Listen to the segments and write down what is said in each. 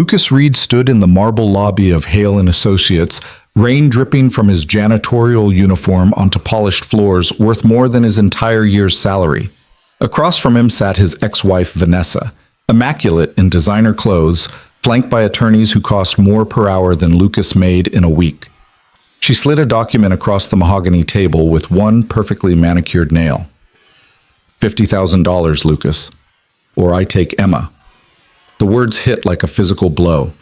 Lucas Reed stood in the marble lobby of Hale and Associates, rain dripping from his janitorial uniform onto polished floors worth more than his entire year's salary. Across from him sat his ex-wife Vanessa, immaculate in designer clothes, flanked by attorneys who cost more per hour than Lucas made in a week. She slid a document across the mahogany table with one perfectly manicured nail. $50,000, Lucas. Or I take Emma. The words hit like a physical blow.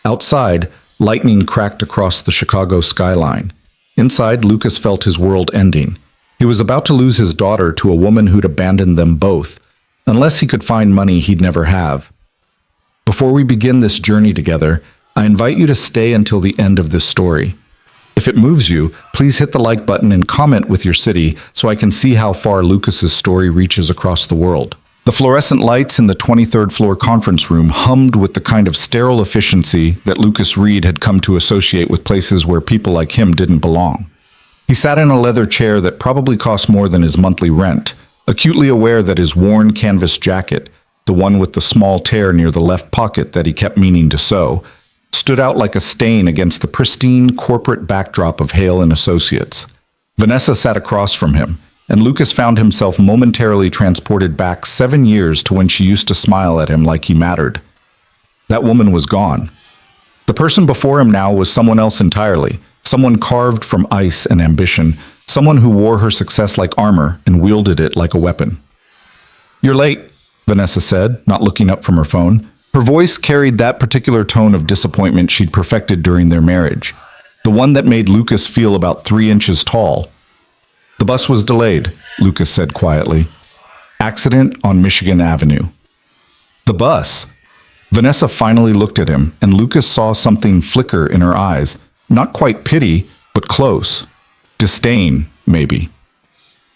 Outside, lightning cracked across the Chicago skyline. Inside, Lucas felt his world ending. He was about to lose his daughter to a woman who'd abandoned them both, unless he could find money he'd never have. Before we begin this journey together, I invite you to stay until the end of this story. If it moves you, please hit the like button and comment with your city so I can see how far Lucas's story reaches across the world. The fluorescent lights in the 23rd floor conference room hummed with the kind of sterile efficiency that Lucas Reed had come to associate with places where people like him didn't belong. He sat in a leather chair that probably cost more than his monthly rent, acutely aware that his worn canvas jacket, the one with the small tear near the left pocket that he kept meaning to sew, stood out like a stain against the pristine corporate backdrop of Hale and Associates. Vanessa sat across from him, and Lucas found himself momentarily transported back 7 years to when she used to smile at him like he mattered. That woman was gone. The person before him now was someone else entirely, someone carved from ice and ambition, someone who wore her success like armor and wielded it like a weapon. "You're late," Vanessa said, not looking up from her phone. Her voice carried that particular tone of disappointment she'd perfected during their marriage, the one that made Lucas feel about 3 inches tall. "The bus was delayed," Lucas said quietly. "Accident on Michigan Avenue." "The bus?" Vanessa finally looked at him, and Lucas saw something flicker in her eyes. Not quite pity, but close. Disdain, maybe.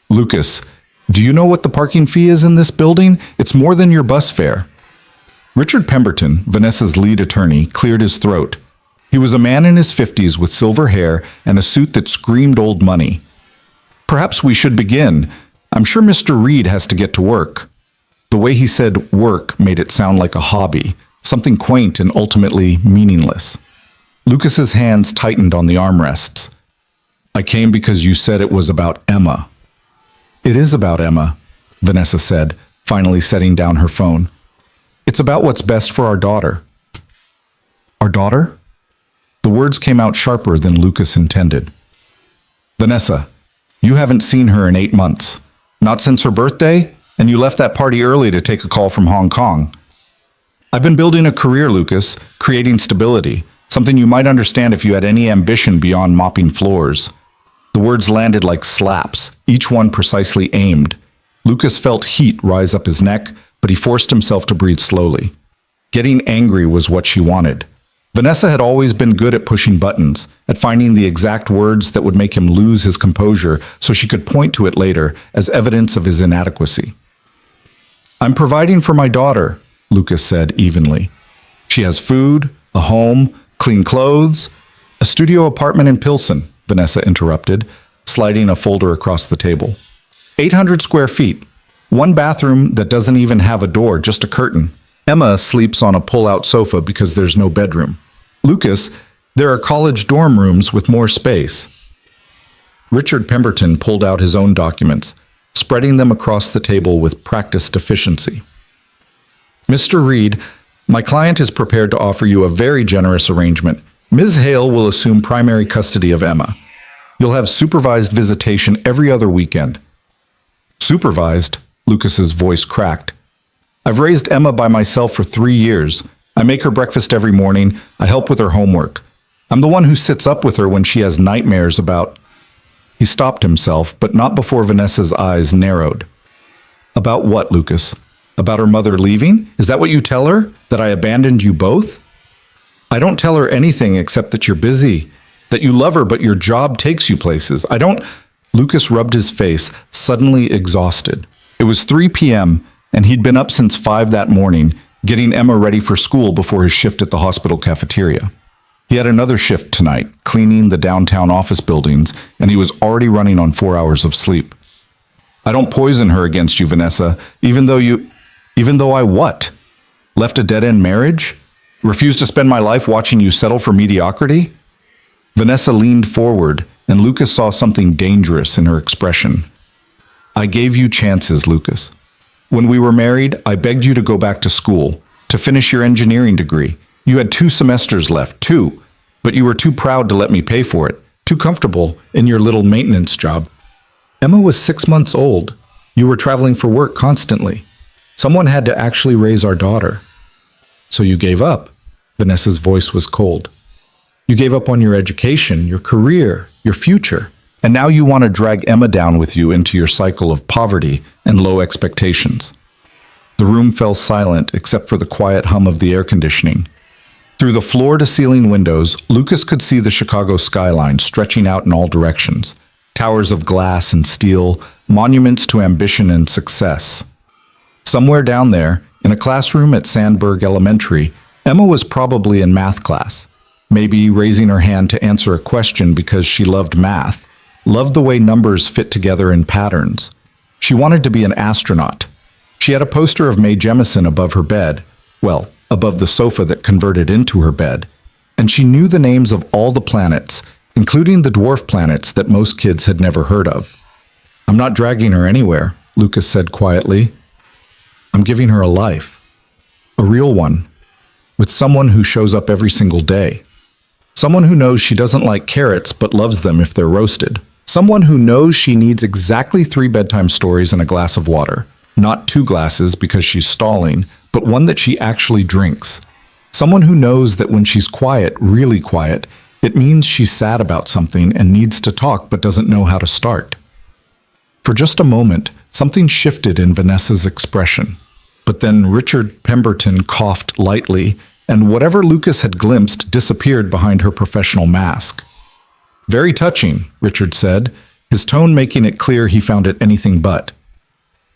"Lucas, do you know what the parking fee is in this building? It's more than your bus fare." Richard Pemberton, Vanessa's lead attorney, cleared his throat. He was a man in his 50s with silver hair and a suit that screamed old money. "Perhaps we should begin. I'm sure Mr. Reed has to get to work." The way he said work made it sound like a hobby, something quaint and ultimately meaningless. Lucas's hands tightened on the armrests. "I came because you said it was about Emma." "It is about Emma," Vanessa said, finally setting down her phone. "It's about what's best for our daughter." "Our daughter?" The words came out sharper than Lucas intended. "Vanessa, you haven't seen her in 8 months. Not since her birthday, and you left that party early to take a call from Hong Kong." "I've been building a career, Lucas, creating stability, something you might understand if you had any ambition beyond mopping floors." The words landed like slaps, each one precisely aimed. Lucas felt heat rise up his neck, but he forced himself to breathe slowly. Getting angry was what she wanted. Vanessa had always been good at pushing buttons, at finding the exact words that would make him lose his composure so she could point to it later as evidence of his inadequacy. "I'm providing for my daughter," Lucas said evenly. "She has food, a home, clean clothes, a studio apartment in Pilsen," Vanessa interrupted, sliding a folder across the table. 800 square feet. One bathroom that doesn't even have a door, just a curtain. Emma sleeps on a pull-out sofa because there's no bedroom. Lucas, there are college dorm rooms with more space. Richard Pemberton pulled out his own documents, spreading them across the table with practiced efficiency. "Mr. Reed, my client is prepared to offer you a very generous arrangement. Ms. Hale will assume primary custody of Emma. You'll have supervised visitation every other weekend." "Supervised?" Lucas's voice cracked. "I've raised Emma by myself for 3 years. I make her breakfast every morning. I help with her homework. I'm the one who sits up with her when she has nightmares about—" He stopped himself, but not before Vanessa's eyes narrowed. "About what, Lucas? About her mother leaving? Is that what you tell her? That I abandoned you both?" "I don't tell her anything except that you're busy, that you love her but your job takes you places. I don't—" Lucas rubbed his face, suddenly exhausted. It was 3 p.m., and he'd been up since 5 that morning, getting Emma ready for school before his shift at the hospital cafeteria. He had another shift tonight, cleaning the downtown office buildings, and he was already running on 4 hours of sleep. "I don't poison her against you, Vanessa, even though I what? Left a dead-end marriage?" Refuse to spend my life watching you settle for mediocrity? Vanessa leaned forward, and Lucas saw something dangerous in her expression. I gave you chances, Lucas. When we were married, I begged you to go back to school, to finish your engineering degree. You had 2 semesters left, 2, but you were too proud to let me pay for it, too comfortable in your little maintenance job. Emma was 6 months old. You were traveling for work constantly. Someone had to actually raise our daughter. So you gave up. Vanessa's voice was cold. You gave up on your education, your career, your future, and now you want to drag Emma down with you into your cycle of poverty and low expectations. The room fell silent except for the quiet hum of the air conditioning. Through the floor-to-ceiling windows, Lucas could see the Chicago skyline stretching out in all directions. Towers of glass and steel, monuments to ambition and success. Somewhere down there, in a classroom at Sandburg Elementary, Emma was probably in math class. Maybe raising her hand to answer a question because she loved math, loved the way numbers fit together in patterns. She wanted to be an astronaut. She had a poster of Mae Jemison above her bed, well, above the sofa that converted into her bed, and she knew the names of all the planets, including the dwarf planets that most kids had never heard of. I'm not dragging her anywhere, Lucas said quietly. I'm giving her a life. A real one. With someone who shows up every single day. Someone who knows she doesn't like carrots but loves them if they're roasted. Someone who knows she needs exactly 3 bedtime stories and a glass of water. Not 2 glasses because she's stalling, but one that she actually drinks. Someone who knows that when she's quiet, really quiet, it means she's sad about something and needs to talk but doesn't know how to start. For just a moment, something shifted in Vanessa's expression. But then Richard Pemberton coughed lightly, and whatever Lucas had glimpsed disappeared behind her professional mask. Very touching, Richard said, his tone making it clear he found it anything but.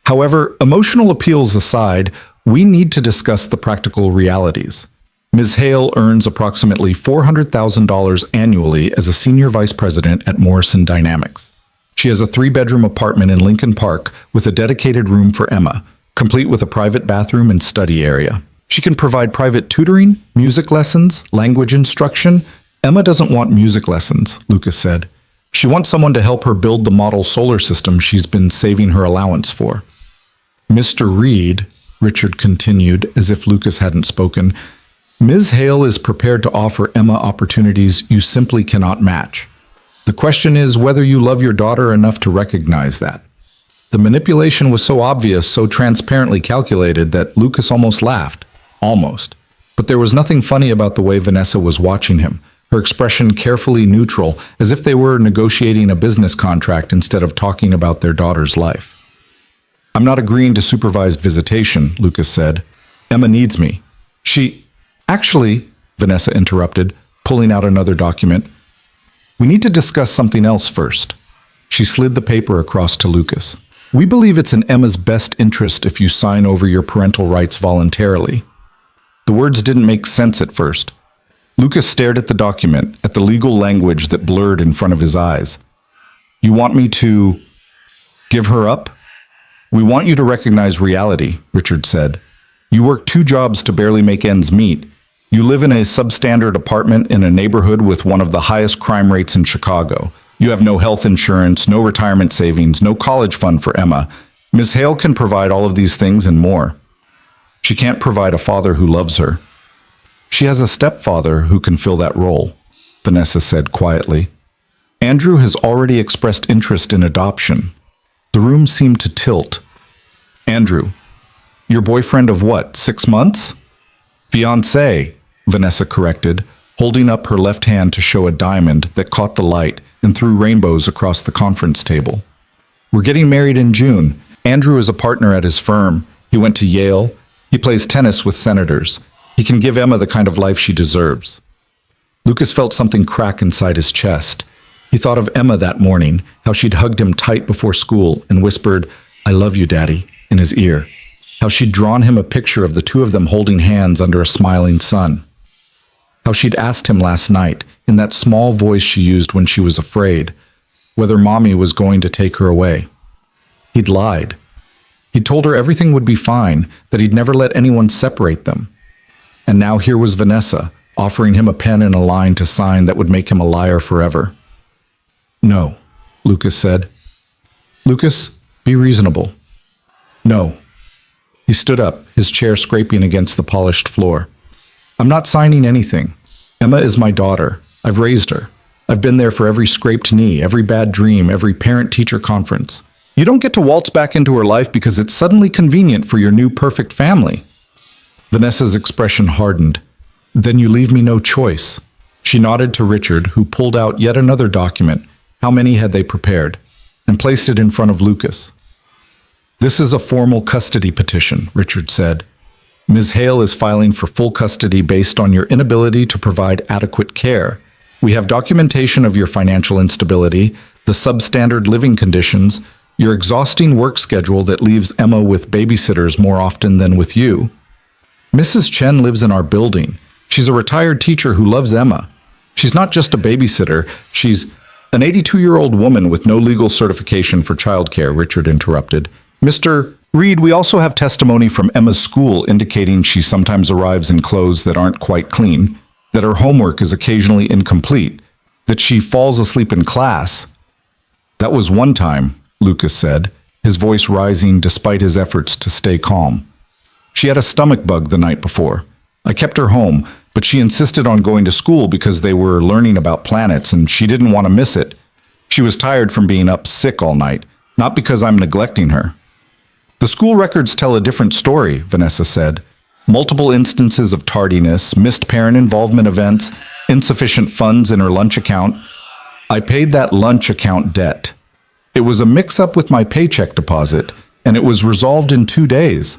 However, emotional appeals aside, we need to discuss the practical realities. Ms. Hale earns approximately $400,000 annually as a senior vice president at Morrison Dynamics. She has a 3-bedroom apartment in Lincoln Park with a dedicated room for Emma, complete with a private bathroom and study area. She can provide private tutoring, music lessons, language instruction. Emma doesn't want music lessons, Lucas said. She wants someone to help her build the model solar system she's been saving her allowance for. Mr. Reed, Richard continued, as if Lucas hadn't spoken, Ms. Hale is prepared to offer Emma opportunities you simply cannot match. The question is whether you love your daughter enough to recognize that. The manipulation was so obvious, so transparently calculated that Lucas almost laughed. Almost. But there was nothing funny about the way Vanessa was watching him, her expression carefully neutral, as if they were negotiating a business contract instead of talking about their daughter's life. I'm not agreeing to supervised visitation, Lucas said. Emma needs me. Actually, Vanessa interrupted, pulling out another document. We need to discuss something else first. She slid the paper across to Lucas. We believe it's in Emma's best interest if you sign over your parental rights voluntarily. The words didn't make sense at first. Lucas stared at the document, at the legal language that blurred in front of his eyes. You want me to give her up? We want you to recognize reality, Richard said. You work 2 jobs to barely make ends meet. You live in a substandard apartment in a neighborhood with one of the highest crime rates in Chicago. You have no health insurance, no retirement savings, no college fund for Emma. Ms. Hale can provide all of these things and more. She can't provide a father who loves her. She has a stepfather who can fill that role, Vanessa said quietly. Andrew has already expressed interest in adoption. The room seemed to tilt. Andrew, your boyfriend of what, 6 months? Fiancé, Vanessa corrected, holding up her left hand to show a diamond that caught the light and threw rainbows across the conference table. We're getting married in June. Andrew is a partner at his firm. He went to Yale. He plays tennis with senators. He can give Emma the kind of life she deserves. Lucas felt something crack inside his chest. He thought of Emma that morning, how she'd hugged him tight before school and whispered, "I love you, Daddy," in his ear. How she'd drawn him a picture of the 2 of them holding hands under a smiling sun. How she'd asked him last night, in that small voice she used when she was afraid, whether Mommy was going to take her away. He'd lied. He'd told her everything would be fine, that he'd never let anyone separate them. And now here was Vanessa, offering him a pen and a line to sign that would make him a liar forever. "No," Lucas said. "Lucas, be reasonable." "No." He stood up, his chair scraping against the polished floor. "I'm not signing anything. Emma is my daughter. I've raised her. I've been there for every scraped knee, every bad dream, every parent-teacher conference. You don't get to waltz back into her life because it's suddenly convenient for your new perfect family." Vanessa's expression hardened. "Then you leave me no choice." She nodded to Richard, who pulled out yet another document. How many had they prepared? And placed it in front of Lucas. "This is a formal custody petition," Richard said. "Ms. Hale is filing for full custody based on your inability to provide adequate care. We have documentation of your financial instability, the substandard living conditions, your exhausting work schedule that leaves Emma with babysitters more often than with you. Mrs. Chen lives in our building. She's a retired teacher who loves Emma. She's not just a babysitter, she's an 82-year-old woman with no legal certification for childcare," Richard interrupted. "Mr. Reed, we also have testimony from Emma's school indicating she sometimes arrives in clothes that aren't quite clean, that her homework is occasionally incomplete, that she falls asleep in class." "That was one time," Lucas said, his voice rising despite his efforts to stay calm. "She had a stomach bug the night before. I kept her home, but she insisted on going to school because they were learning about planets and she didn't want to miss it. She was tired from being up sick all night, not because I'm neglecting her." "The school records tell a different story," Vanessa said. "Multiple instances of tardiness, missed parent involvement events, insufficient funds in her lunch account. I paid that lunch account debt. It was a mix-up with my paycheck deposit, and it was resolved in 2 days."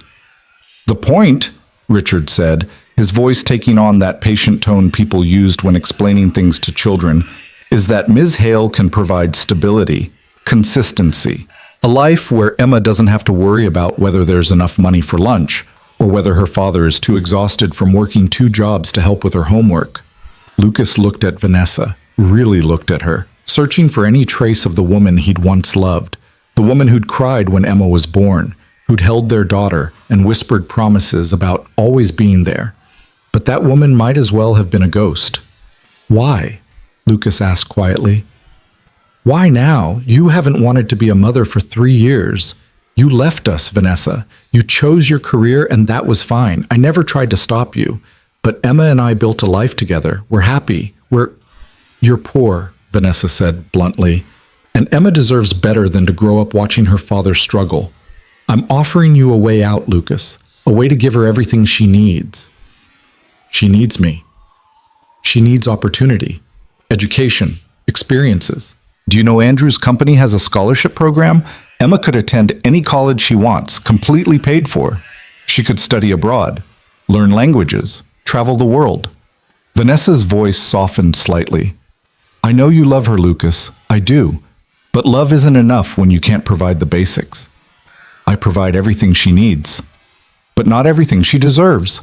"The point," Richard said, his voice taking on that patient tone people used when explaining things to children, "is that Ms. Hale can provide stability, consistency, a life where Emma doesn't have to worry about whether there's enough money for lunch, or whether her father is too exhausted from working 2 jobs to help with her homework." Lucas looked at Vanessa, really looked at her, searching for any trace of the woman he'd once loved, the woman who'd cried when Emma was born, who'd held their daughter and whispered promises about always being there. But that woman might as well have been a ghost. "Why?" Lucas asked quietly. "Why now? You haven't wanted to be a mother for 3 years. You left us, Vanessa. You chose your career and that was fine. I never tried to stop you. But Emma and I built a life together. We're happy. You're poor," Vanessa said bluntly. "And Emma deserves better than to grow up watching her father struggle. I'm offering you a way out, Lucas. A way to give her everything she needs." "She needs me. She needs opportunity, education, experiences. Do you know Andrew's company has a scholarship program? Emma could attend any college she wants, completely paid for. She could study abroad, learn languages, travel the world." Vanessa's voice softened slightly. "I know you love her, Lucas. I do. But love isn't enough when you can't provide the basics. I provide everything she needs, but not everything she deserves."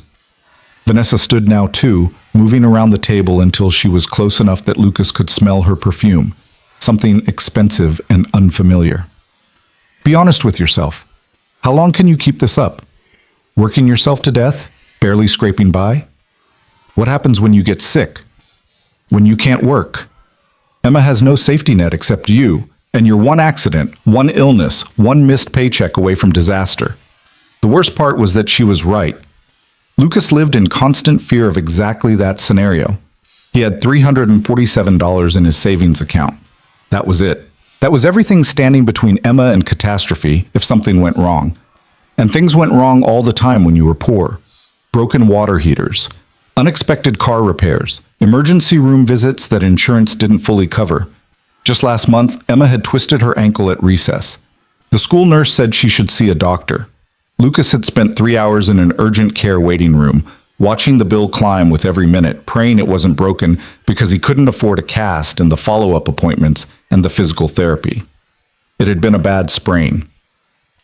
Vanessa stood now too, moving around the table until she was close enough that Lucas could smell her perfume, something expensive and unfamiliar. "Be honest with yourself. How long can you keep this up? Working yourself to death? Barely scraping by? What happens when you get sick? When you can't work? Emma has no safety net except you, and you're one accident, one illness, one missed paycheck away from disaster." The worst part was that she was right. Lucas lived in constant fear of exactly that scenario. He had $347 in his savings account. That was it. That was everything standing between Emma and catastrophe if something went wrong. And things went wrong all the time when you were poor. Broken water heaters, unexpected car repairs, emergency room visits that insurance didn't fully cover. Just last month, Emma had twisted her ankle at recess. The school nurse said she should see a doctor. Lucas had spent 3 hours in an urgent care waiting room, watching the bill climb with every minute, praying it wasn't broken because he couldn't afford a cast and the follow-up appointments and the physical therapy. It had been a bad sprain.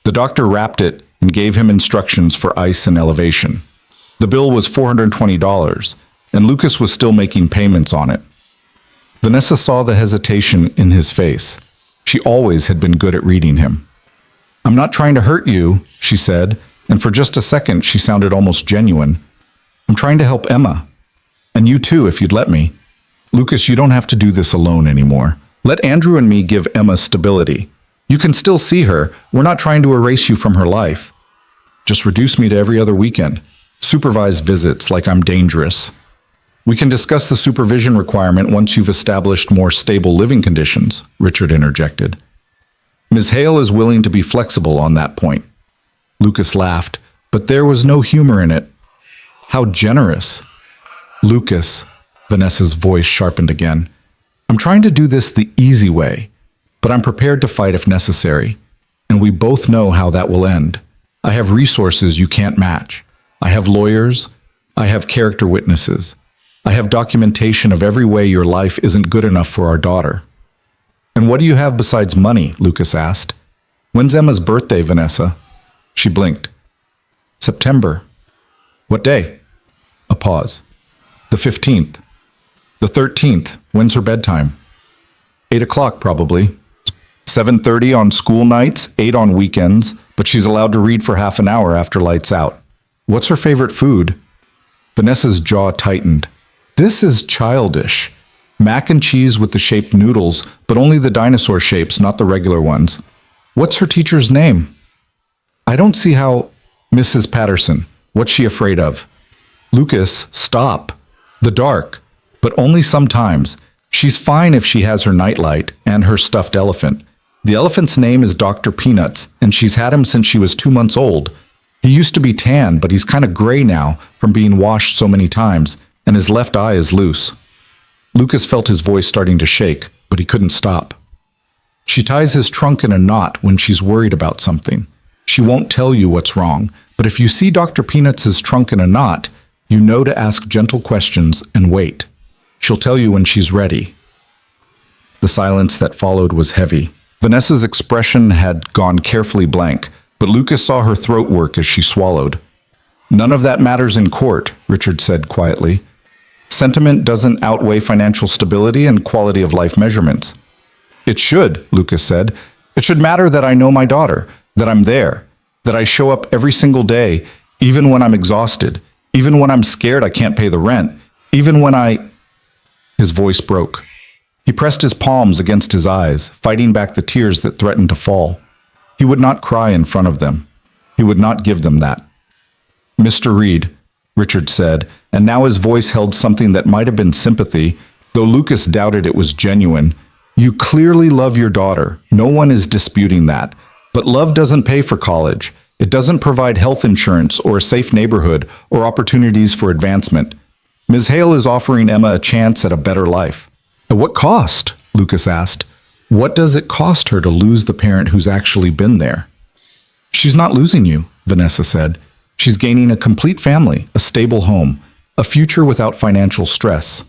The doctor wrapped it and gave him instructions for ice and elevation. The bill was $420, and Lucas was still making payments on it. Vanessa saw the hesitation in his face. She always had been good at reading him. "I'm not trying to hurt you," she said, and for just a second she sounded almost genuine. I'm trying to help Emma. And you too, if you'd let me. Lucas, you don't have to do this alone anymore. Let Andrew and me give Emma stability. You can still see her. We're not trying to erase you from her life. Just reduce me to every other weekend. Supervised visits like I'm dangerous. We can discuss the supervision requirement once you've established more stable living conditions, Richard interjected. Ms. Hale is willing to be flexible on that point. Lucas laughed, but there was no humor in it. How generous. Lucas, Vanessa's voice sharpened again. I'm trying to do this the easy way, but I'm prepared to fight if necessary, and we both know how that will end. I have resources you can't match. I have lawyers. I have character witnesses. I have documentation of every way your life isn't good enough for our daughter. And what do you have besides money? Lucas asked. When's Emma's birthday, Vanessa? She blinked. September. What day? A pause. The 15th. The 13th. When's her bedtime? 8 o'clock, probably. 7:30 on school nights, 8 on weekends, but she's allowed to read for half an hour after lights out. What's her favorite food? Vanessa's jaw tightened. This is childish. Mac and cheese with the shaped noodles, but only the dinosaur shapes, not the regular ones. What's her teacher's name? I don't see how... Mrs. Patterson. What's she afraid of? Lucas, stop. The dark. But only sometimes. She's fine if she has her nightlight and her stuffed elephant. The elephant's name is Dr. Peanuts, and she's had him since she was 2 months old. He used to be tan, but he's kind of gray now from being washed so many times, and his left eye is loose. Lucas felt his voice starting to shake, but he couldn't stop. She ties his trunk in a knot when she's worried about something. She won't tell you what's wrong, but if you see Dr. Peanuts' trunk in a knot, you know to ask gentle questions and wait. She'll tell you when she's ready. The silence that followed was heavy. Vanessa's expression had gone carefully blank, but Lucas saw her throat work as she swallowed. None of that matters in court, Richard said quietly. Sentiment doesn't outweigh financial stability and quality of life measurements. It should, Lucas said. It should matter that I know my daughter, that I'm there, that I show up every single day, even when I'm exhausted, even when I'm scared I can't pay the rent, even when I... His voice broke. He pressed his palms against his eyes, fighting back the tears that threatened to fall. He would not cry in front of them. He would not give them that. Mr. Reed, Richard said, and now his voice held something that might have been sympathy, though Lucas doubted it was genuine. You clearly love your daughter. No one is disputing that. But love doesn't pay for college. It doesn't provide health insurance or a safe neighborhood or opportunities for advancement. Ms. Hale is offering Emma a chance at a better life. At what cost? Lucas asked. What does it cost her to lose the parent who's actually been there? She's not losing you, Vanessa said. She's gaining a complete family, a stable home, a future without financial stress.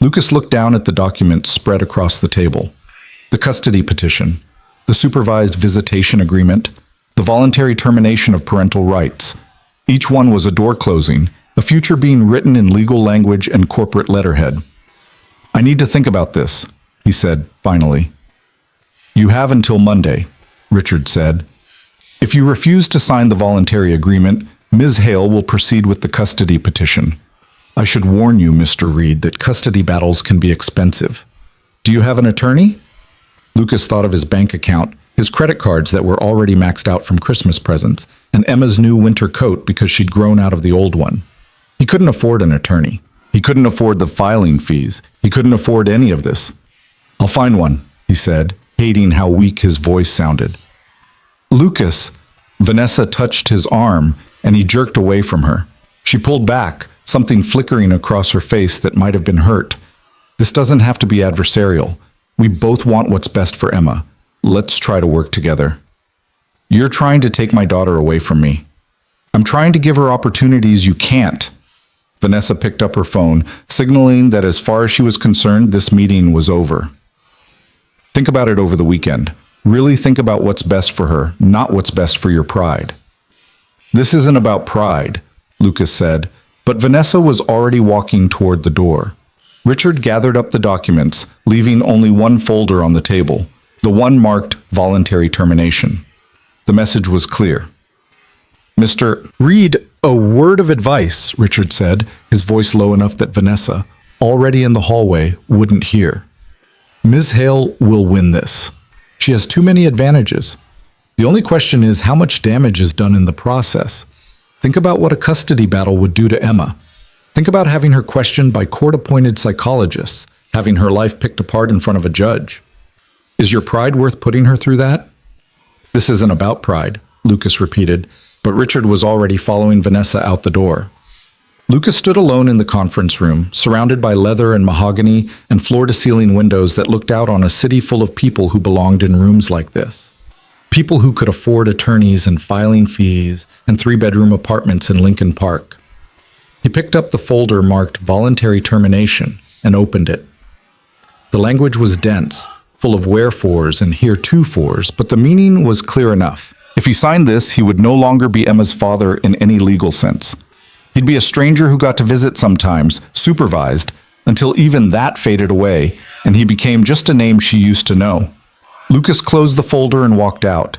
Lucas looked down at the documents spread across the table. The custody petition, the supervised visitation agreement, the voluntary termination of parental rights. Each one was a door closing, a future being written in legal language and corporate letterhead. I need to think about this, he said, finally. You have until Monday, Richard said. If you refuse to sign the voluntary agreement, Ms. Hale will proceed with the custody petition. I should warn you, Mr. Reed, that custody battles can be expensive. Do you have an attorney? Lucas thought of his bank account, his credit cards that were already maxed out from Christmas presents, and Emma's new winter coat because she'd grown out of the old one. He couldn't afford an attorney. He couldn't afford the filing fees. He couldn't afford any of this. I'll find one, he said, hating how weak his voice sounded. Lucas, Vanessa touched his arm, and he jerked away from her. She pulled back, something flickering across her face that might have been hurt. This doesn't have to be adversarial. We both want what's best for Emma. Let's try to work together. You're trying to take my daughter away from me. I'm trying to give her opportunities you can't. Vanessa picked up her phone, signaling that as far as she was concerned, this meeting was over. Think about it over the weekend. Really think about what's best for her, not what's best for your pride. This isn't about pride, Lucas said, but Vanessa was already walking toward the door. Richard gathered up the documents, leaving only one folder on the table, the one marked voluntary termination. The message was clear. Mr. Read a word of advice, Richard said, his voice low enough that Vanessa, already in the hallway, wouldn't hear. Ms. Hale will win this. She has too many advantages. The only question is how much damage is done in the process. Think about what a custody battle would do to Emma. Think about having her questioned by court-appointed psychologists, having her life picked apart in front of a judge. Is your pride worth putting her through that? This isn't about pride, Lucas repeated, but Richard was already following Vanessa out the door. Lucas stood alone in the conference room, surrounded by leather and mahogany and floor-to-ceiling windows that looked out on a city full of people who belonged in rooms like this. People who could afford attorneys and filing fees and three-bedroom apartments in Lincoln Park. He picked up the folder marked Voluntary Termination and opened it. The language was dense, full of wherefores and heretofores, but the meaning was clear enough. If he signed this, he would no longer be Emma's father in any legal sense. He'd be a stranger who got to visit sometimes, supervised, until even that faded away, and he became just a name she used to know. Lucas closed the folder and walked out.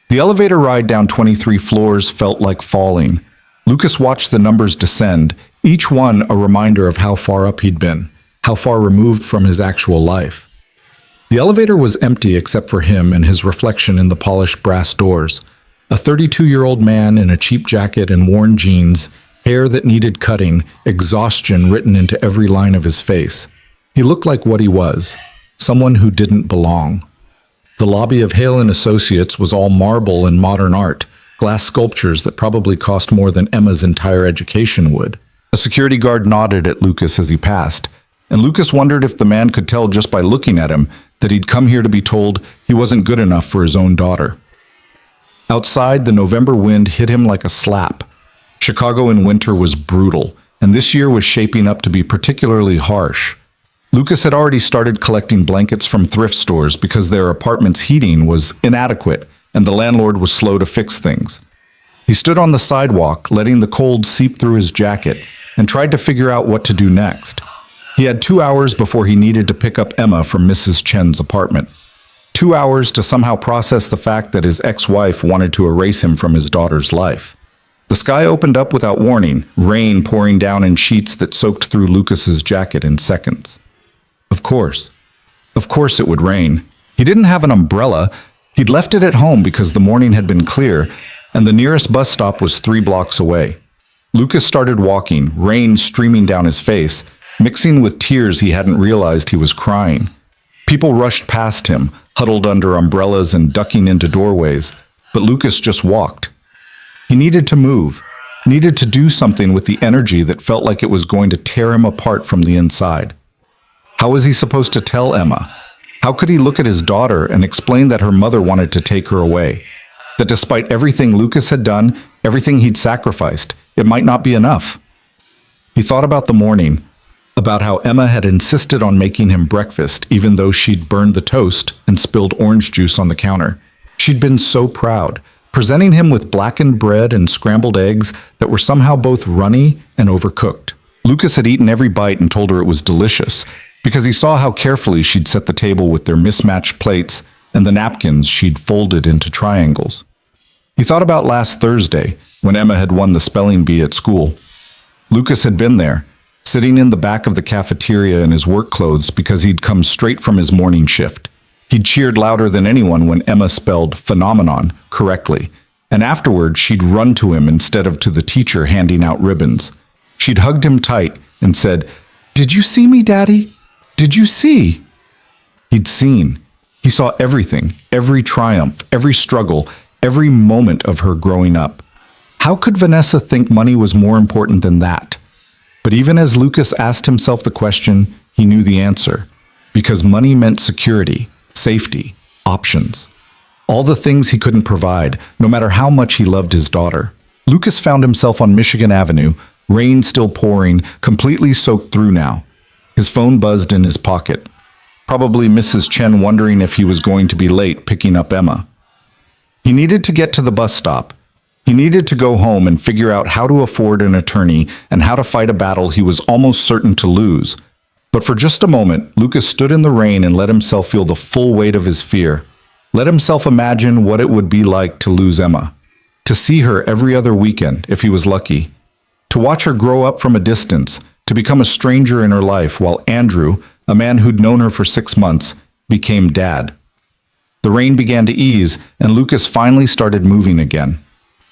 The elevator ride down 23 floors felt like falling. Lucas watched the numbers descend, each one a reminder of how far up he'd been, how far removed from his actual life. The elevator was empty except for him and his reflection in the polished brass doors. A 32-year-old man in a cheap jacket and worn jeans, hair that needed cutting, exhaustion written into every line of his face. He looked like what he was, someone who didn't belong. The lobby of Hale & Associates was all marble and modern art, glass sculptures that probably cost more than Emma's entire education would. A security guard nodded at Lucas as he passed, and Lucas wondered if the man could tell just by looking at him that he'd come here to be told he wasn't good enough for his own daughter. Outside, the November wind hit him like a slap. Chicago in winter was brutal, and this year was shaping up to be particularly harsh. Lucas had already started collecting blankets from thrift stores because their apartment's heating was inadequate and the landlord was slow to fix things. He stood on the sidewalk, letting the cold seep through his jacket, and tried to figure out what to do next. He had 2 hours before he needed to pick up Emma from Mrs. Chen's apartment. 2 hours to somehow process the fact that his ex-wife wanted to erase him from his daughter's life. The sky opened up without warning, rain pouring down in sheets that soaked through Lucas's jacket in seconds. Of course it would rain. He didn't have an umbrella. He'd left it at home because the morning had been clear, and the nearest bus stop was 3 blocks away. Lucas started walking, rain streaming down his face, mixing with tears he hadn't realized he was crying. People rushed past him, huddled under umbrellas and ducking into doorways, but Lucas just walked. He needed to move, needed to do something with the energy that felt like it was going to tear him apart from the inside. How was he supposed to tell Emma? How could he look at his daughter and explain that her mother wanted to take her away? That despite everything Lucas had done, everything he'd sacrificed, it might not be enough. He thought about the morning, about how Emma had insisted on making him breakfast even though she'd burned the toast and spilled orange juice on the counter. She'd been so proud, presenting him with blackened bread and scrambled eggs that were somehow both runny and overcooked. Lucas had eaten every bite and told her it was delicious, because he saw how carefully she'd set the table with their mismatched plates and the napkins she'd folded into triangles. He thought about last Thursday, when Emma had won the spelling bee at school. Lucas had been there, sitting in the back of the cafeteria in his work clothes because he'd come straight from his morning shift. He'd cheered louder than anyone when Emma spelled phenomenon correctly, and afterward she'd run to him instead of to the teacher handing out ribbons. She'd hugged him tight and said, "Did you see me, Daddy? Did you see?" He'd seen. He saw everything, every triumph, every struggle, every moment of her growing up. How could Vanessa think money was more important than that? But even as Lucas asked himself the question, he knew the answer. Because money meant security, safety, options. All the things he couldn't provide, no matter how much he loved his daughter. Lucas found himself on Michigan Avenue, rain still pouring, completely soaked through now. His phone buzzed in his pocket. Probably Mrs. Chen wondering if he was going to be late picking up Emma. He needed to get to the bus stop. He needed to go home and figure out how to afford an attorney and how to fight a battle he was almost certain to lose. But for just a moment, Lucas stood in the rain and let himself feel the full weight of his fear. Let himself imagine what it would be like to lose Emma. To see her every other weekend, if he was lucky. To watch her grow up from a distance, to become a stranger in her life while Andrew, a man who'd known her for 6 months, became dad. The rain began to ease, and Lucas finally started moving again.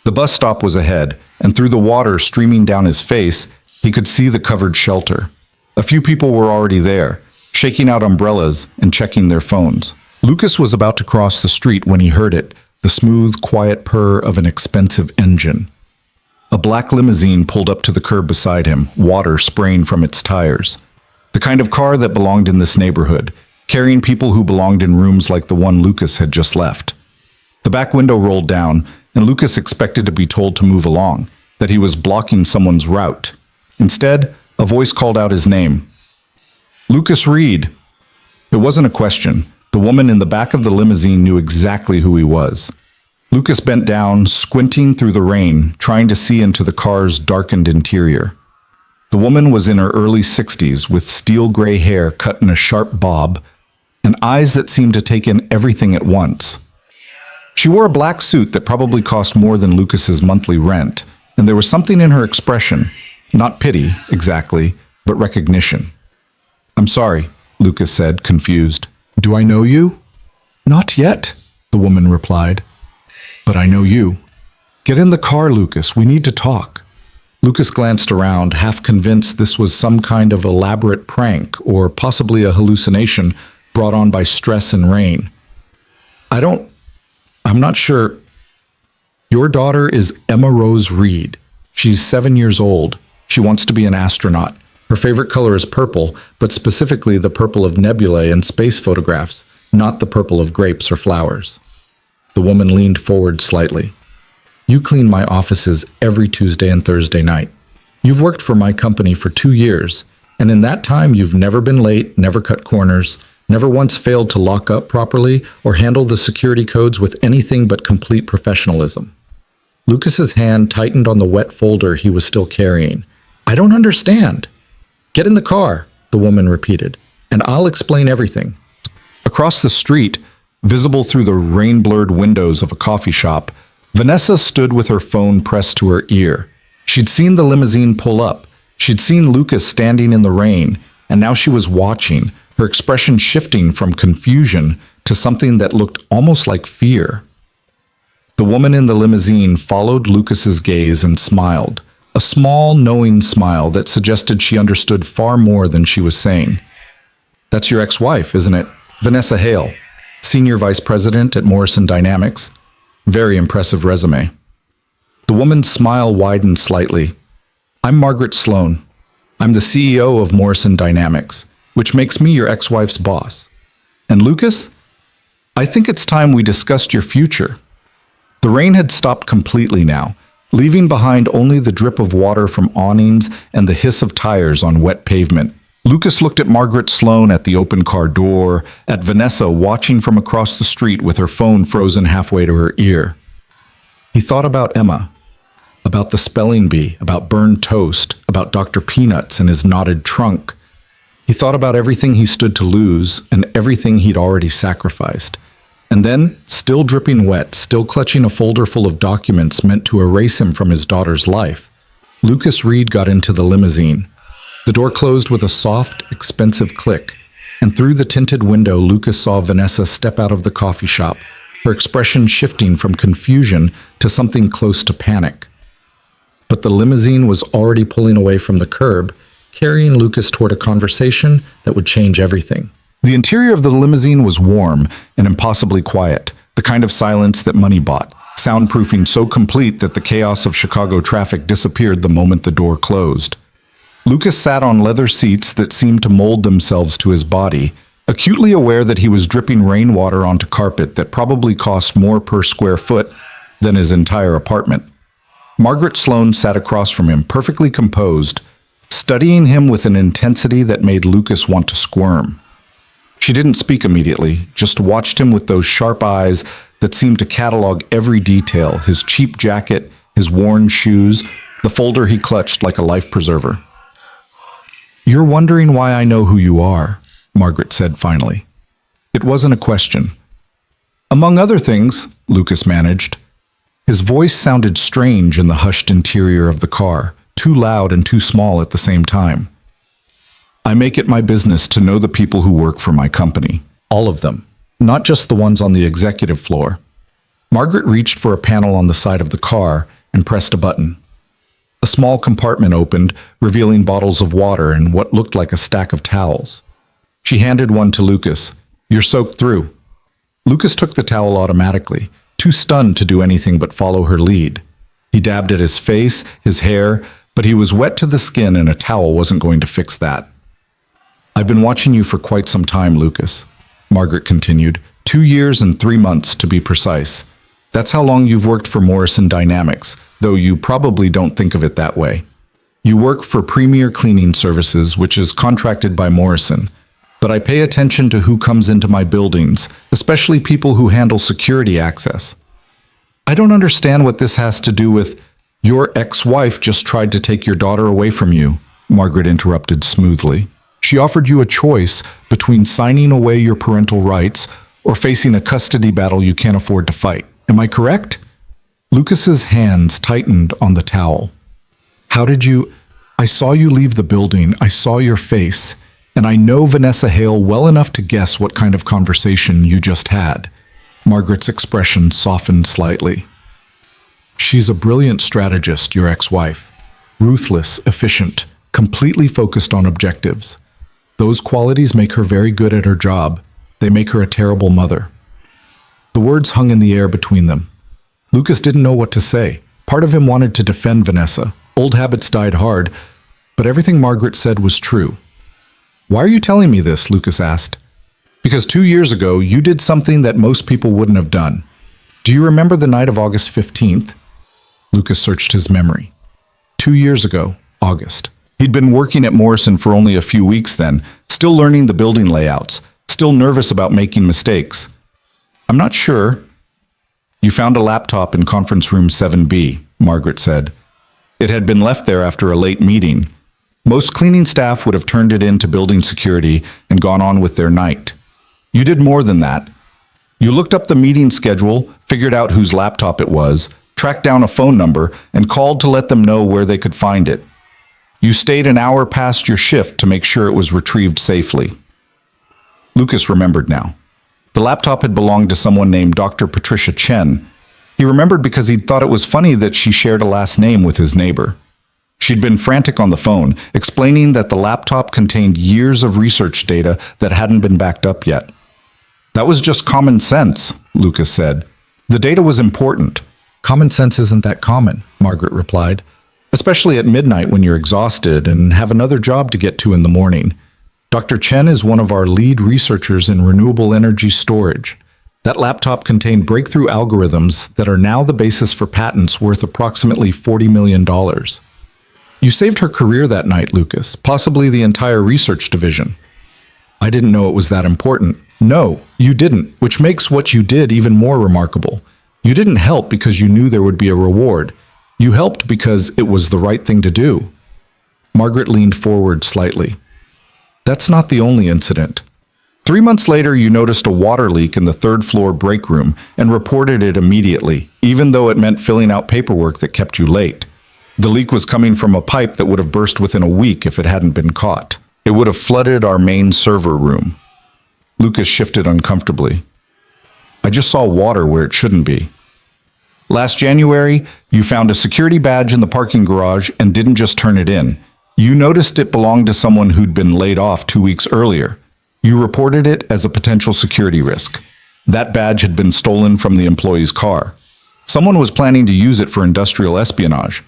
The bus stop was ahead, and through the water streaming down his face, he could see the covered shelter. A few people were already there, shaking out umbrellas and checking their phones. Lucas was about to cross the street when he heard it, the smooth, quiet purr of an expensive engine. A black limousine pulled up to the curb beside him, water spraying from its tires. The kind of car that belonged in this neighborhood, carrying people who belonged in rooms like the one Lucas had just left. The back window rolled down, and Lucas expected to be told to move along, that he was blocking someone's route. Instead, a voice called out his name. Lucas Reed. It wasn't a question. The woman in the back of the limousine knew exactly who he was. Lucas bent down, squinting through the rain, trying to see into the car's darkened interior. The woman was in her early 60s, with steel gray hair cut in a sharp bob, and eyes that seemed to take in everything at once. She wore a black suit that probably cost more than Lucas's monthly rent, and there was something in her expression, not pity, exactly, but recognition. "I'm sorry," Lucas said, confused. "Do I know you?" "Not yet," the woman replied. "But I know you." "Get in the car, Lucas. We need to talk." Lucas glanced around, half convinced this was some kind of elaborate prank or possibly a hallucination brought on by stress and rain. I'm not sure. Your daughter is Emma Rose Reed. She's 7 years old. She wants to be an astronaut. Her favorite color is purple, but specifically the purple of nebulae and space photographs, not the purple of grapes or flowers. The woman leaned forward slightly. "You clean my offices every Tuesday and Thursday night. You've worked for my company for 2 years, and in that time you've never been late, never cut corners, never once failed to lock up properly or handle the security codes with anything but complete professionalism." Lucas's hand tightened on the wet folder he was still carrying. "I don't understand." "Get in the car," the woman repeated, "and I'll explain everything." Across the street, visible through the rain-blurred windows of a coffee shop, Vanessa stood with her phone pressed to her ear. She'd seen the limousine pull up. She'd seen Lucas standing in the rain, and now she was watching, her expression shifting from confusion to something that looked almost like fear. The woman in the limousine followed Lucas's gaze and smiled, a small, knowing smile that suggested she understood far more than she was saying. "That's your ex-wife, isn't it? Vanessa Hale, Senior Vice President at Morrison Dynamics. Very impressive resume." The woman's smile widened slightly. "I'm Margaret Sloan. I'm the CEO of Morrison Dynamics, which makes me your ex-wife's boss. And Lucas, I think it's time we discussed your future." The rain had stopped completely now, leaving behind only the drip of water from awnings and the hiss of tires on wet pavement. Lucas looked at Margaret Sloan at the open car door, at Vanessa watching from across the street with her phone frozen halfway to her ear. He thought about Emma, about the spelling bee, about burned toast, about Dr. Peanuts and his knotted trunk. He thought about everything he stood to lose and everything he'd already sacrificed. And then, still dripping wet, still clutching a folder full of documents meant to erase him from his daughter's life, Lucas Reed got into the limousine. The door closed with a soft, expensive click, and through the tinted window Lucas saw Vanessa step out of the coffee shop, her expression shifting from confusion to something close to panic. But the limousine was already pulling away from the curb, carrying Lucas toward a conversation that would change everything. The interior of the limousine was warm and impossibly quiet, the kind of silence that money bought, soundproofing so complete that the chaos of Chicago traffic disappeared the moment the door closed. Lucas sat on leather seats that seemed to mold themselves to his body, acutely aware that he was dripping rainwater onto carpet that probably cost more per square foot than his entire apartment. Margaret Sloan sat across from him, perfectly composed, studying him with an intensity that made Lucas want to squirm. She didn't speak immediately, just watched him with those sharp eyes that seemed to catalog every detail, his cheap jacket, his worn shoes, the folder he clutched like a life preserver. "You're wondering why I know who you are," Margaret said finally. It wasn't a question. "Among other things," Lucas managed, His voice sounded strange in the hushed interior of the car, too loud and too small at the same time. I make it my business to know the people who work for my company. All of them, not just the ones on the executive floor. Margaret reached for a panel on the side of the car and pressed a button. A small compartment opened, revealing bottles of water and what looked like a stack of towels. She handed one to Lucas. "You're soaked through." Lucas took the towel automatically, too stunned to do anything but follow her lead. He dabbed at his face, his hair, but he was wet to the skin and a towel wasn't going to fix that. "I've been watching you for quite some time, Lucas," Margaret continued. 2 years and 3 months, to be precise. That's how long you've worked for Morrison Dynamics, though you probably don't think of it that way. You work for Premier Cleaning Services, which is contracted by Morrison. But I pay attention to who comes into my buildings, especially people who handle security access. I don't understand what this has to do with your ex-wife just tried to take your daughter away from you, Margaret interrupted smoothly. She offered you a choice between signing away your parental rights or facing a custody battle you can't afford to fight. Am I correct? Lucas's hands tightened on the towel. How did you... I saw you leave the building. I saw your face. And I know Vanessa Hale well enough to guess what kind of conversation you just had. Margaret's expression softened slightly. She's a brilliant strategist, your ex-wife. Ruthless, efficient, completely focused on objectives. Those qualities make her very good at her job. They make her a terrible mother. The words hung in the air between them. Lucas didn't know what to say. Part of him wanted to defend Vanessa. Old habits died hard, but everything Margaret said was true. Why are you telling me this? Lucas asked. Because 2 years ago, you did something that most people wouldn't have done. Do you remember the night of August 15th? Lucas searched his memory. 2 years ago, August. He'd been working at Morrison for only a few weeks then, still learning the building layouts, still nervous about making mistakes. I'm not sure. You found a laptop in conference room 7B, Margaret said. It had been left there after a late meeting. Most cleaning staff would have turned it in to building security and gone on with their night. You did more than that. You looked up the meeting schedule, figured out whose laptop it was, tracked down a phone number, and called to let them know where they could find it. You stayed an hour past your shift to make sure it was retrieved safely. Lucas remembered now. The laptop had belonged to someone named Dr. Patricia Chen. He remembered because he'd thought it was funny that she shared a last name with his neighbor. She'd been frantic on the phone, explaining that the laptop contained years of research data that hadn't been backed up yet. That was just common sense, Lucas said. The data was important. Common sense isn't that common, Margaret replied. Especially at midnight when you're exhausted and have another job to get to in the morning. Dr. Chen is one of our lead researchers in renewable energy storage. That laptop contained breakthrough algorithms that are now the basis for patents worth approximately $40 million. You saved her career that night, Lucas, possibly the entire research division. I didn't know it was that important. No, you didn't, which makes what you did even more remarkable. You didn't help because you knew there would be a reward. You helped because it was the right thing to do. Margaret leaned forward slightly. That's not the only incident. 3 months later, you noticed a water leak in the third-floor break room and reported it immediately, even though it meant filling out paperwork that kept you late. The leak was coming from a pipe that would have burst within a week if it hadn't been caught. It would have flooded our main server room. Lucas shifted uncomfortably. I just saw water where it shouldn't be. Last January, you found a security badge in the parking garage and didn't just turn it in. You noticed it belonged to someone who'd been laid off 2 weeks earlier. You reported it as a potential security risk. That badge had been stolen from the employee's car. Someone was planning to use it for industrial espionage.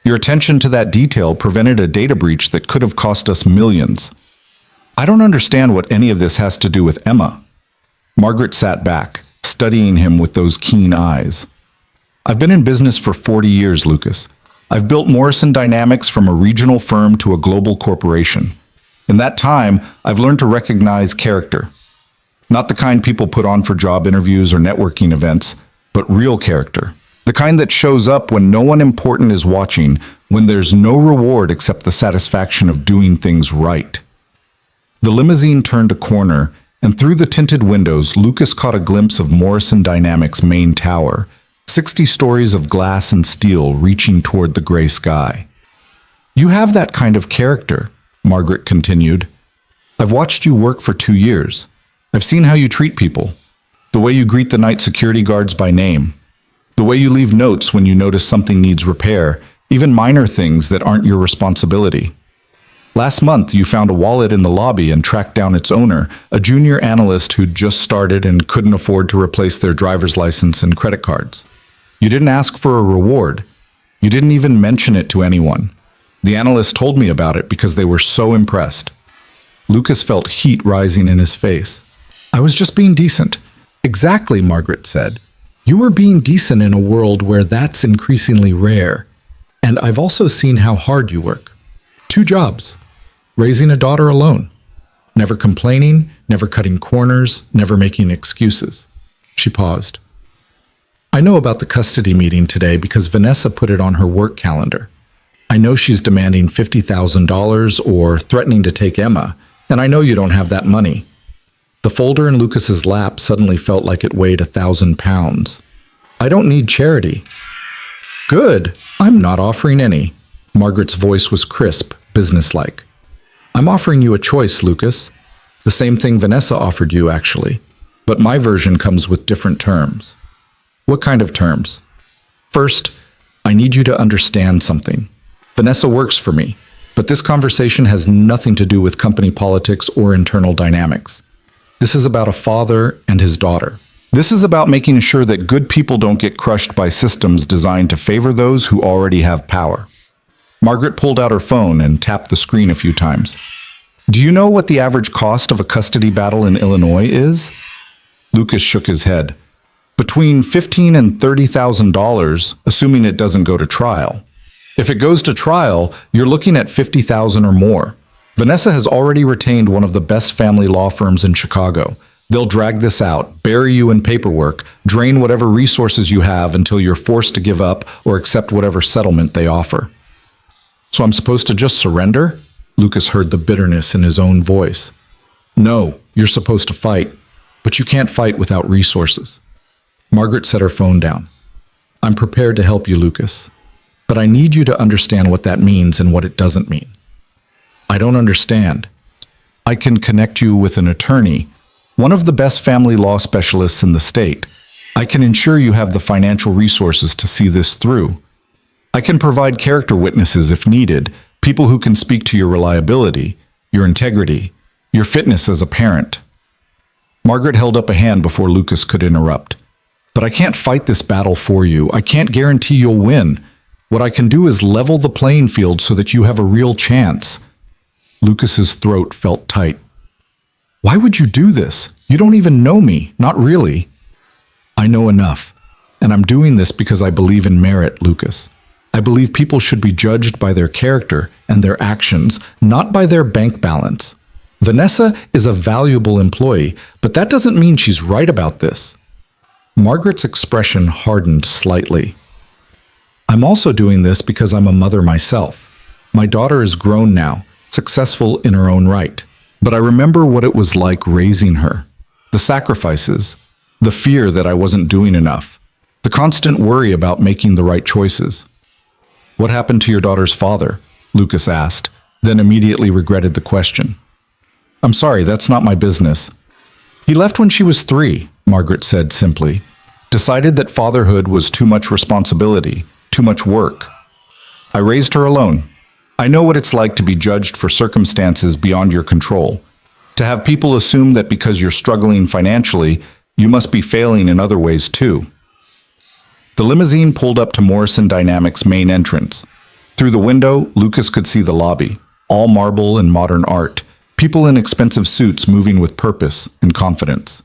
Your attention to that detail prevented a data breach that could have cost us millions. I don't understand what any of this has to do with Emma. Margaret sat back, studying him with those keen eyes. I've been in business for 40 years, Lucas. I've built Morrison Dynamics from a regional firm to a global corporation. In that time, I've learned to recognize character. Not the kind people put on for job interviews or networking events, but real character. The kind that shows up when no one important is watching, when there's no reward except the satisfaction of doing things right. The limousine turned a corner, and through the tinted windows, Lucas caught a glimpse of Morrison Dynamics' main tower, 60 stories of glass and steel reaching toward the gray sky. You have that kind of character, Margaret continued. I've watched you work for 2 years. I've seen how you treat people. The way you greet the night security guards by name. The way you leave notes when you notice something needs repair, even minor things that aren't your responsibility. Last month, you found a wallet in the lobby and tracked down its owner, a junior analyst who'd just started and couldn't afford to replace their driver's license and credit cards. You didn't ask for a reward. You didn't even mention it to anyone. The analyst told me about it because they were so impressed. Lucas felt heat rising in his face. I was just being decent. Exactly, Margaret said. You were being decent in a world where that's increasingly rare. And I've also seen how hard you work. 2 jobs. Raising a daughter alone. Never complaining, never cutting corners, never making excuses. She paused. I know about the custody meeting today because Vanessa put it on her work calendar. I know she's demanding $50,000 or threatening to take Emma, and I know you don't have that money. The folder in Lucas's lap suddenly felt like it weighed 1,000 pounds. I don't need charity. Good. I'm not offering any. Margaret's voice was crisp, businesslike. I'm offering you a choice, Lucas. The same thing Vanessa offered you, actually. But my version comes with different terms. What kind of terms? First, I need you to understand something. Vanessa works for me, but this conversation has nothing to do with company politics or internal dynamics. This is about a father and his daughter. This is about making sure that good people don't get crushed by systems designed to favor those who already have power. Margaret pulled out her phone and tapped the screen a few times. Do you know what the average cost of a custody battle in Illinois is? Lucas shook his head. Between $15,000 and $30,000, assuming it doesn't go to trial. If it goes to trial, you're looking at $50,000 or more. Vanessa has already retained one of the best family law firms in Chicago. They'll drag this out, bury you in paperwork, drain whatever resources you have until you're forced to give up or accept whatever settlement they offer. So I'm supposed to just surrender? Lucas heard the bitterness in his own voice. No, you're supposed to fight, but you can't fight without resources. Margaret set her phone down. I'm prepared to help you, Lucas, but I need you to understand what that means and what it doesn't mean. I don't understand. I can connect you with an attorney, one of the best family law specialists in the state. I can ensure you have the financial resources to see this through. I can provide character witnesses if needed, people who can speak to your reliability, your integrity, your fitness as a parent. Margaret held up a hand before Lucas could interrupt. But I can't fight this battle for you. I can't guarantee you'll win. What I can do is level the playing field so that you have a real chance. Lucas's throat felt tight. Why would you do this? You don't even know me, not really. I know enough, and I'm doing this because I believe in merit, Lucas. I believe people should be judged by their character and their actions, not by their bank balance. Vanessa is a valuable employee, but that doesn't mean she's right about this. Margaret's expression hardened slightly. I'm also doing this because I'm a mother myself. My daughter is grown now, successful in her own right. But I remember what it was like raising her. The sacrifices, the fear that I wasn't doing enough, the constant worry about making the right choices. What happened to your daughter's father? Lucas asked, then immediately regretted the question. I'm sorry, that's not my business. He left when she was 3, Margaret said simply. Decided that fatherhood was too much responsibility, too much work. I raised her alone. I know what it's like to be judged for circumstances beyond your control. To have people assume that because you're struggling financially, you must be failing in other ways too. The limousine pulled up to Morrison Dynamics' main entrance. Through the window, Lucas could see the lobby, all marble and modern art, people in expensive suits moving with purpose and confidence.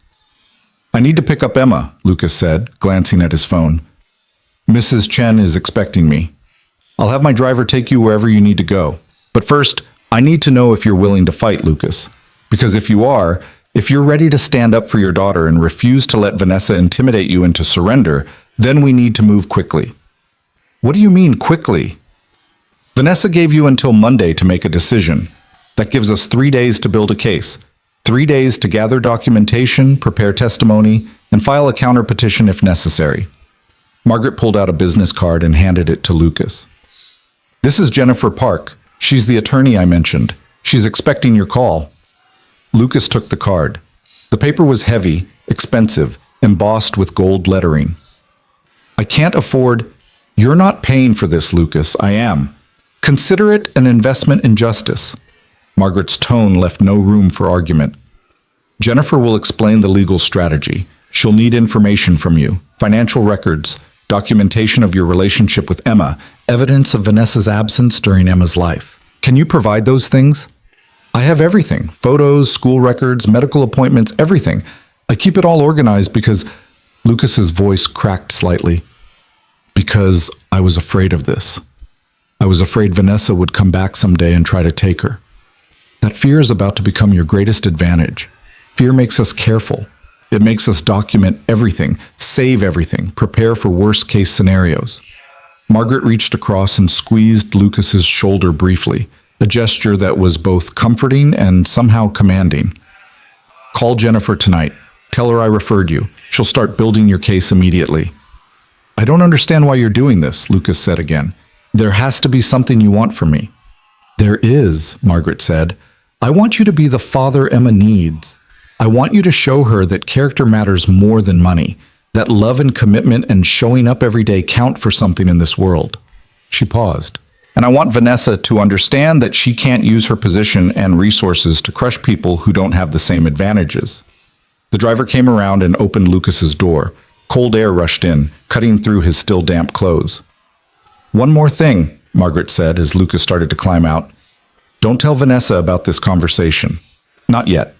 I need to pick up Emma, Lucas said, glancing at his phone. Mrs. Chen is expecting me. I'll have my driver take you wherever you need to go. But first, I need to know if you're willing to fight, Lucas. Because if you are, if you're ready to stand up for your daughter and refuse to let Vanessa intimidate you into surrender, then we need to move quickly. What do you mean, quickly? Vanessa gave you until Monday to make a decision. That gives us 3 days to build a case. 3 days to gather documentation, prepare testimony, and file a counterpetition if necessary. Margaret pulled out a business card and handed it to Lucas. This is Jennifer Park. She's the attorney I mentioned. She's expecting your call. Lucas took the card. The paper was heavy, expensive, embossed with gold lettering. I can't afford... You're not paying for this, Lucas. I am. Consider it an investment in justice. Margaret's tone left no room for argument. Jennifer will explain the legal strategy. She'll need information from you, financial records, documentation of your relationship with Emma, evidence of Vanessa's absence during Emma's life. Can you provide those things? I have everything. Photos, school records, medical appointments, everything. I keep it all organized because... Lucas's voice cracked slightly. Because I was afraid of this. I was afraid Vanessa would come back someday and try to take her. That fear is about to become your greatest advantage. Fear makes us careful. It makes us document everything, save everything, prepare for worst-case scenarios. Margaret reached across and squeezed Lucas's shoulder briefly, a gesture that was both comforting and somehow commanding. Call Jennifer tonight. Tell her I referred you. She'll start building your case immediately. I don't understand why you're doing this, Lucas said again. There has to be something you want from me. There is, Margaret said. I want you to be the father Emma needs. I want you to show her that character matters more than money, that love and commitment and showing up every day count for something in this world. She paused. And I want Vanessa to understand that she can't use her position and resources to crush people who don't have the same advantages. The driver came around and opened Lucas's door. Cold air rushed in, cutting through his still damp clothes. One more thing, Margaret said as Lucas started to climb out. Don't tell Vanessa about this conversation. Not yet.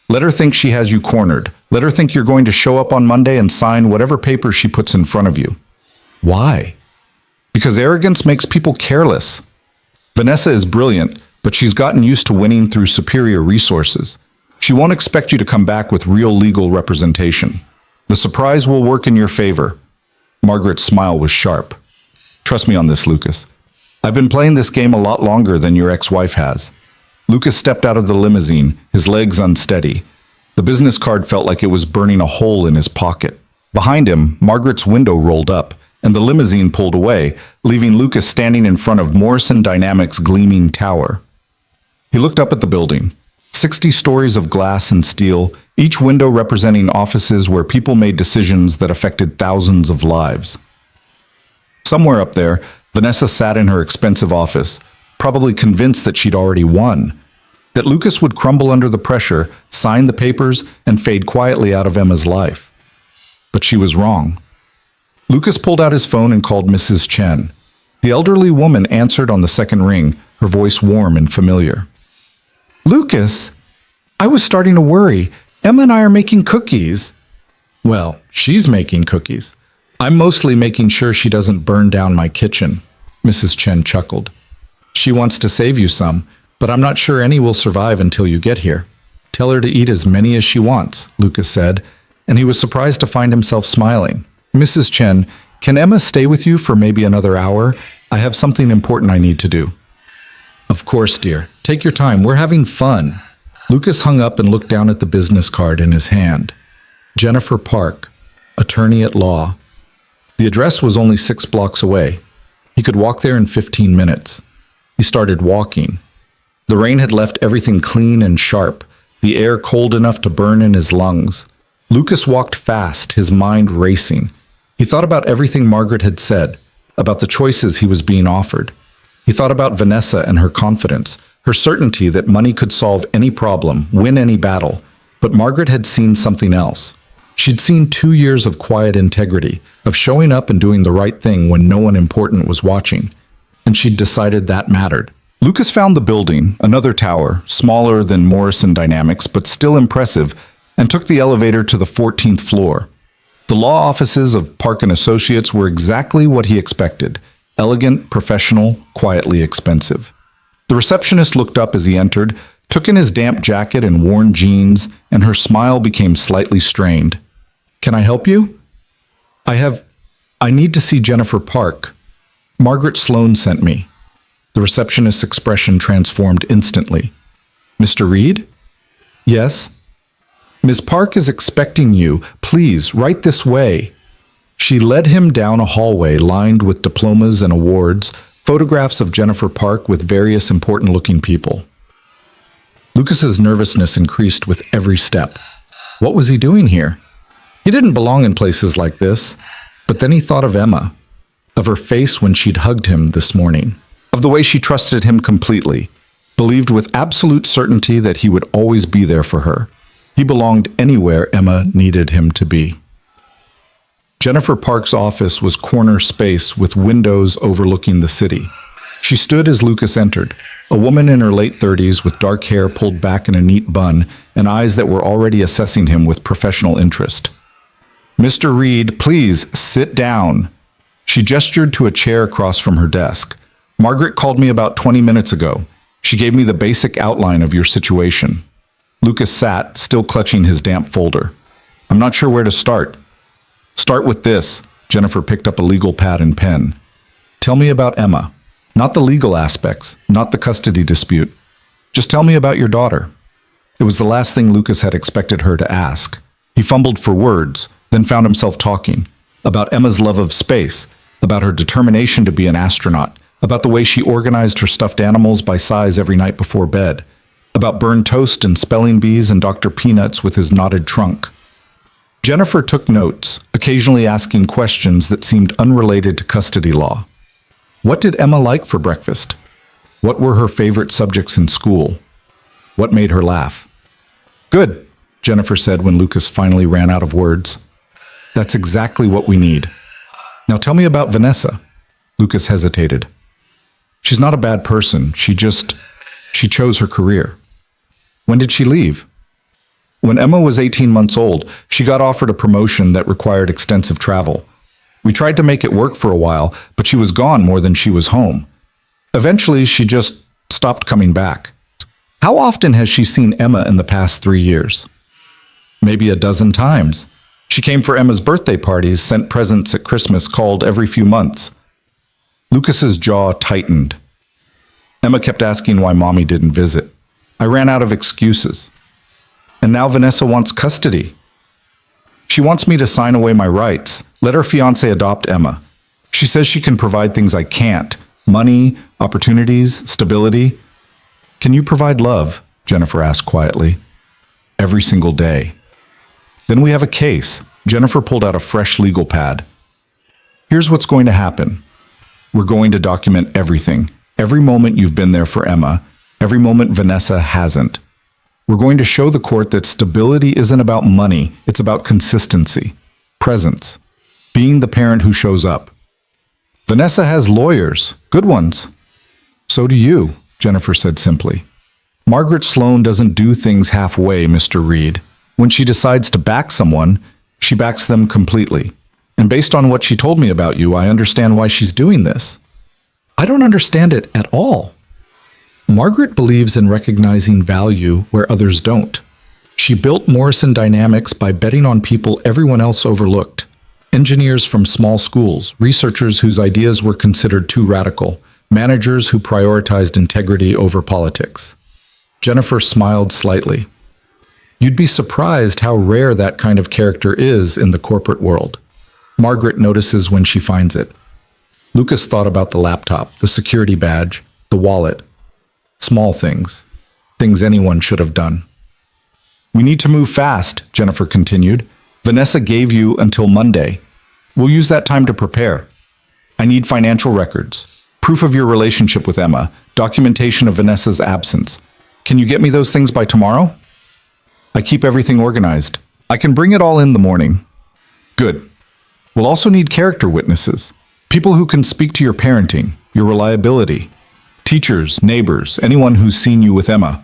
Let her think she has you cornered. Let her think you're going to show up on Monday and sign whatever paper she puts in front of you. Why? Because arrogance makes people careless. Vanessa is brilliant, but she's gotten used to winning through superior resources. She won't expect you to come back with real legal representation. The surprise will work in your favor. Margaret's smile was sharp. Trust me on this, Lucas. I've been playing this game a lot longer than your ex-wife has. Lucas stepped out of the limousine, his legs unsteady. The business card felt like it was burning a hole in his pocket. Behind him, Margaret's window rolled up, and the limousine pulled away, leaving Lucas standing in front of Morrison Dynamics' gleaming tower. He looked up at the building. 60 stories of glass and steel, each window representing offices where people made decisions that affected thousands of lives. Somewhere up there, Vanessa sat in her expensive office, probably convinced that she'd already won, that Lucas would crumble under the pressure, sign the papers, and fade quietly out of Emma's life. But she was wrong. Lucas pulled out his phone and called Mrs. Chen. The elderly woman answered on the second ring, her voice warm and familiar. Lucas, I was starting to worry. Emma and I are making cookies. Well, she's making cookies. I'm mostly making sure she doesn't burn down my kitchen, Mrs. Chen chuckled. She wants to save you some, but I'm not sure any will survive until you get here. Tell her to eat as many as she wants, Lucas said, and he was surprised to find himself smiling. Mrs. Chen, can Emma stay with you for maybe another hour? I have something important I need to do. Of course, dear. Take your time. We're having fun. Lucas hung up and looked down at the business card in his hand. Jennifer Park, attorney at law. The address was only 6 blocks away. He could walk there in 15 minutes. He started walking. The rain had left everything clean and sharp, the air cold enough to burn in his lungs. Lucas walked fast, his mind racing. He thought about everything Margaret had said, about the choices he was being offered. He thought about Vanessa and her confidence, her certainty that money could solve any problem, win any battle. But Margaret had seen something else. She'd seen 2 years of quiet integrity, of showing up and doing the right thing when no one important was watching. And she'd decided that mattered. Lucas found the building, another tower, smaller than Morrison Dynamics, but still impressive, and took the elevator to the 14th floor. The law offices of Park & Associates were exactly what he expected. Elegant, professional, quietly expensive. The receptionist looked up as he entered, took in his damp jacket and worn jeans, and her smile became slightly strained. Can I help you? I need to see Jennifer Park. Margaret Sloan sent me. The receptionist's expression transformed instantly. Mr. Reed? Yes. Ms. Park is expecting you. Please, right this way. She led him down a hallway lined with diplomas and awards, photographs of Jennifer Park with various important-looking people. Lucas's nervousness increased with every step. What was he doing here? He didn't belong in places like this. But then he thought of Emma, of her face when she'd hugged him this morning, of the way she trusted him completely, believed with absolute certainty that he would always be there for her. He belonged anywhere Emma needed him to be. Jennifer Park's office was corner space with windows overlooking the city. She stood as Lucas entered, a woman in her late 30s with dark hair pulled back in a neat bun and eyes that were already assessing him with professional interest. "Mr. Reed, please sit down." She gestured to a chair across from her desk. "Margaret called me about 20 minutes ago. She gave me the basic outline of your situation." Lucas sat, still clutching his damp folder. "I'm not sure where to start." "Start with this." Jennifer picked up a legal pad and pen. "Tell me about Emma. Not the legal aspects, not the custody dispute. Just tell me about your daughter." It was the last thing Lucas had expected her to ask. He fumbled for words, then found himself talking about Emma's love of space, about her determination to be an astronaut, about the way she organized her stuffed animals by size every night before bed, about burned toast and spelling bees and Dr. Peanuts with his knotted trunk. Jennifer took notes, occasionally asking questions that seemed unrelated to custody law. What did Emma like for breakfast? What were her favorite subjects in school? What made her laugh? "Good," Jennifer said when Lucas finally ran out of words. "That's exactly what we need. Now tell me about Vanessa." Lucas hesitated. "She's not a bad person. She chose her career." "When did she leave?" "When Emma was 18 months old, she got offered a promotion that required extensive travel. We tried to make it work for a while, but she was gone more than she was home. Eventually, she just stopped coming back." "How often has she seen Emma in the past 3 years?" "Maybe a dozen times. She came for Emma's birthday parties, sent presents at Christmas, called every few months." Lucas's jaw tightened. "Emma kept asking why Mommy didn't visit. I ran out of excuses. And now Vanessa wants custody. She wants me to sign away my rights, let her fiancé adopt Emma. She says she can provide things I can't: money, opportunities, stability." "Can you provide love?" Jennifer asked quietly. "Every single day." "Then we have a case." Jennifer pulled out a fresh legal pad. "Here's what's going to happen. We're going to document everything. Every moment you've been there for Emma, every moment Vanessa hasn't. We're going to show the court that stability isn't about money, it's about consistency, presence, being the parent who shows up. Vanessa has lawyers, good ones. So do you," Jennifer said simply. "Margaret Sloan doesn't do things halfway, Mr. Reed. When she decides to back someone, she backs them completely. And based on what she told me about you, I understand why she's doing this." "I don't understand it at all." Margaret believes in recognizing value where others don't. She built Morrison Dynamics by betting on people everyone else overlooked. Engineers from small schools, researchers whose ideas were considered too radical, managers who prioritized integrity over politics. Jennifer smiled slightly. "You'd be surprised how rare that kind of character is in the corporate world. Margaret notices when she finds it." Lucas thought about the laptop, the security badge, the wallet. Small things. Things anyone should have done. "We need to move fast," Jennifer continued. "Vanessa gave you until Monday. We'll use that time to prepare. I need financial records, proof of your relationship with Emma, documentation of Vanessa's absence. Can you get me those things by tomorrow?" "I keep everything organized. I can bring it all in the morning." "Good. We'll also need character witnesses, people who can speak to your parenting, your reliability. Teachers, neighbors, anyone who's seen you with Emma.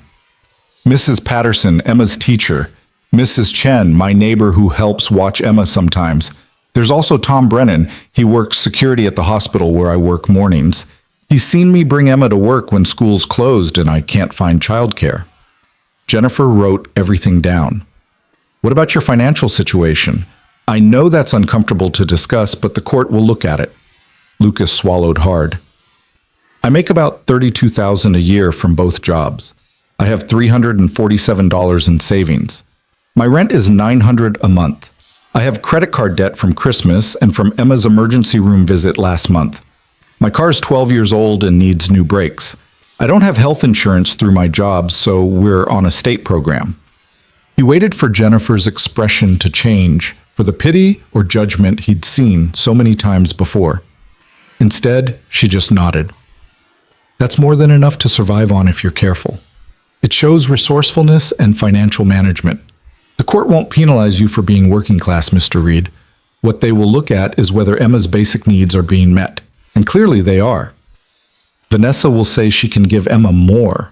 Mrs. Patterson, Emma's teacher. Mrs. Chen, my neighbor who helps watch Emma sometimes. There's also Tom Brennan. He works security at the hospital where I work mornings. He's seen me bring Emma to work when school's closed and I can't find childcare." Jennifer wrote everything down. "What about your financial situation? I know that's uncomfortable to discuss, but the court will look at it." Lucas swallowed hard. "I make about $32,000 a year from both jobs. I have $347 in savings. My rent is $900 a month. I have credit card debt from Christmas and from Emma's emergency room visit last month. My car's 12 years old and needs new brakes. I don't have health insurance through my job, so we're on a state program." He waited for Jennifer's expression to change, for the pity or judgment he'd seen so many times before. Instead, she just nodded. "That's more than enough to survive on if you're careful. It shows resourcefulness and financial management. The court won't penalize you for being working class, Mr. Reed. What they will look at is whether Emma's basic needs are being met, and clearly they are. Vanessa will say she can give Emma more.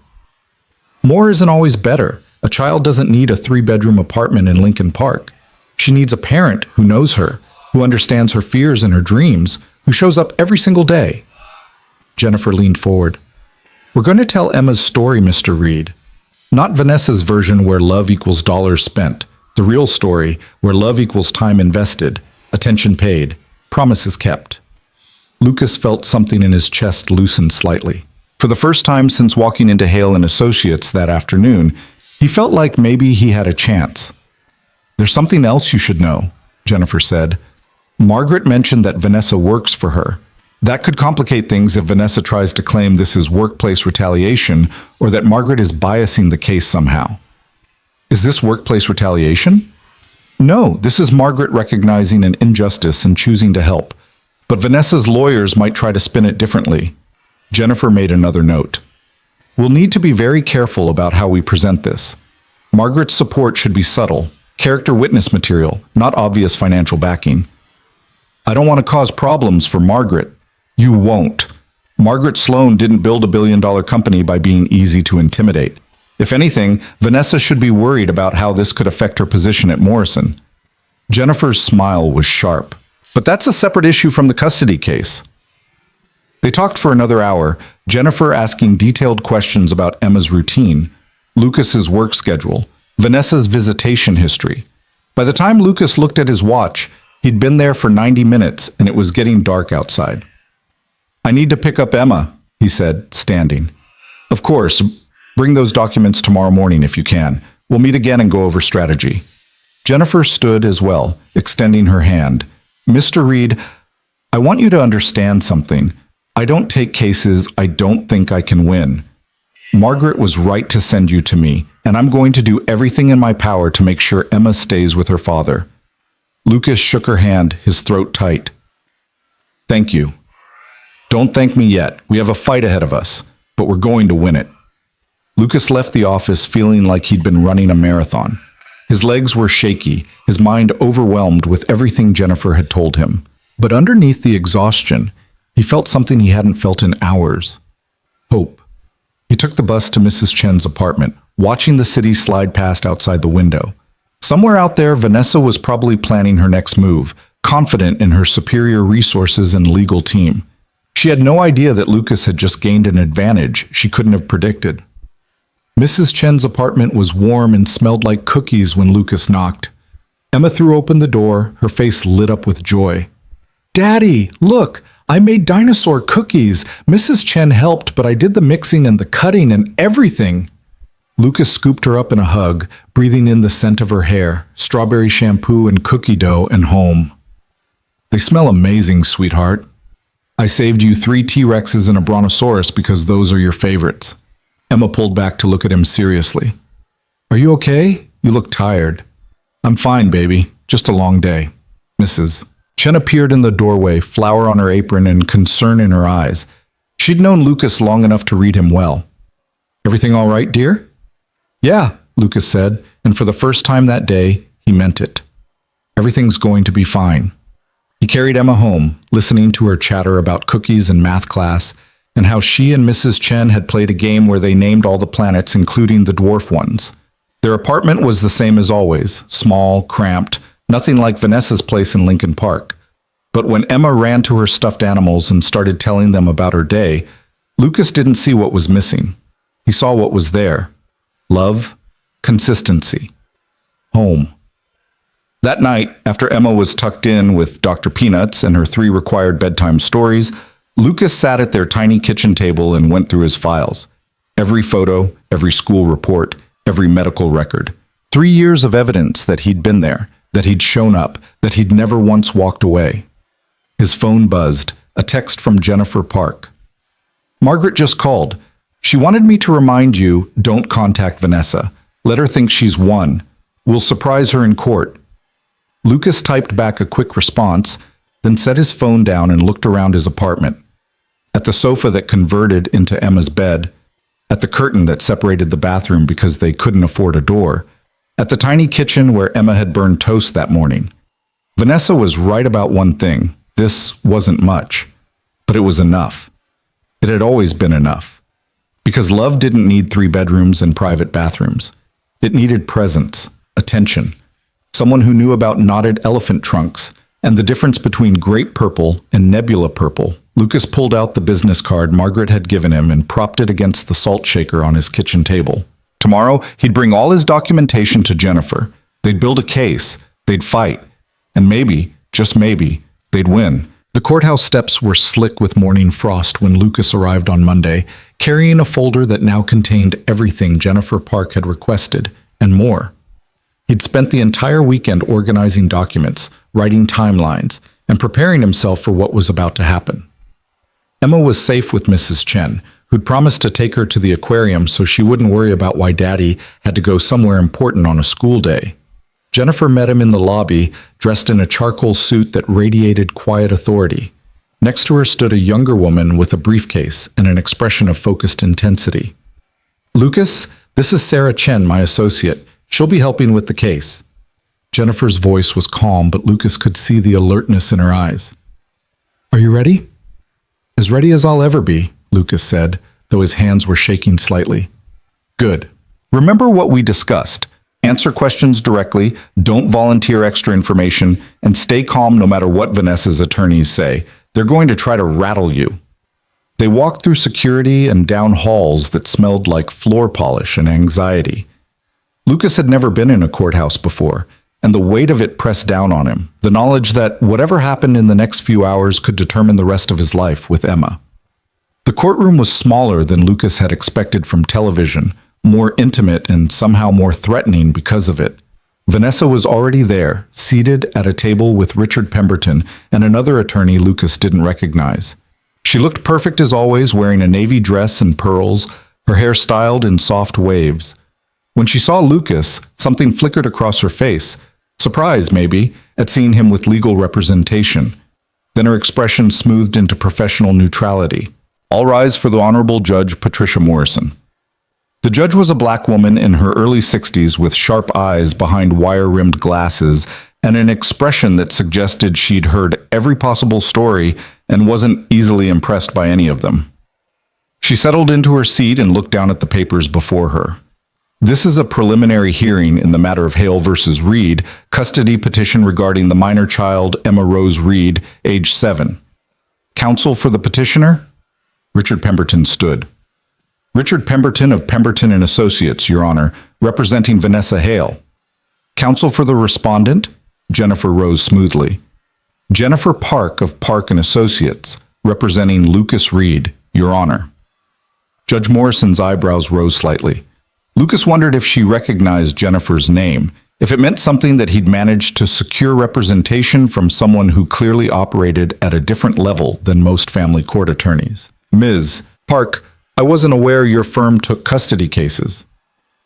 More isn't always better. A child doesn't need a 3-bedroom apartment in Lincoln Park. She needs a parent who knows her, who understands her fears and her dreams, who shows up every single day." Jennifer leaned forward. "We're going to tell Emma's story, Mr. Reed. Not Vanessa's version where love equals dollars spent. The real story where love equals time invested, attention paid, promises kept." Lucas felt something in his chest loosen slightly. For the first time since walking into Hale and Associates that afternoon, he felt like maybe he had a chance. "There's something else you should know," Jennifer said. "Margaret mentioned that Vanessa works for her. That could complicate things if Vanessa tries to claim this is workplace retaliation or that Margaret is biasing the case somehow." "Is this workplace retaliation?" "No, this is Margaret recognizing an injustice and choosing to help. But Vanessa's lawyers might try to spin it differently." Jennifer made another note. "We'll need to be very careful about how we present this. Margaret's support should be subtle, character witness material, not obvious financial backing." "I don't want to cause problems for Margaret." "You won't. Margaret Sloan didn't build a billion-dollar company by being easy to intimidate. If anything, Vanessa should be worried about how this could affect her position at Morrison." Jennifer's smile was sharp. "But that's a separate issue from the custody case." They talked for another hour, Jennifer asking detailed questions about Emma's routine, Lucas's work schedule, Vanessa's visitation history. By the time Lucas looked at his watch, he'd been there for 90 minutes and it was getting dark outside. "I need to pick up Emma," he said, standing. "Of course, bring those documents tomorrow morning if you can. We'll meet again and go over strategy." Jennifer stood as well, extending her hand. "Mr. Reed, I want you to understand something. I don't take cases I don't think I can win. Margaret was right to send you to me, and I'm going to do everything in my power to make sure Emma stays with her father." Lucas shook her hand, his throat tight. "Thank you. Don't thank me yet. We have a fight ahead of us, but we're going to win it." Lucas left the office feeling like he'd been running a marathon. His legs were shaky, his mind overwhelmed with everything Jennifer had told him. But underneath the exhaustion, he felt something he hadn't felt in hours. Hope. He took the bus to Mrs. Chen's apartment, watching the city slide past outside the window. Somewhere out there, Vanessa was probably planning her next move, confident in her superior resources and legal team. She had no idea that Lucas had just gained an advantage she couldn't have predicted. Mrs. Chen's apartment was warm and smelled like cookies when Lucas knocked. Emma threw open the door, her face lit up with joy. "Daddy, look! I made dinosaur cookies. Mrs. Chen helped, but I did the mixing and the cutting and everything." Lucas scooped her up in a hug, breathing in the scent of her hair, strawberry shampoo and cookie dough, and home. "They smell amazing, sweetheart. I saved you 3 T-Rexes and a Brontosaurus because those are your favorites." Emma pulled back to look at him seriously. "Are you okay? You look tired." "I'm fine, baby. Just a long day." Mrs. Chen appeared in the doorway, flower on her apron and concern in her eyes. She'd known Lucas long enough to read him well. "Everything all right, dear?" "Yeah," Lucas said, and for the first time that day, he meant it. "Everything's going to be fine." He carried Emma home, listening to her chatter about cookies and math class, and how she and Mrs. Chen had played a game where they named all the planets, including the dwarf ones. Their apartment was the same as always, small, cramped, nothing like Vanessa's place in Lincoln Park. But when Emma ran to her stuffed animals and started telling them about her day, Lucas didn't see what was missing. He saw what was there. Love, consistency, home. That night, after Emma was tucked in with Dr. Peanuts and her 3 required bedtime stories, Lucas sat at their tiny kitchen table and went through his files. Every photo, every school report, every medical record. 3 years of evidence that he'd been there, that he'd shown up, that he'd never once walked away. His phone buzzed, a text from Jennifer Park. Margaret just called. She wanted me to remind you, don't contact Vanessa. Let her think she's won. We'll surprise her in court. Lucas typed back a quick response, then set his phone down and looked around his apartment. At the sofa that converted into Emma's bed, at the curtain that separated the bathroom because they couldn't afford a door, at the tiny kitchen where Emma had burned toast that morning. Vanessa was right about one thing. This wasn't much, but it was enough. It had always been enough. Because love didn't need 3 bedrooms and private bathrooms. It needed presence, attention, someone who knew about knotted elephant trunks and the difference between grape purple and nebula purple. Lucas pulled out the business card Margaret had given him and propped it against the salt shaker on his kitchen table. Tomorrow, he'd bring all his documentation to Jennifer. They'd build a case, they'd fight, and maybe, just maybe, they'd win. The courthouse steps were slick with morning frost when Lucas arrived on Monday, carrying a folder that now contained everything Jennifer Park had requested, and more. He'd spent the entire weekend organizing documents, writing timelines, and preparing himself for what was about to happen. Emma was safe with Mrs. Chen, who'd promised to take her to the aquarium so she wouldn't worry about why Daddy had to go somewhere important on a school day. Jennifer met him in the lobby, dressed in a charcoal suit that radiated quiet authority. Next to her stood a younger woman with a briefcase and an expression of focused intensity. "Lucas, this is Sarah Chen, my associate. She'll be helping with the case." Jennifer's voice was calm, but Lucas could see the alertness in her eyes. "Are you ready?" "As ready as I'll ever be," Lucas said, though his hands were shaking slightly. "Good. Remember what we discussed. Answer questions directly, don't volunteer extra information, and stay calm no matter what Vanessa's attorneys say. They're going to try to rattle you." They walked through security and down halls that smelled like floor polish and anxiety. Lucas had never been in a courthouse before, and the weight of it pressed down on him, the knowledge that whatever happened in the next few hours could determine the rest of his life with Emma. The courtroom was smaller than Lucas had expected from television, more intimate and somehow more threatening because of it. Vanessa was already there, seated at a table with Richard Pemberton and another attorney Lucas didn't recognize. She looked perfect as always, wearing a navy dress and pearls, her hair styled in soft waves. When she saw Lucas, something flickered across her face, surprise maybe, at seeing him with legal representation. Then her expression smoothed into professional neutrality. "All rise for the Honorable Judge Patricia Morrison." The judge was a black woman in her early 60s with sharp eyes behind wire-rimmed glasses and an expression that suggested she'd heard every possible story and wasn't easily impressed by any of them. She settled into her seat and looked down at the papers before her. "This is a preliminary hearing in the matter of Hale versus Reed, custody petition regarding the minor child Emma Rose Reed, age 7. Counsel for the petitioner?" Richard Pemberton stood. "Richard Pemberton of Pemberton and Associates, Your Honor, representing Vanessa Hale." "Counsel for the respondent?" Jennifer rose smoothly. "Jennifer Park of Park and Associates, representing Lucas Reed, Your Honor." Judge Morrison's eyebrows rose slightly. Lucas wondered if she recognized Jennifer's name, if it meant something that he'd managed to secure representation from someone who clearly operated at a different level than most family court attorneys. "Ms. Park, I wasn't aware your firm took custody cases."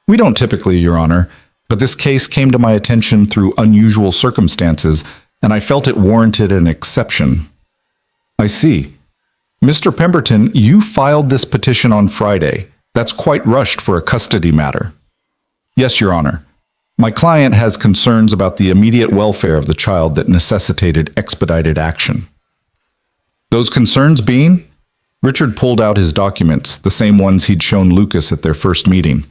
"We don't typically, Your Honor, but this case came to my attention through unusual circumstances, and I felt it warranted an exception." "I see. Mr. Pemberton, you filed this petition on Friday. That's quite rushed for a custody matter." "Yes, Your Honor. My client has concerns about the immediate welfare of the child that necessitated expedited action." "Those concerns being?" Richard pulled out his documents, the same ones he'd shown Lucas at their first meeting.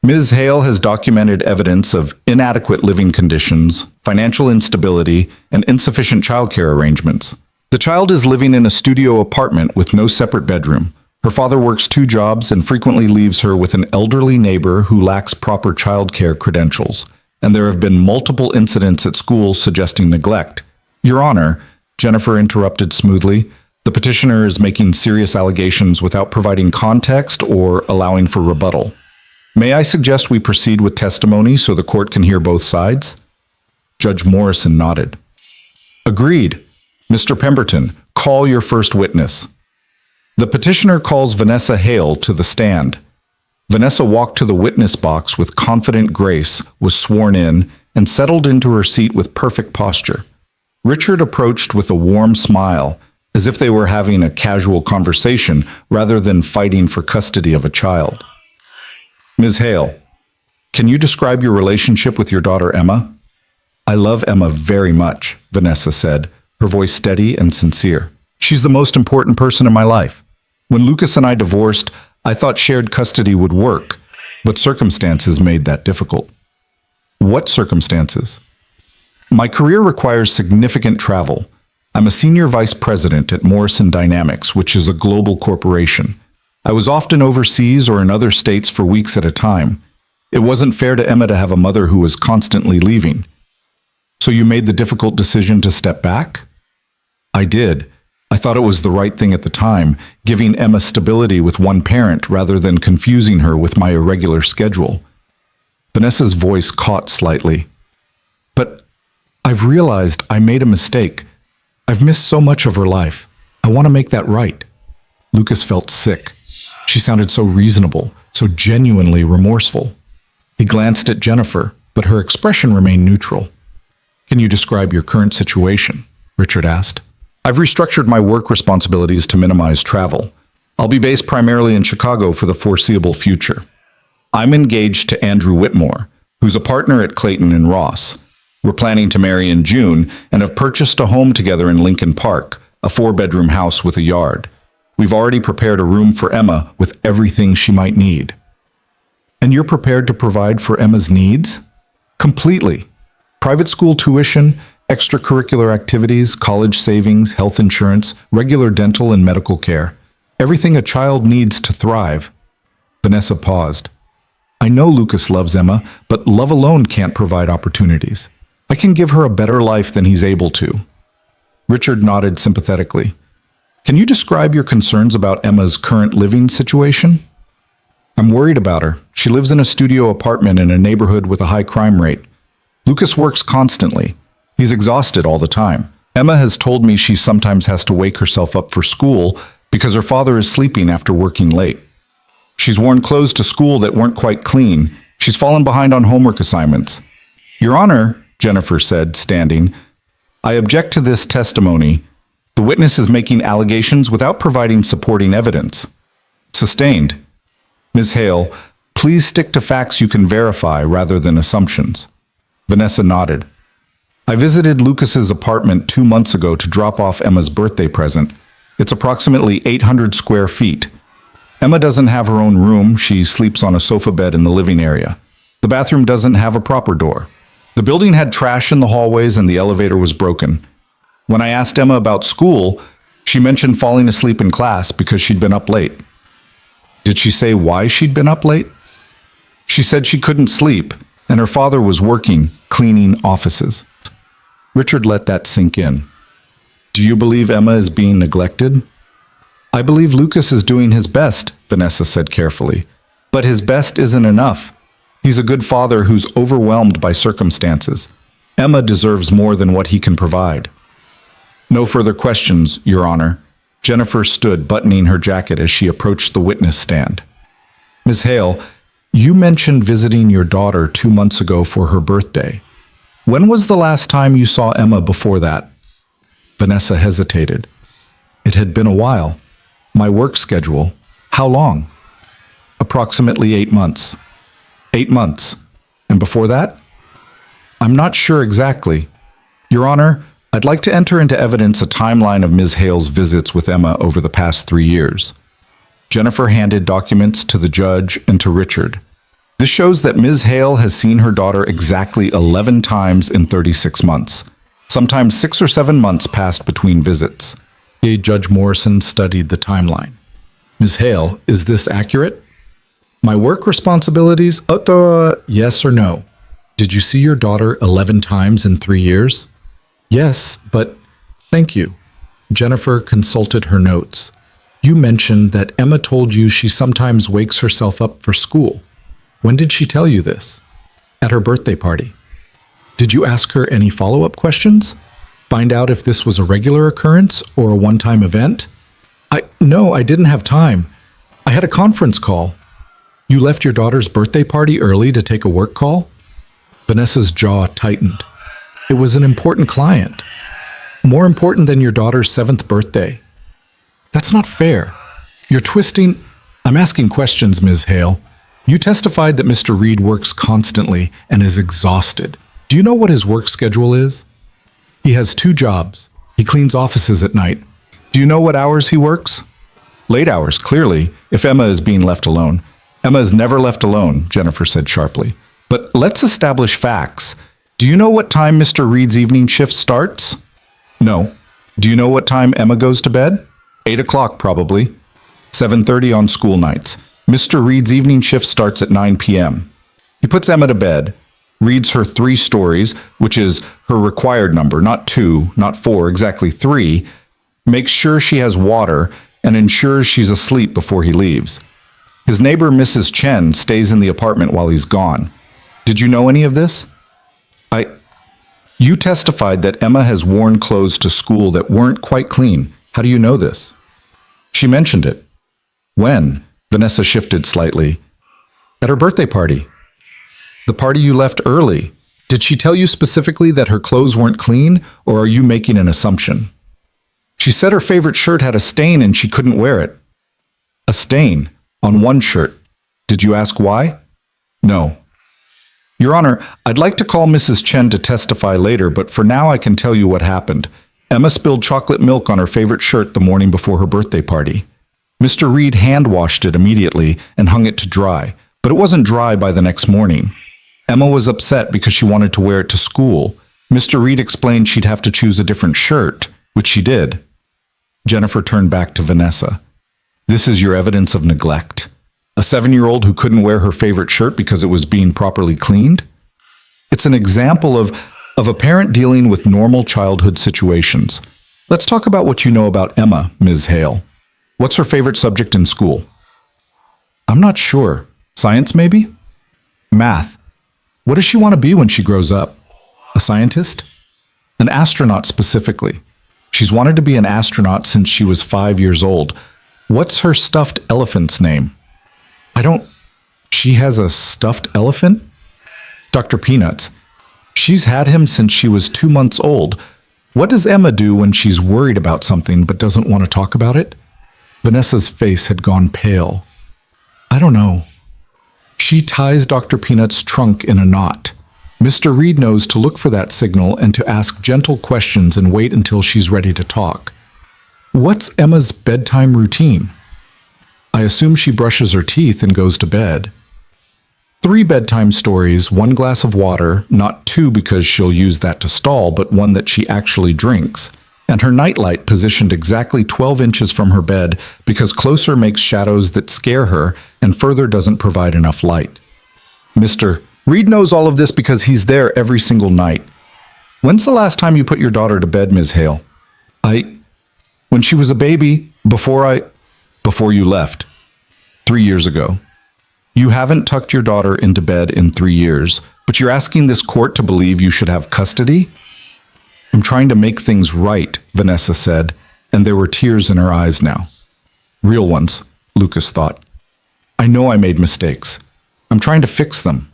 "Ms. Hale has documented evidence of inadequate living conditions, financial instability, and insufficient childcare arrangements. The child is living in a studio apartment with no separate bedroom. Her father works 2 jobs and frequently leaves her with an elderly neighbor who lacks proper childcare credentials, and there have been multiple incidents at school suggesting neglect." "Your Honor," Jennifer interrupted smoothly, "the petitioner is making serious allegations without providing context or allowing for rebuttal. May I suggest we proceed with testimony so the court can hear both sides?" Judge Morrison nodded. Agreed. Mr. Pemberton, call your first witness. The petitioner calls Vanessa Hale to the stand. Vanessa walked to the witness box with confident grace, was sworn in, and settled into her seat with perfect posture. Richard approached with a warm smile, as if they were having a casual conversation rather than fighting for custody of a child. Ms. Hale, can you describe your relationship with your daughter Emma? I love Emma very much, Vanessa said, her voice steady and sincere. She's the most important person in my life. When Lucas and I divorced, I thought shared custody would work, but circumstances made that difficult. What circumstances? My career requires significant travel. I'm a senior vice president at Morrison Dynamics, which is a global corporation. I was often overseas or in other states for weeks at a time. It wasn't fair to Emma to have a mother who was constantly leaving. So you made the difficult decision to step back? I did. I thought it was the right thing at the time, giving Emma stability with one parent rather than confusing her with my irregular schedule. Vanessa's voice caught slightly. But I've realized I made a mistake. I've missed so much of her life. I want to make that right. Lucas felt sick. She sounded so reasonable, so genuinely remorseful. He glanced at Jennifer, but her expression remained neutral. Can you describe your current situation? Richard asked. I've restructured my work responsibilities to minimize travel. I'll be based primarily in Chicago for the foreseeable future. I'm engaged to Andrew Whitmore, who's a partner at Clayton and Ross. We're planning to marry in June and have purchased a home together in Lincoln Park, a 4-bedroom house with a yard. We've already prepared a room for Emma with everything she might need. And you're prepared to provide for Emma's needs? Completely. Private school tuition, extracurricular activities, college savings, health insurance, regular dental and medical care. Everything a child needs to thrive. Vanessa paused. I know Lucas loves Emma, but love alone can't provide opportunities. I can give her a better life than he's able to. Richard nodded sympathetically. Can you describe your concerns about Emma's current living situation? I'm worried about her. She lives in a studio apartment in a neighborhood with a high crime rate. Lucas works constantly. He's exhausted all the time. Emma has told me she sometimes has to wake herself up for school because her father is sleeping after working late. She's worn clothes to school that weren't quite clean. She's fallen behind on homework assignments. Your Honor, Jennifer said, standing, I object to this testimony. The witness is making allegations without providing supporting evidence. Sustained. Ms. Hale, please stick to facts you can verify rather than assumptions. Vanessa nodded. I visited Lucas's apartment 2 months ago to drop off Emma's birthday present. It's approximately 800 square feet. Emma doesn't have her own room. She sleeps on a sofa bed in the living area. The bathroom doesn't have a proper door. The building had trash in the hallways and the elevator was broken. When I asked Emma about school, she mentioned falling asleep in class because she'd been up late. Did she say why she'd been up late? She said she couldn't sleep, and her father was working, cleaning offices. Richard let that sink in. Do you believe Emma is being neglected? I believe Lucas is doing his best, Vanessa said carefully. But his best isn't enough. He's a good father who's overwhelmed by circumstances. Emma deserves more than what he can provide. No further questions, Your Honor. Jennifer stood buttoning her jacket as she approached the witness stand. Ms. Hale, you mentioned visiting your daughter 2 months ago for her birthday. When was the last time you saw Emma before that? Vanessa hesitated. It had been a while. My work schedule. How long? Approximately 8 months. 8 months. And before that? I'm not sure exactly. Your Honor, I'd like to enter into evidence a timeline of Ms. Hale's visits with Emma over the past 3 years. Jennifer handed documents to the judge and to Richard. This shows that Ms. Hale has seen her daughter exactly 11 times in 36 months. Sometimes 6 or 7 months passed between visits. Judge Morrison studied the timeline. Ms. Hale, is this accurate? My work responsibilities? Yes or no? Did you see your daughter 11 times in 3 years? Yes, but thank you. Jennifer consulted her notes. You mentioned that Emma told you she sometimes wakes herself up for school. When did she tell you this? At her birthday party. Did you ask her any follow-up questions? Find out if this was a regular occurrence or a one-time event? No, I didn't have time. I had a conference call. You left your daughter's birthday party early to take a work call? Vanessa's jaw tightened. It was an important client. More important than your daughter's 7th birthday. That's not fair. You're twisting... I'm asking questions, Ms. Hale. You testified that Mr. Reed works constantly and is exhausted. Do you know what his work schedule is? He has 2 jobs. He cleans offices at night. Do you know what hours he works? Late hours, clearly, if Emma is being left alone. Emma is never left alone, Jennifer said sharply. But let's establish facts. Do you know what time Mr. Reed's evening shift starts? No. Do you know what time Emma goes to bed? 8 o'clock, probably. 7:30 on school nights. Mr. Reed's evening shift starts at 9 p.m. He puts Emma to bed, reads her 3 stories, which is her required number, not 2, not 4, exactly 3, makes sure she has water, and ensures she's asleep before he leaves. His neighbor, Mrs. Chen, stays in the apartment while he's gone. Did you know any of this? You testified that Emma has worn clothes to school that weren't quite clean. How do you know this? She mentioned it. When? Vanessa shifted slightly. At her birthday party. The party you left early. Did she tell you specifically that her clothes weren't clean, or are you making an assumption? She said her favorite shirt had a stain and she couldn't wear it. A stain on one shirt. Did you ask why? No. Your Honor, I'd like to call Mrs. Chen to testify later, but for now I can tell you what happened. Emma spilled chocolate milk on her favorite shirt the morning before her birthday party. Mr. Reed hand-washed it immediately and hung it to dry, but it wasn't dry by the next morning. Emma was upset because she wanted to wear it to school. Mr. Reed explained she'd have to choose a different shirt, which she did. Jennifer turned back to Vanessa. This is your evidence of neglect. A 7-year-old who couldn't wear her favorite shirt because it was being properly cleaned? It's an example of a parent dealing with normal childhood situations. Let's talk about what you know about Emma, Ms. Hale. What's her favorite subject in school? I'm not sure. Science, maybe? Math. What does she want to be when she grows up? A scientist? An astronaut specifically. She's wanted to be an astronaut since she was 5 years old. What's her stuffed elephant's name? She has a stuffed elephant? Dr. Peanuts. She's had him since she was 2 months old. What does Emma do when she's worried about something but doesn't want to talk about it? Vanessa's face had gone pale. I don't know. She ties Dr. Peanut's trunk in a knot. Mr. Reed knows to look for that signal and to ask gentle questions and wait until she's ready to talk. What's Emma's bedtime routine? I assume she brushes her teeth and goes to bed. 3 bedtime stories, 1 glass of water, not 2 because she'll use that to stall, but 1 that she actually drinks, and her nightlight positioned exactly 12 inches from her bed because closer makes shadows that scare her and further doesn't provide enough light. Mr. Reed knows all of this because he's there every single night. When's the last time you put your daughter to bed, Ms. Hale? When she was a baby, before you left. 3 years ago. You haven't tucked your daughter into bed in 3 years, but you're asking this court to believe you should have custody? I'm trying to make things right, Vanessa said, and there were tears in her eyes now. Real ones, Lucas thought. I know I made mistakes. I'm trying to fix them.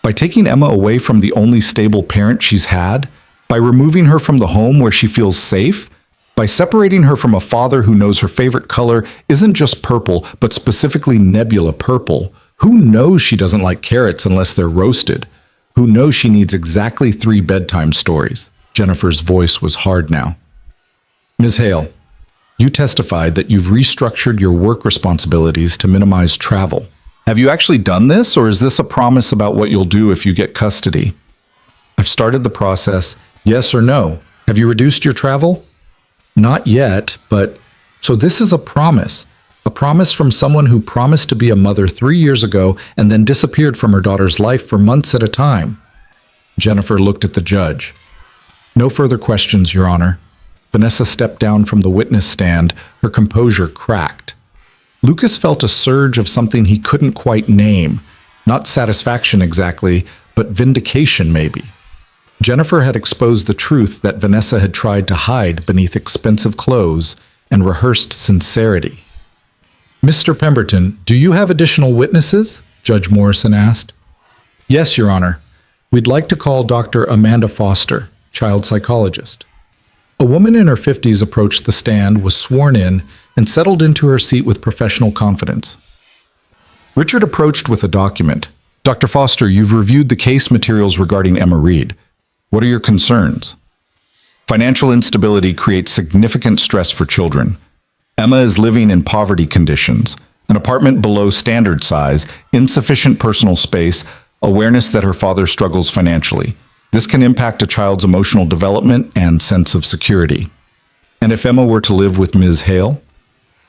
By taking Emma away from the only stable parent she's had, by removing her from the home where she feels safe, by separating her from a father who knows her favorite color isn't just purple, but specifically nebula purple. Who knows she doesn't like carrots unless they're roasted? Who knows she needs exactly 3 bedtime stories? Jennifer's voice was hard now. Ms. Hale, you testified that you've restructured your work responsibilities to minimize travel. Have you actually done this, or is this a promise about what you'll do if you get custody? I've started the process. Yes or no? Have you reduced your travel? Not yet, but... So this is a promise from someone who promised to be a mother 3 years ago and then disappeared from her daughter's life for months at a time. Jennifer looked at the judge. No further questions, Your Honor. Vanessa stepped down from the witness stand, her composure cracked. Lucas felt a surge of something he couldn't quite name. Not satisfaction exactly, but vindication maybe. Jennifer had exposed the truth that Vanessa had tried to hide beneath expensive clothes and rehearsed sincerity. "Mr. Pemberton, do you have additional witnesses?" Judge Morrison asked. "Yes, Your Honor. We'd like to call Dr. Amanda Foster, child psychologist." A woman in her 50s approached the stand, was sworn in, and settled into her seat with professional confidence. Richard approached with a document. "Dr. Foster, you've reviewed the case materials regarding Emma Reed. What are your concerns?" "Financial instability creates significant stress for children. Emma is living in poverty conditions, an apartment below standard size, insufficient personal space, awareness that her father struggles financially. This can impact a child's emotional development and sense of security." "And if Emma were to live with Ms. Hale?"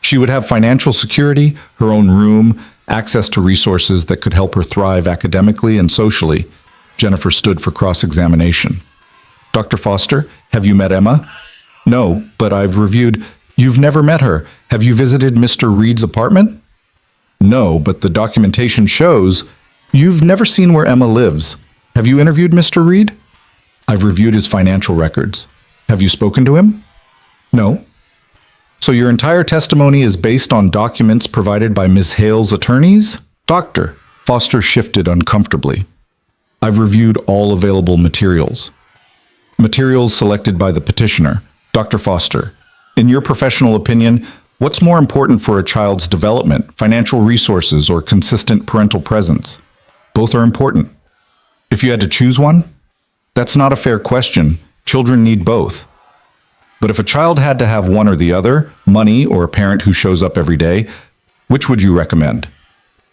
"She would have financial security, her own room, access to resources that could help her thrive academically and socially." Jennifer stood for cross-examination. "Dr. Foster, have you met Emma?" "No, but I've reviewed—" "You've never met her. Have you visited Mr. Reed's apartment?" "No, but the documentation shows—" "You've never seen where Emma lives. Have you interviewed Mr. Reed?" "I've reviewed his financial records." "Have you spoken to him?" "No." "So your entire testimony is based on documents provided by Ms. Hale's attorneys?" "Doctor." Foster shifted uncomfortably. "I've reviewed all available materials." "Materials selected by the petitioner." "Dr. Foster, in your professional opinion, what's more important for a child's development, financial resources or consistent parental presence?" "Both are important." "If you had to choose one?" "That's not a fair question. Children need both." "But if a child had to have one or the other, money or a parent who shows up every day, which would you recommend?"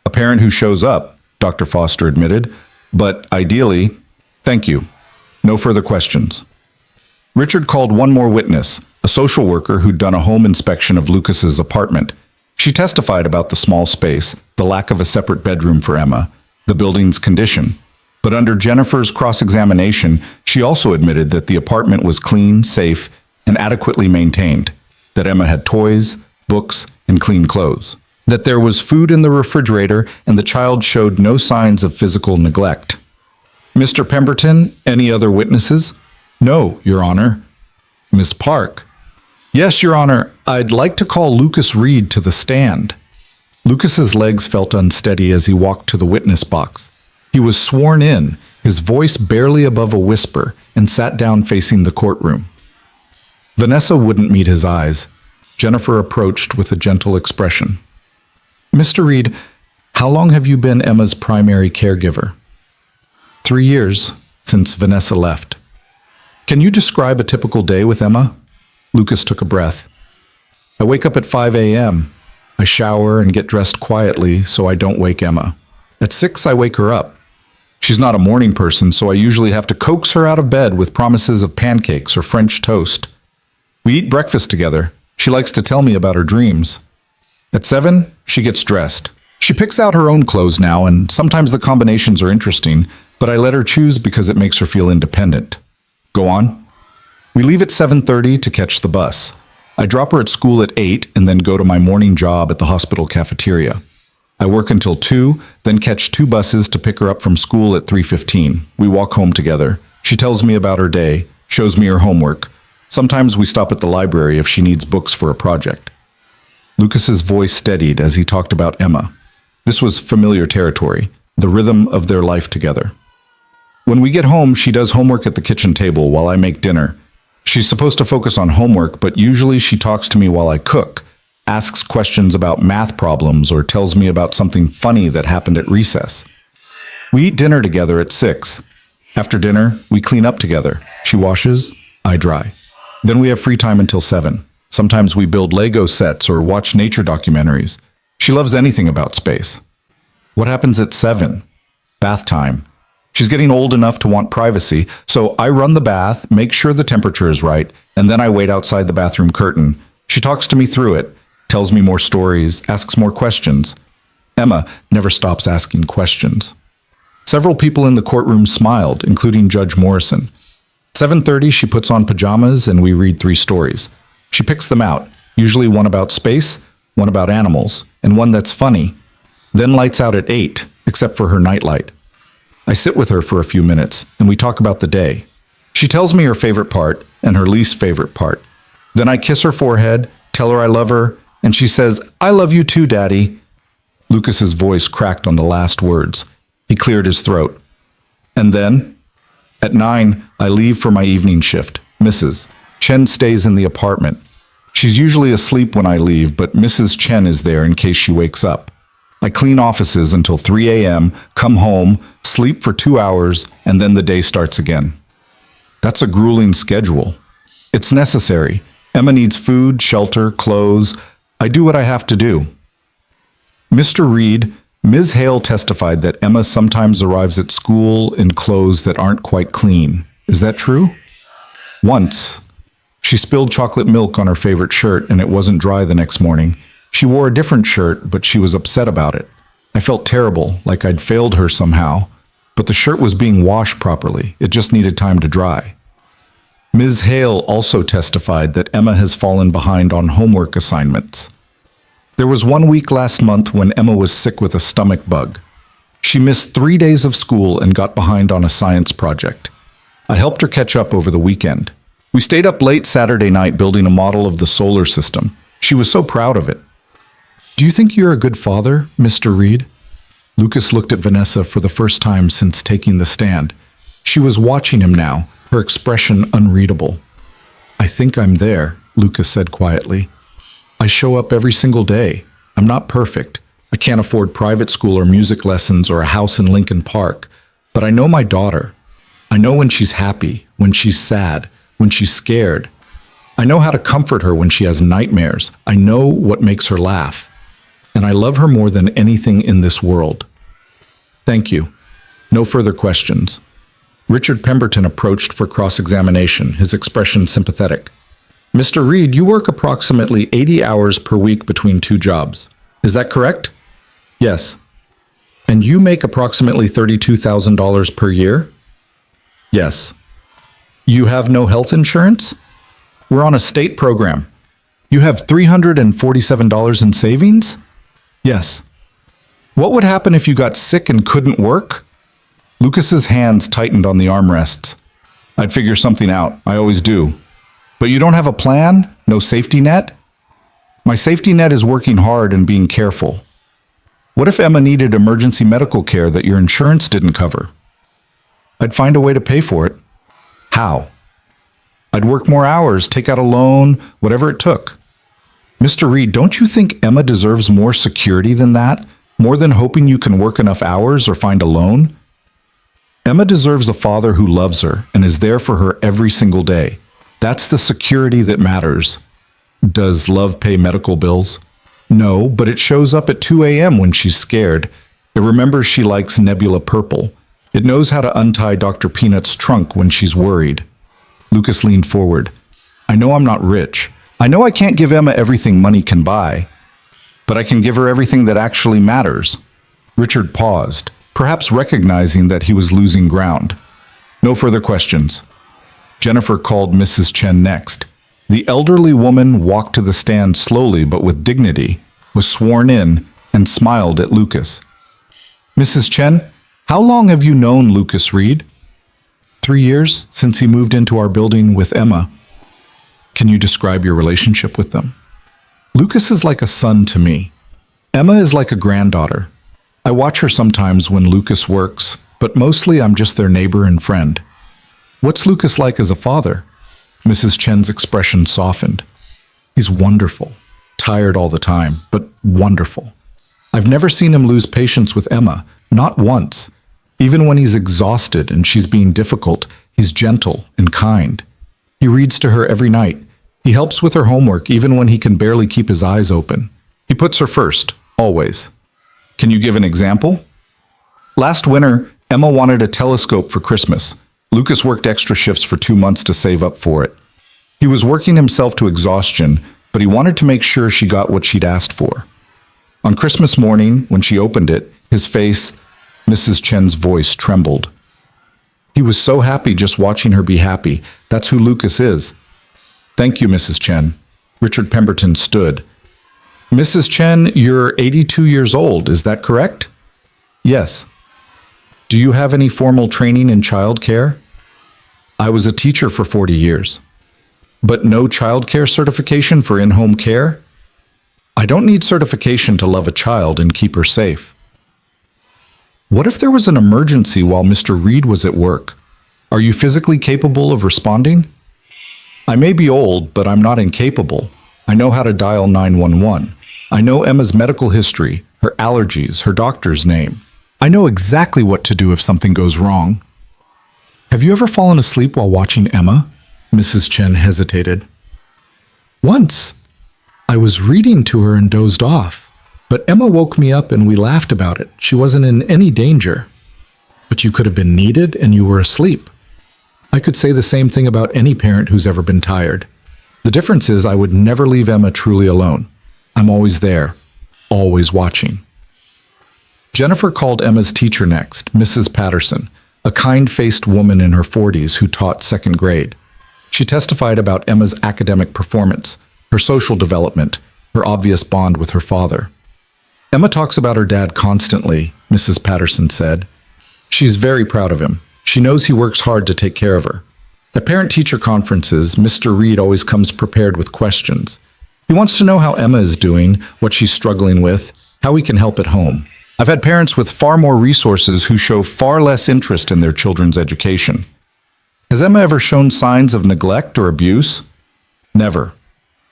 "A parent who shows up," Dr. Foster admitted, "but ideally—" "Thank you. No further questions." Richard called one more witness, a social worker who'd done a home inspection of Lucas's apartment. She testified about the small space, the lack of a separate bedroom for Emma, the building's condition. But under Jennifer's cross-examination, she also admitted that the apartment was clean, safe, and adequately maintained, that Emma had toys, books, and clean clothes, that there was food in the refrigerator, and the child showed no signs of physical neglect. "Mr. Pemberton, any other witnesses?" "No, Your Honor." "Ms. Park?" "Yes, Your Honor. I'd like to call Lucas Reed to the stand." Lucas's legs felt unsteady as he walked to the witness box. He was sworn in, his voice barely above a whisper, and sat down facing the courtroom. Vanessa wouldn't meet his eyes. Jennifer approached with a gentle expression. "Mr. Reed, how long have you been Emma's primary caregiver?" 3 years, since Vanessa left." "Can you describe a typical day with Emma?" Lucas took a breath. "I wake up at 5 a.m. I shower and get dressed quietly so I don't wake Emma. At 6, I wake her up. She's not a morning person, so I usually have to coax her out of bed with promises of pancakes or French toast. We eat breakfast together. She likes to tell me about her dreams. At 7, she gets dressed. She picks out her own clothes now, and sometimes the combinations are interesting, but I let her choose because it makes her feel independent." "Go on." "We leave at 7:30 to catch the bus. I drop her at school at 8 and then go to my morning job at the hospital cafeteria. I work until 2, then catch 2 buses to pick her up from school at 3:15. We walk home together. She tells me about her day, shows me her homework. Sometimes we stop at the library if she needs books for a project." Lucas's voice steadied as he talked about Emma. This was familiar territory, the rhythm of their life together. "When we get home, she does homework at the kitchen table while I make dinner. She's supposed to focus on homework, but usually she talks to me while I cook, asks questions about math problems, or tells me about something funny that happened at recess. We eat dinner together at 6. After dinner, we clean up together. She washes, I dry. Then we have free time until 7. Sometimes we build Lego sets or watch nature documentaries. She loves anything about space." "What happens at 7? "Bath time. She's getting old enough to want privacy, so I run the bath, make sure the temperature is right, and then I wait outside the bathroom curtain. She talks to me through it, tells me more stories, asks more questions. Emma never stops asking questions." Several people in the courtroom smiled, including Judge Morrison. 7:30, she puts on pajamas and we read 3 stories. She picks them out, usually one about space, one about animals, and one that's funny. Then lights out at 8, except for her nightlight. I sit with her for a few minutes, and we talk about the day. She tells me her favorite part and her least favorite part. Then I kiss her forehead, tell her I love her, and she says, "I love you too, Daddy." Lucas's voice cracked on the last words. He cleared his throat. And then, at 9, I leave for my evening shift. Mrs. Chen stays in the apartment. She's usually asleep when I leave, but Mrs. Chen is there in case she wakes up. I clean offices until 3 a.m., come home, sleep for 2 hours, and then the day starts again. That's a grueling schedule. It's necessary. Emma needs food, shelter, clothes. I do what I have to do. Mr. Reed, Ms. Hale testified that Emma sometimes arrives at school in clothes that aren't quite clean. Is that true? Once. She spilled chocolate milk on her favorite shirt and it wasn't dry the next morning. She wore a different shirt, but she was upset about it. I felt terrible, like I'd failed her somehow, but the shirt was being washed properly. It just needed time to dry. Ms. Hale also testified that Emma has fallen behind on homework assignments. There was 1 week last month when Emma was sick with a stomach bug. She missed 3 days of school and got behind on a science project. I helped her catch up over the weekend. We stayed up late Saturday night building a model of the solar system. She was so proud of it. "Do you think you're a good father, Mr. Reed?" Lucas looked at Vanessa for the first time since taking the stand. She was watching him now, her expression unreadable. "I think I'm there," Lucas said quietly. "I show up every single day. I'm not perfect. I can't afford private school or music lessons or a house in Lincoln Park. But I know my daughter. I know when she's happy, when she's sad, when she's scared. I know how to comfort her when she has nightmares. I know what makes her laugh. And I love her more than anything in this world." "Thank you. No further questions." Richard Pemberton approached for cross-examination, his expression sympathetic. "Mr. Reed, you work approximately 80 hours per week between 2 jobs. Is that correct?" "Yes." "And you make approximately $32,000 per year?" "Yes." "You have no health insurance?" "We're on a state program." "You have $347 in savings?" "Yes." "What would happen if you got sick and couldn't work?" Lucas's hands tightened on the armrests. "I'd figure something out. I always do." "But you don't have a plan? No safety net?" "My safety net is working hard and being careful." "What if Emma needed emergency medical care that your insurance didn't cover?" "I'd find a way to pay for it." "How?" "I'd work more hours, take out a loan, whatever it took." "Mr. Reed, don't you think Emma deserves more security than that? More than hoping you can work enough hours or find a loan?" "Emma deserves a father who loves her and is there for her every single day. That's the security that matters." "Does love pay medical bills?" "No, but it shows up at 2 a.m. when she's scared. It remembers she likes Nebula Purple. It knows how to untie Dr. Peanut's trunk when she's worried." Lucas leaned forward. "I know I'm not rich. I know I can't give Emma everything money can buy, but I can give her everything that actually matters." Richard paused, perhaps recognizing that he was losing ground. No further questions. Jennifer called Mrs. Chen next. The elderly woman walked to the stand slowly but with dignity, was sworn in, and smiled at Lucas. "Mrs. Chen, how long have you known Lucas Reed?" 3 years, since he moved into our building with Emma." "Can you describe your relationship with them?" "Lucas is like a son to me. Emma is like a granddaughter. I watch her sometimes when Lucas works, but mostly I'm just their neighbor and friend." "What's Lucas like as a father?" Mrs. Chen's expression softened. "He's wonderful. Tired all the time, but wonderful. I've never seen him lose patience with Emma, not once. Even when he's exhausted and she's being difficult, he's gentle and kind. He reads to her every night. He helps with her homework even when he can barely keep his eyes open. He puts her first, always." "Can you give an example?" "Last winter, Emma wanted a telescope for Christmas. Lucas worked extra shifts for 2 months to save up for it. He was working himself to exhaustion, but he wanted to make sure she got what she'd asked for. On Christmas morning, when she opened it, his face, Mrs. Chen's voice trembled. He was so happy just watching her be happy. That's who Lucas is." "Thank you, Mrs. Chen." Richard Pemberton stood. "Mrs. Chen, you're 82 years old, is that correct?" "Yes." "Do you have any formal training in child care?" I was a teacher for 40 years. But no childcare certification for in-home care? I don't need certification to love a child and keep her safe. What if there was an emergency while Mr. Reed was at work? Are you physically capable of responding? I may be old, but I'm not incapable. I know how to dial 911. I know Emma's medical history, her allergies, her doctor's name. I know exactly what to do if something goes wrong. Have you ever fallen asleep while watching Emma? Mrs. Chen hesitated. Once. I was reading to her and dozed off. But Emma woke me up and we laughed about it. She wasn't in any danger. But you could have been needed and you were asleep. I could say the same thing about any parent who's ever been tired. The difference is I would never leave Emma truly alone. I'm always there, always watching. Jennifer called Emma's teacher next, Mrs. Patterson, a kind-faced woman in her 40s who taught second grade. She testified about Emma's academic performance, her social development, her obvious bond with her father. Emma talks about her dad constantly, Mrs. Patterson said. She's very proud of him. She knows he works hard to take care of her. At parent-teacher conferences, Mr. Reed always comes prepared with questions. He wants to know how Emma is doing, what she's struggling with, how we can help at home. I've had parents with far more resources who show far less interest in their children's education. Has Emma ever shown signs of neglect or abuse? Never.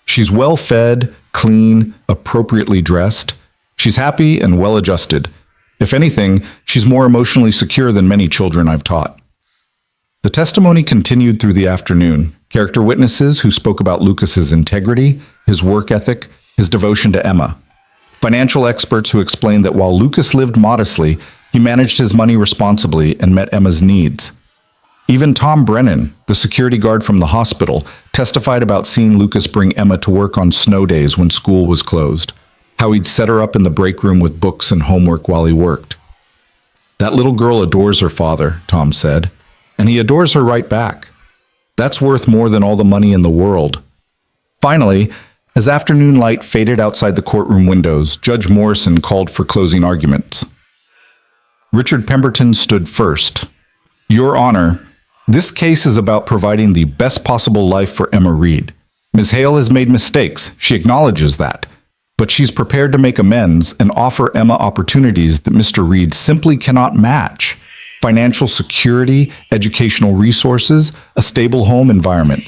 She's well-fed, clean, appropriately dressed. She's happy and well-adjusted. If anything, she's more emotionally secure than many children I've taught. The testimony continued through the afternoon. Character witnesses who spoke about Lucas's integrity, his work ethic, his devotion to Emma. Financial experts who explained that while Lucas lived modestly, he managed his money responsibly and met Emma's needs. Even Tom Brennan, the security guard from the hospital, testified about seeing Lucas bring Emma to work on snow days when school was closed, how he'd set her up in the break room with books and homework while he worked. That little girl adores her father, Tom said, and he adores her right back. That's worth more than all the money in the world. Finally, as afternoon light faded outside the courtroom windows, Judge Morrison called for closing arguments. Richard Pemberton stood first. Your Honor, this case is about providing the best possible life for Emma Reed. Ms. Hale has made mistakes. She acknowledges that. But she's prepared to make amends and offer Emma opportunities that Mr. Reed simply cannot match. Financial security, educational resources, a stable home environment.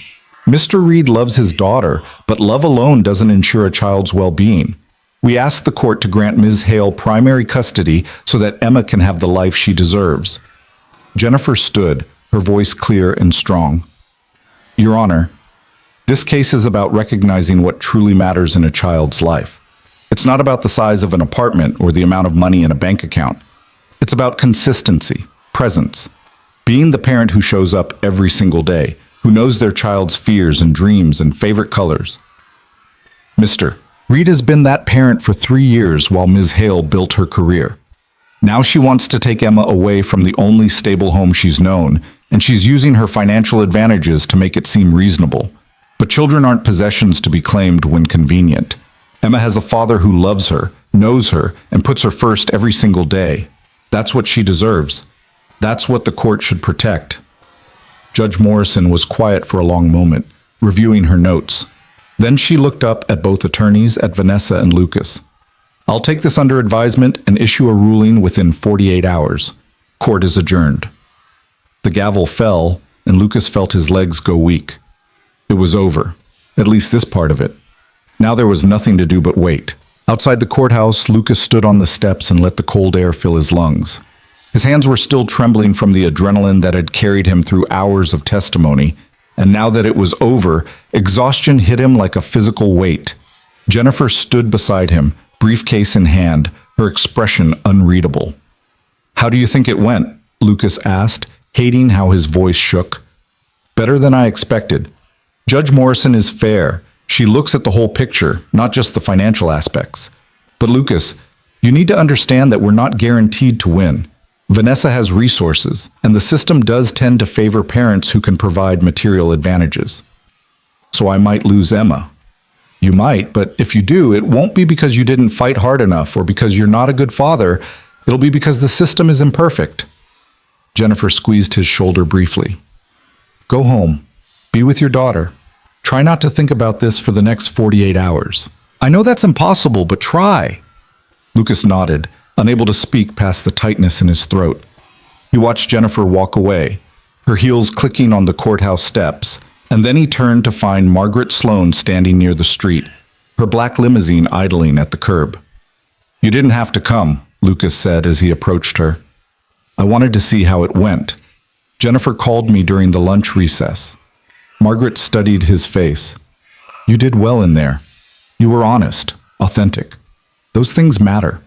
Mr. Reed loves his daughter, but love alone doesn't ensure a child's well-being. We ask the court to grant Ms. Hale primary custody so that Emma can have the life she deserves. Jennifer stood, her voice clear and strong. Your Honor, this case is about recognizing what truly matters in a child's life. It's not about the size of an apartment or the amount of money in a bank account. It's about consistency, presence, being the parent who shows up every single day, who knows their child's fears and dreams and favorite colors. Mr. Reed has been that parent for 3 years while Ms. Hale built her career. Now she wants to take Emma away from the only stable home she's known, and she's using her financial advantages to make it seem reasonable. But children aren't possessions to be claimed when convenient. Emma has a father who loves her, knows her, and puts her first every single day. That's what she deserves. That's what the court should protect. Judge Morrison was quiet for a long moment, reviewing her notes. Then she looked up at both attorneys, at Vanessa and Lucas. I'll take this under advisement and issue a ruling within 48 hours. Court is adjourned. The gavel fell, and Lucas felt his legs go weak. It was over, at least this part of it. Now there was nothing to do but wait. Outside the courthouse, Lucas stood on the steps and let the cold air fill his lungs. His hands were still trembling from the adrenaline that had carried him through hours of testimony, and now that it was over, exhaustion hit him like a physical weight. Jennifer stood beside him, briefcase in hand, her expression unreadable. How do you think it went? Lucas asked, hating how his voice shook. Better than I expected. Judge Morrison is fair. She looks at the whole picture, not just the financial aspects. But Lucas, you need to understand that we're not guaranteed to win. Vanessa has resources, and the system does tend to favor parents who can provide material advantages. So I might lose Emma. You might, but if you do, it won't be because you didn't fight hard enough or because you're not a good father. It'll be because the system is imperfect. Jennifer squeezed his shoulder briefly. Go home. Be with your daughter. Try not to think about this for the next 48 hours. I know that's impossible, but try. Lucas nodded, unable to speak past the tightness in his throat. He watched Jennifer walk away, her heels clicking on the courthouse steps, and then he turned to find Margaret Sloan standing near the street, her black limousine idling at the curb. You didn't have to come, Lucas said as he approached her. I wanted to see how it went. Jennifer called me during the lunch recess. Margaret studied his face. You did well in there. You were honest, authentic. Those things matter.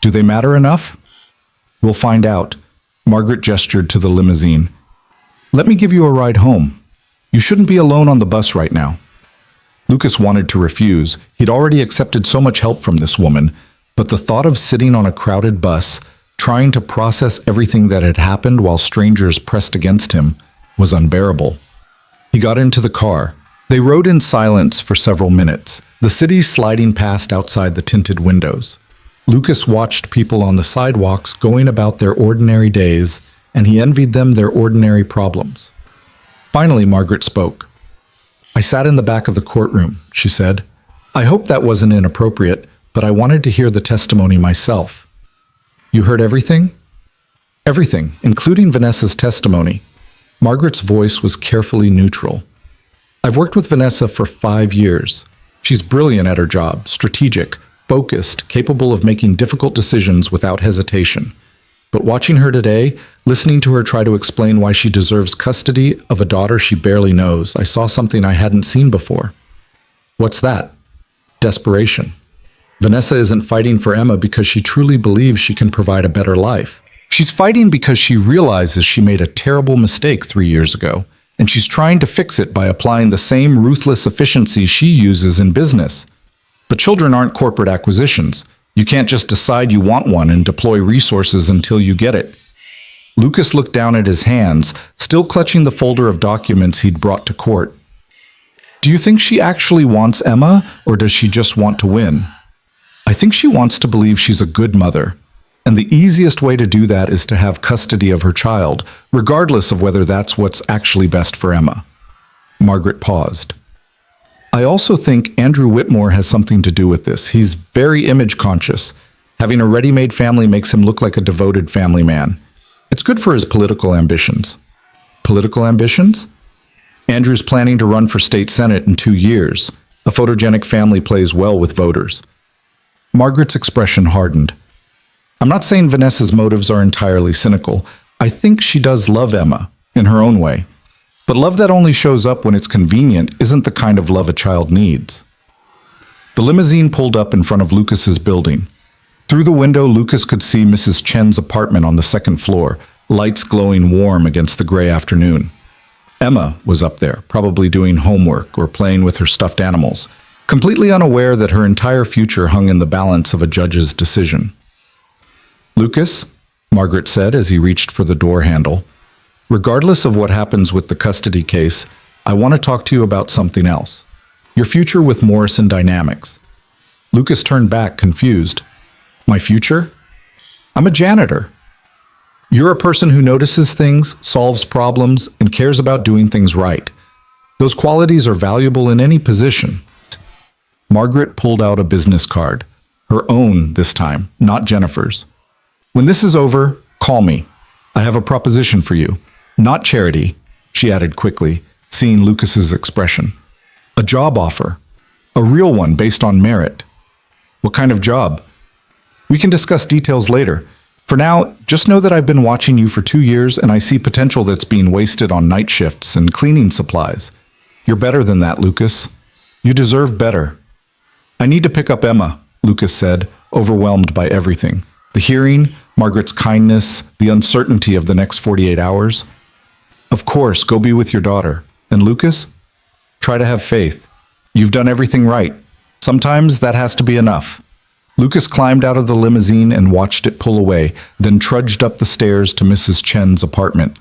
Do they matter enough? We'll find out. Margaret gestured to the limousine. Let me give you a ride home. You shouldn't be alone on the bus right now. Lucas wanted to refuse. He'd already accepted so much help from this woman, but the thought of sitting on a crowded bus, trying to process everything that had happened while strangers pressed against him, was unbearable. He got into the car. They rode in silence for several minutes, the city sliding past outside the tinted windows. Lucas watched people on the sidewalks going about their ordinary days, and he envied them their ordinary problems. Finally, Margaret spoke. I sat in the back of the courtroom, she said. I hope that wasn't inappropriate, but I wanted to hear the testimony myself. You heard everything? Everything, including Vanessa's testimony. Margaret's voice was carefully neutral. I've worked with Vanessa for 5 years. She's brilliant at her job, strategic, focused, capable of making difficult decisions without hesitation. But watching her today, listening to her try to explain why she deserves custody of a daughter she barely knows, I saw something I hadn't seen before. What's that? Desperation. Vanessa isn't fighting for Emma because she truly believes she can provide a better life. She's fighting because she realizes she made a terrible mistake 3 years ago, and she's trying to fix it by applying the same ruthless efficiency she uses in business. But children aren't corporate acquisitions. You can't just decide you want one and deploy resources until you get it. Lucas looked down at his hands, still clutching the folder of documents he'd brought to court. Do you think she actually wants Emma, or does she just want to win? I think she wants to believe she's a good mother. And the easiest way to do that is to have custody of her child, regardless of whether that's what's actually best for Emma. Margaret paused. I also think Andrew Whitmore has something to do with this. He's very image conscious. Having a ready-made family makes him look like a devoted family man. It's good for his political ambitions. Political ambitions? Andrew's planning to run for state senate in 2 years. A photogenic family plays well with voters. Margaret's expression hardened. I'm not saying Vanessa's motives are entirely cynical. I think she does love Emma, in her own way. But love that only shows up when it's convenient isn't the kind of love a child needs. The limousine pulled up in front of Lucas's building. Through the window, Lucas could see Mrs. Chen's apartment on the second floor, lights glowing warm against the gray afternoon. Emma was up there, probably doing homework or playing with her stuffed animals, completely unaware that her entire future hung in the balance of a judge's decision. Lucas, Margaret said as he reached for the door handle, regardless of what happens with the custody case, I want to talk to you about something else. Your future with Morrison Dynamics. Lucas turned back, confused. My future? I'm a janitor. You're a person who notices things, solves problems, and cares about doing things right. Those qualities are valuable in any position. Margaret pulled out a business card. Her own this time, not Jennifer's. When this is over, call me. I have a proposition for you. Not charity, she added quickly, seeing Lucas's expression. A job offer. A real one based on merit. What kind of job? We can discuss details later. For now, just know that I've been watching you for 2 years and I see potential that's being wasted on night shifts and cleaning supplies. You're better than that, Lucas. You deserve better. I need to pick up Emma, Lucas said, overwhelmed by everything. The hearing, Margaret's kindness, the uncertainty of the next 48 hours. Of course, go be with your daughter. And Lucas? Try to have faith. You've done everything right. Sometimes that has to be enough. Lucas climbed out of the limousine and watched it pull away, then trudged up the stairs to Mrs. Chen's apartment.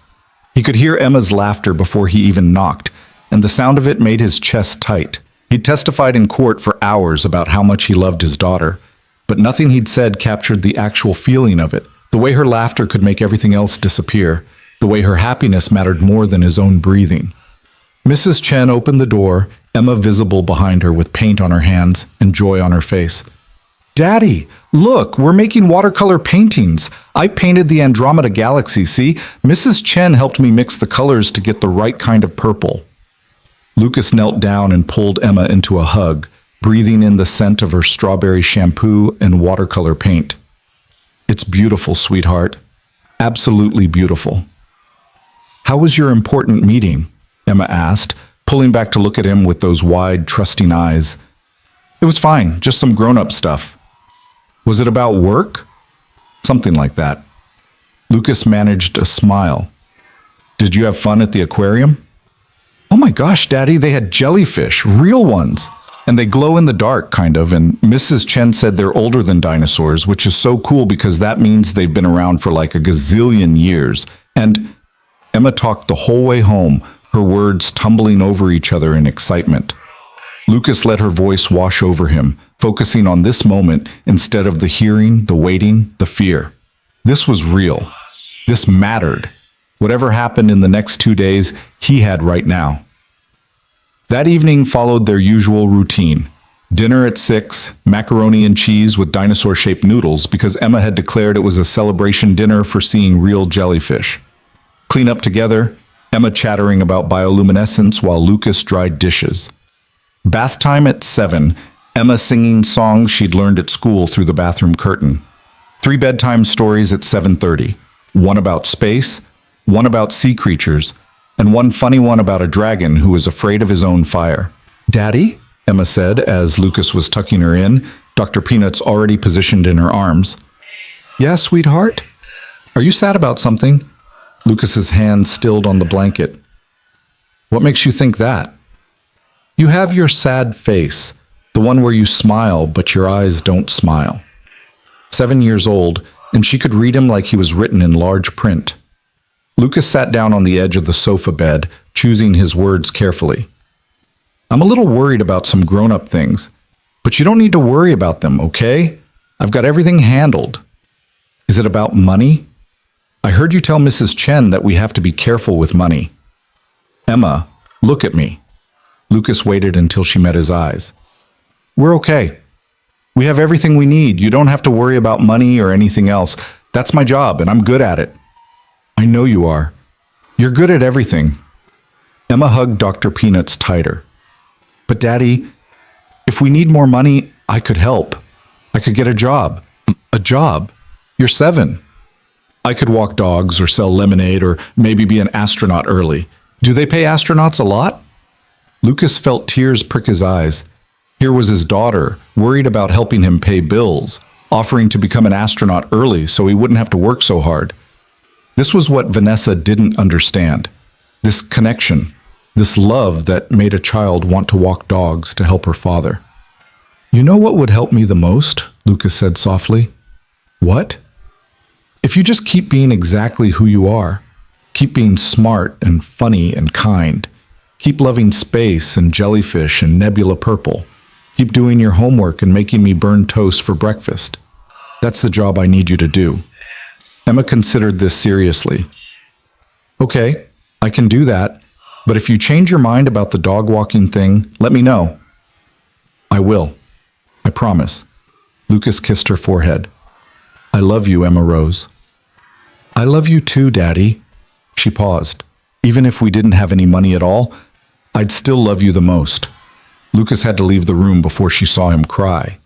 He could hear Emma's laughter before he even knocked, and the sound of it made his chest tight. He'd testified in court for hours about how much he loved his daughter, but nothing he'd said captured the actual feeling of it, the way her laughter could make everything else disappear. the way her happiness mattered more than his own breathing. Mrs. Chen opened the door, Emma visible behind her with paint on her hands and joy on her face. "Daddy, look, we're making watercolor paintings. I painted the Andromeda Galaxy, see? Mrs. Chen helped me mix the colors to get the right kind of purple." Lucas knelt down and pulled Emma into a hug, breathing in the scent of her strawberry shampoo and watercolor paint. "It's beautiful, sweetheart. Absolutely beautiful." "How was your important meeting?" Emma asked, pulling back to look at him with those wide, trusting eyes. "It was fine, just some grown-up stuff." "Was it about work?" "Something like that." Lucas managed a smile. "Did you have fun at the aquarium?" "Oh my gosh, Daddy, they had jellyfish, real ones. And they glow in the dark, kind of, and Mrs. Chen said they're older than dinosaurs, which is so cool because that means they've been around for like a gazillion years. And Emma talked the whole way home, her words tumbling over each other in excitement. Lucas let her voice wash over him, focusing on this moment instead of the hearing, the waiting, the fear. This was real. This mattered. Whatever happened in the next 2 days, he had right now. That evening followed their usual routine. Dinner at 6, macaroni and cheese with dinosaur-shaped noodles because Emma had declared it was a celebration dinner for seeing real jellyfish. Clean up together, Emma chattering about bioluminescence while Lucas dried dishes. Bath time at 7, Emma singing songs she'd learned at school through the bathroom curtain. 3 bedtime stories at 7:30, one about space, one about sea creatures, and one funny one about a dragon who was afraid of his own fire. "Daddy?" Emma said as Lucas was tucking her in, Dr. Peanuts already positioned in her arms. "Yeah, sweetheart? Are you sad about something?" Lucas's hand stilled on the blanket. "What makes you think that?" "You have your sad face, the one where you smile but your eyes don't smile." 7 years old, and she could read him like he was written in large print. Lucas sat down on the edge of the sofa bed, choosing his words carefully. "I'm a little worried about some grown-up things, but you don't need to worry about them, okay? I've got everything handled." "Is it about money?" "I heard you tell Mrs. Chen that we have to be careful with money." "Emma, look at me." Lucas waited until she met his eyes. "We're okay. We have everything we need. You don't have to worry about money or anything else. That's my job, and I'm good at it." "I know you are. You're good at everything." Emma hugged Dr. Peanuts tighter. "But Daddy, if we need more money, I could help. I could get a job." "A job? You're 7. "I could walk dogs or sell lemonade or maybe be an astronaut early. Do they pay astronauts a lot?" Lucas felt tears prick his eyes. Here was his daughter, worried about helping him pay bills, offering to become an astronaut early so he wouldn't have to work so hard. This was what Vanessa didn't understand. This connection, this love that made a child want to walk dogs to help her father. "You know what would help me the most?" Lucas said softly. "What?" "If you just keep being exactly who you are, keep being smart and funny and kind, keep loving space and jellyfish and nebula purple, keep doing your homework and making me burn toast for breakfast. That's the job I need you to do." Emma considered this seriously. "Okay, I can do that, but if you change your mind about the dog walking thing, let me know." "I will. I promise." Lucas kissed her forehead. "I love you, Emma Rose." "I love you too, Daddy." She paused. "Even if we didn't have any money at all, I'd still love you the most." Lucas had to leave the room before she saw him cry.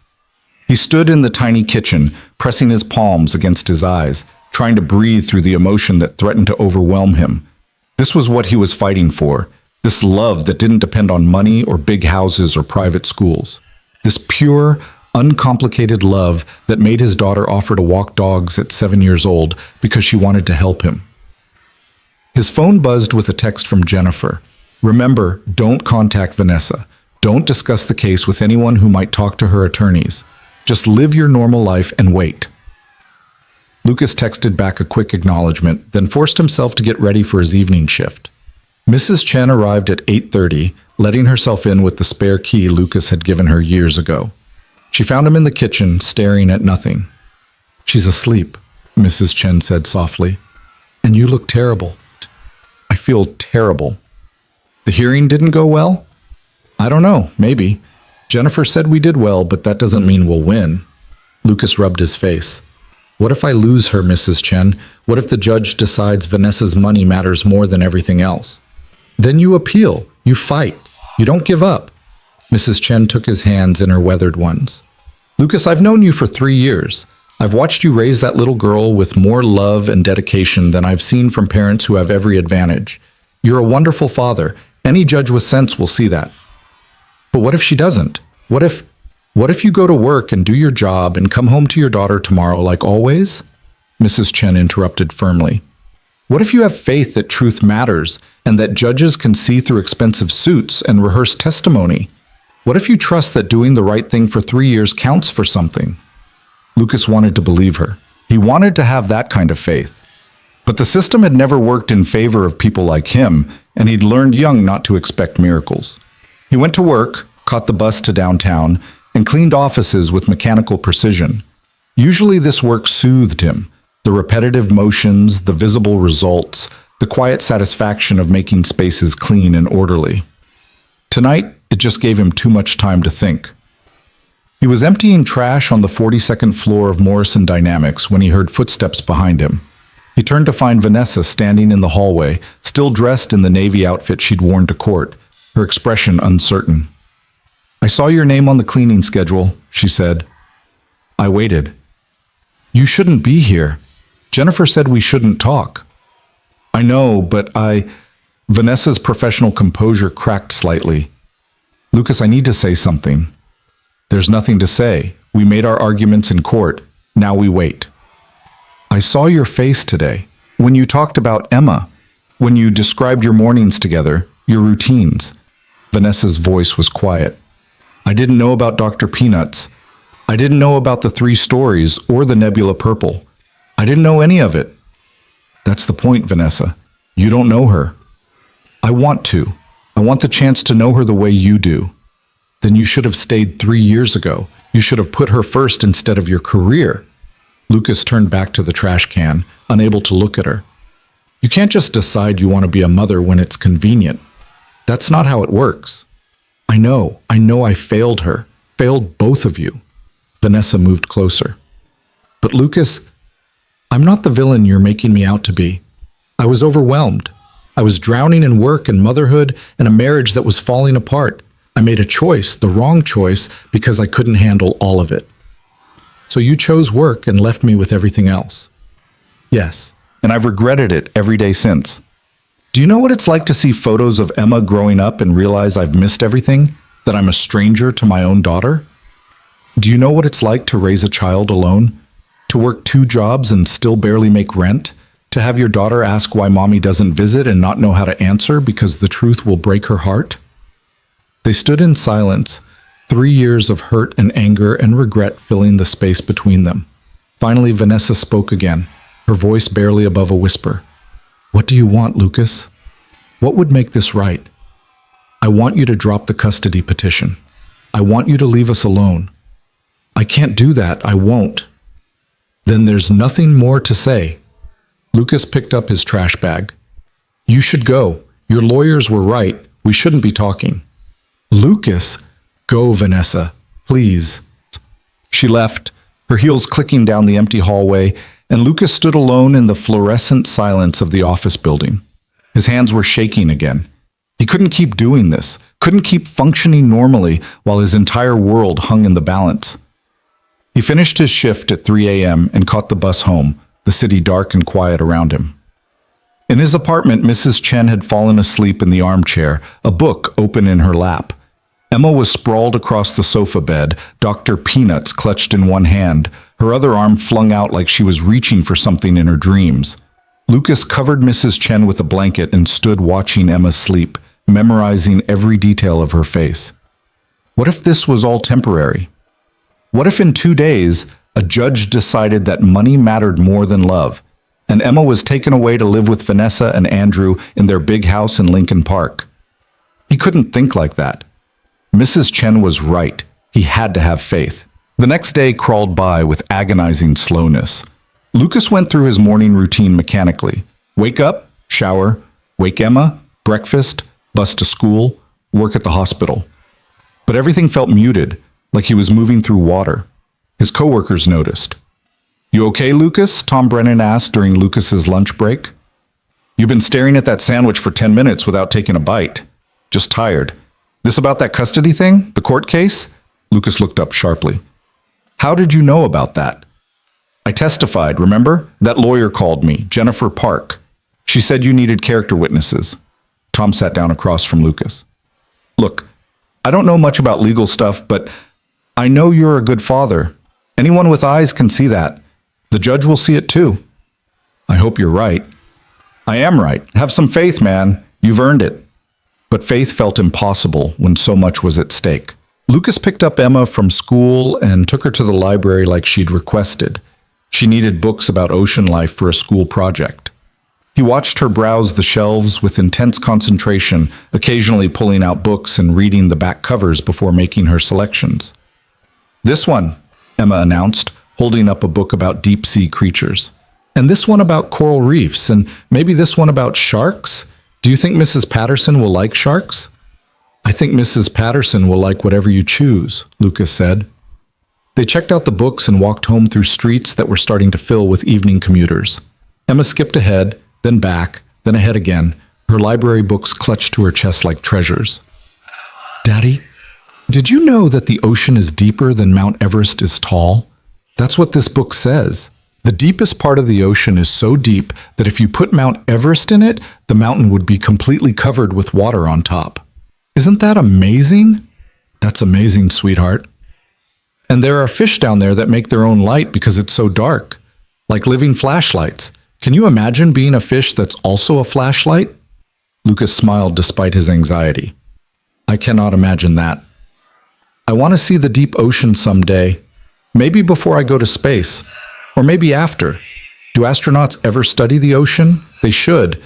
He stood in the tiny kitchen, pressing his palms against his eyes, trying to breathe through the emotion that threatened to overwhelm him. This was what he was fighting for, this love that didn't depend on money or big houses or private schools. This pure, uncomplicated love that made his daughter offer to walk dogs at 7 years old because she wanted to help him. His phone buzzed with a text from Jennifer. "Remember, don't contact Vanessa. Don't discuss the case with anyone who might talk to her attorneys. Just live your normal life and wait." Lucas texted back a quick acknowledgement, then forced himself to get ready for his evening shift. Mrs. Chen arrived at 8:30, letting herself in with the spare key Lucas had given her years ago. She found him in the kitchen, staring at nothing. "She's asleep," Mrs. Chen said softly. "And you look terrible." feel terrible. The hearing didn't go well? I don't know, maybe. Jennifer said we did well, but that doesn't mean we'll win. Lucas rubbed his face. What if I lose her, Mrs. Chen? What if the judge decides Vanessa's money matters more than everything else? Then you appeal. You fight. You don't give up. Mrs. Chen took his hands in her weathered ones. Lucas, I've known you for 3 years. I've watched you raise that little girl with more love and dedication than I've seen from parents who have every advantage. You're a wonderful father. Any judge with sense will see that. But what if she doesn't? What if you go to work and do your job and come home to your daughter tomorrow like always? Mrs. Chen interrupted firmly. What if you have faith that truth matters and that judges can see through expensive suits and rehearse testimony? What if you trust that doing the right thing for 3 years counts for something? Lucas wanted to believe her. He wanted to have that kind of faith. But the system had never worked in favor of people like him, and he'd learned young not to expect miracles. He went to work, caught the bus to downtown, and cleaned offices with mechanical precision. Usually this work soothed him. The repetitive motions, the visible results, the quiet satisfaction of making spaces clean and orderly. Tonight, it just gave him too much time to think. He was emptying trash on the 42nd floor of Morrison Dynamics when he heard footsteps behind him. He turned to find Vanessa standing in the hallway, still dressed in the navy outfit she'd worn to court, her expression uncertain. I saw your name on the cleaning schedule, she said. I waited. You shouldn't be here. Jennifer said we shouldn't talk. I know, but Vanessa's professional composure cracked slightly. Lucas, I need to say something. There's nothing to say. We made our arguments in court. Now we wait. I saw your face today. When you talked about Emma. When you described your mornings together, your routines. Vanessa's voice was quiet. I didn't know about Dr. Peanuts. I didn't know about the 3 stories or the Nebula Purple. I didn't know any of it. That's the point, Vanessa. You don't know her. I want to. I want the chance to know her the way you do. Then you should have stayed 3 years ago. You should have put her first instead of your career. Lucas turned back to the trash can, unable to look at her. You can't just decide you want to be a mother when it's convenient. That's not how it works. I know I failed her, failed both of you. Vanessa moved closer. But Lucas, I'm not the villain you're making me out to be. I was overwhelmed. I was drowning in work and motherhood and a marriage that was falling apart. I made a choice, the wrong choice, because I couldn't handle all of it. So you chose work and left me with everything else. Yes, and I've regretted it every day since. Do you know what it's like to see photos of Emma growing up and realize I've missed everything? That I'm a stranger to my own daughter? Do you know what it's like to raise a child alone? To work 2 jobs and still barely make rent? To have your daughter ask why mommy doesn't visit and not know how to answer because the truth will break her heart? They stood in silence, 3 years of hurt and anger and regret filling the space between them. Finally, Vanessa spoke again, her voice barely above a whisper. What do you want, Lucas? What would make this right? I want you to drop the custody petition. I want you to leave us alone. I can't do that. I won't. Then there's nothing more to say. Lucas picked up his trash bag. You should go. Your lawyers were right. We shouldn't be talking. Lucas, go, Vanessa, please. She left, her heels clicking down the empty hallway, and Lucas stood alone in the fluorescent silence of the office building. His hands were shaking again. He couldn't keep doing this, couldn't keep functioning normally while his entire world hung in the balance. He finished his shift at 3 a.m. and caught the bus home, the city dark and quiet around him. In his apartment, Mrs. Chen had fallen asleep in the armchair, a book open in her lap. Emma was sprawled across the sofa bed, Dr. Peanuts clutched in one hand, her other arm flung out like she was reaching for something in her dreams. Lucas covered Mrs. Chen with a blanket and stood watching Emma sleep, memorizing every detail of her face. What if this was all temporary? What if in 2 days, a judge decided that money mattered more than love, and Emma was taken away to live with Vanessa and Andrew in their big house in Lincoln Park? He couldn't think like that. Mrs. Chen was right. He had to have faith. The next day crawled by with agonizing slowness. Lucas went through his morning routine mechanically. Wake up, shower, Wake Emma, breakfast, bus to school, work at the hospital. But everything felt muted, like he was moving through water. His coworkers noticed. "You okay, Lucas?" Tom Brennan asked during Lucas's lunch break. "You've been staring at that sandwich for 10 minutes without taking a bite. Just tired. This about that custody thing? The court case?" Lucas looked up sharply. "How did you know about that?" "I testified, remember? That lawyer called me, Jennifer Park. She said you needed character witnesses." Tom sat down across from Lucas. "Look, I don't know much about legal stuff, but I know you're a good father. Anyone with eyes can see that. The judge will see it too." "I hope you're right." "I am right. Have some faith, man. You've earned it." But faith felt impossible when so much was at stake. Lucas picked up Emma from school and took her to the library like she'd requested. She needed books about ocean life for a school project. He watched her browse the shelves with intense concentration, occasionally pulling out books and reading the back covers before making her selections. "This one," Emma announced, holding up a book about deep-sea creatures. "And this one about coral reefs, and maybe this one about sharks? Do you think Mrs. Patterson will like sharks?" "I think Mrs. Patterson will like whatever you choose," Lucas said. They checked out the books and walked home through streets that were starting to fill with evening commuters. Emma skipped ahead, then back, then ahead again, her library books clutched to her chest like treasures. "Daddy, did you know that the ocean is deeper than Mount Everest is tall? That's what this book says. The deepest part of the ocean is so deep that if you put Mount Everest in it, the mountain would be completely covered with water on top. Isn't that amazing?" "That's amazing, sweetheart." "And there are fish down there that make their own light because it's so dark, like living flashlights. Can you imagine being a fish that's also a flashlight?" Lucas smiled despite his anxiety. "I cannot imagine that. I want to see the deep ocean someday, maybe before I go to space, or maybe after. Do astronauts ever study the ocean? They should,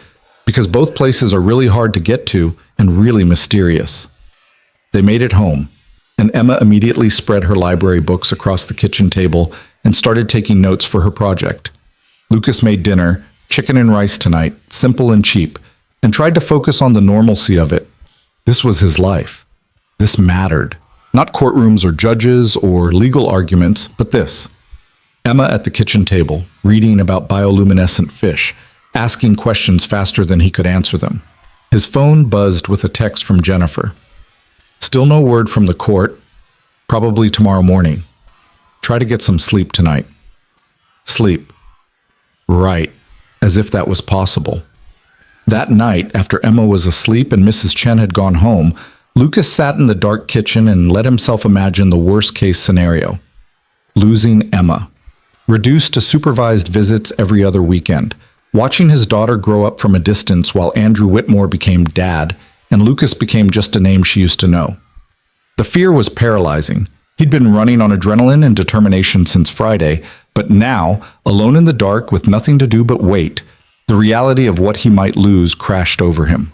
because both places are really hard to get to and really mysterious." They made it home, and Emma immediately spread her library books across the kitchen table and started taking notes for her project. Lucas made dinner, chicken and rice tonight, simple and cheap, and tried to focus on the normalcy of it. This was his life. This mattered. Not courtrooms or judges or legal arguments, but this. Emma at the kitchen table, reading about bioluminescent fish, asking questions faster than he could answer them. His phone buzzed with a text from Jennifer. "Still no word from the court. Probably tomorrow morning. Try to get some sleep tonight." Sleep. Right, as if that was possible. That night, after Emma was asleep and Mrs. Chen had gone home, Lucas sat in the dark kitchen and let himself imagine the worst-case scenario. Losing Emma. Reduced to supervised visits every other weekend. Watching his daughter grow up from a distance while Andrew Whitmore became dad, and Lucas became just a name she used to know. The fear was paralyzing. He'd been running on adrenaline and determination since Friday, but now, alone in the dark with nothing to do but wait, the reality of what he might lose crashed over him.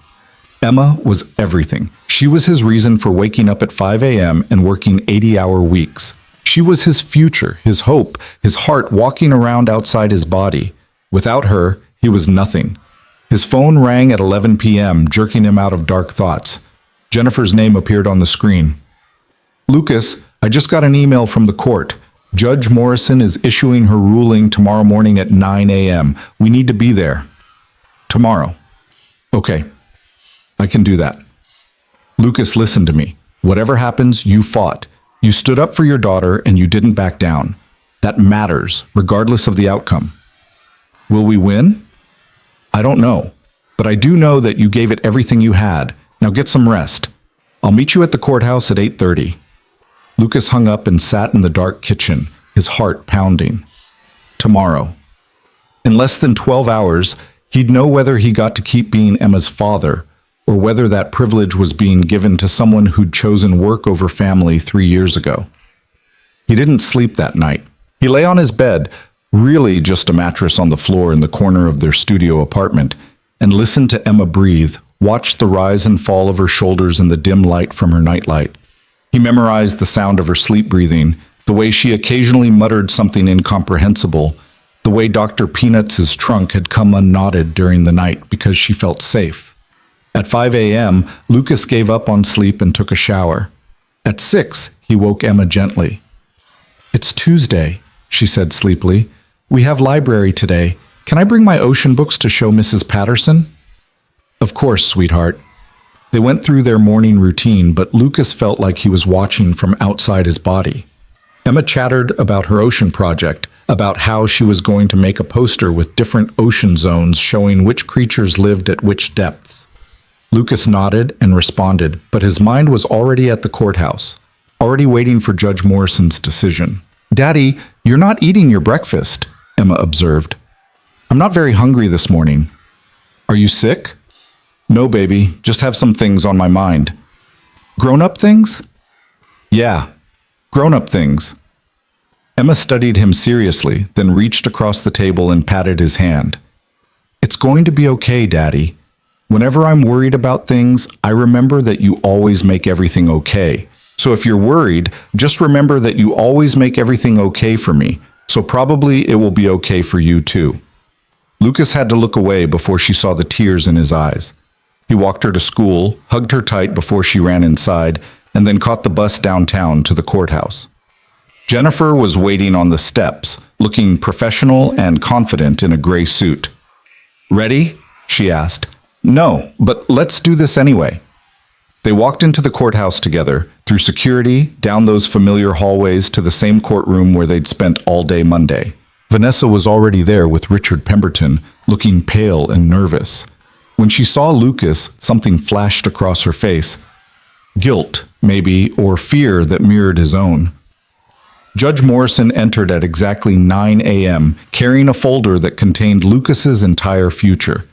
Emma was everything. She was his reason for waking up at 5 a.m. and working 80-hour weeks. She was his future, his hope, his heart walking around outside his body. Without her, he was nothing. His phone rang at 11 p.m., jerking him out of dark thoughts. Jennifer's name appeared on the screen. "Lucas, I just got an email from the court. Judge Morrison is issuing her ruling tomorrow morning at 9 a.m. We need to be there." "Tomorrow." "Okay. I can do that." "Lucas, listen to me. Whatever happens, you fought. You stood up for your daughter and you didn't back down. That matters, regardless of the outcome." "Will we win?" "I don't know, but I do know that you gave it everything you had. Now get some rest. I'll meet you at the courthouse at 8:30. Lucas hung up and sat in the dark kitchen, his heart pounding. Tomorrow. In less than 12 hours, he'd know whether he got to keep being Emma's father, or whether that privilege was being given to someone who'd chosen work over family 3 years ago. He didn't sleep that night. He lay on his bed, really just a mattress on the floor in the corner of their studio apartment, and listened to Emma breathe, watched the rise and fall of her shoulders in the dim light from her nightlight. He memorized the sound of her sleep breathing, the way she occasionally muttered something incomprehensible, the way Dr. Peanuts' trunk had come unknotted during the night because she felt safe. At 5 a.m., Lucas gave up on sleep and took a shower. At 6, he woke Emma gently. "It's Tuesday," she said sleepily. "We have library today. Can I bring my ocean books to show Mrs. Patterson?" "Of course, sweetheart." They went through their morning routine, but Lucas felt like he was watching from outside his body. Emma chattered about her ocean project, about how she was going to make a poster with different ocean zones showing which creatures lived at which depths. Lucas nodded and responded, but his mind was already at the courthouse, already waiting for Judge Morrison's decision. "Daddy, you're not eating your breakfast," Emma observed. "I'm not very hungry this morning." "Are you sick?" "No, baby, just have some things on my mind." "Grown-up things?" "Yeah, grown-up things." Emma studied him seriously, then reached across the table and patted his hand. "It's going to be okay, Daddy. Whenever I'm worried about things, I remember that you always make everything okay. So if you're worried, just remember that you always make everything okay for me, so probably it will be okay for you too." Lucas had to look away before she saw the tears in his eyes. He walked her to school, hugged her tight before she ran inside, and then caught the bus downtown to the courthouse. Jennifer was waiting on the steps, looking professional and confident in a gray suit. "Ready?" she asked. "No, but let's do this anyway." They walked into the courthouse together, through security, down those familiar hallways to the same courtroom where they'd spent all day Monday. Vanessa was already there with Richard Pemberton, looking pale and nervous. When she saw Lucas, something flashed across her face. Guilt, maybe, or fear that mirrored his own. Judge Morrison entered at exactly 9 a.m., carrying a folder that contained Lucas's entire future.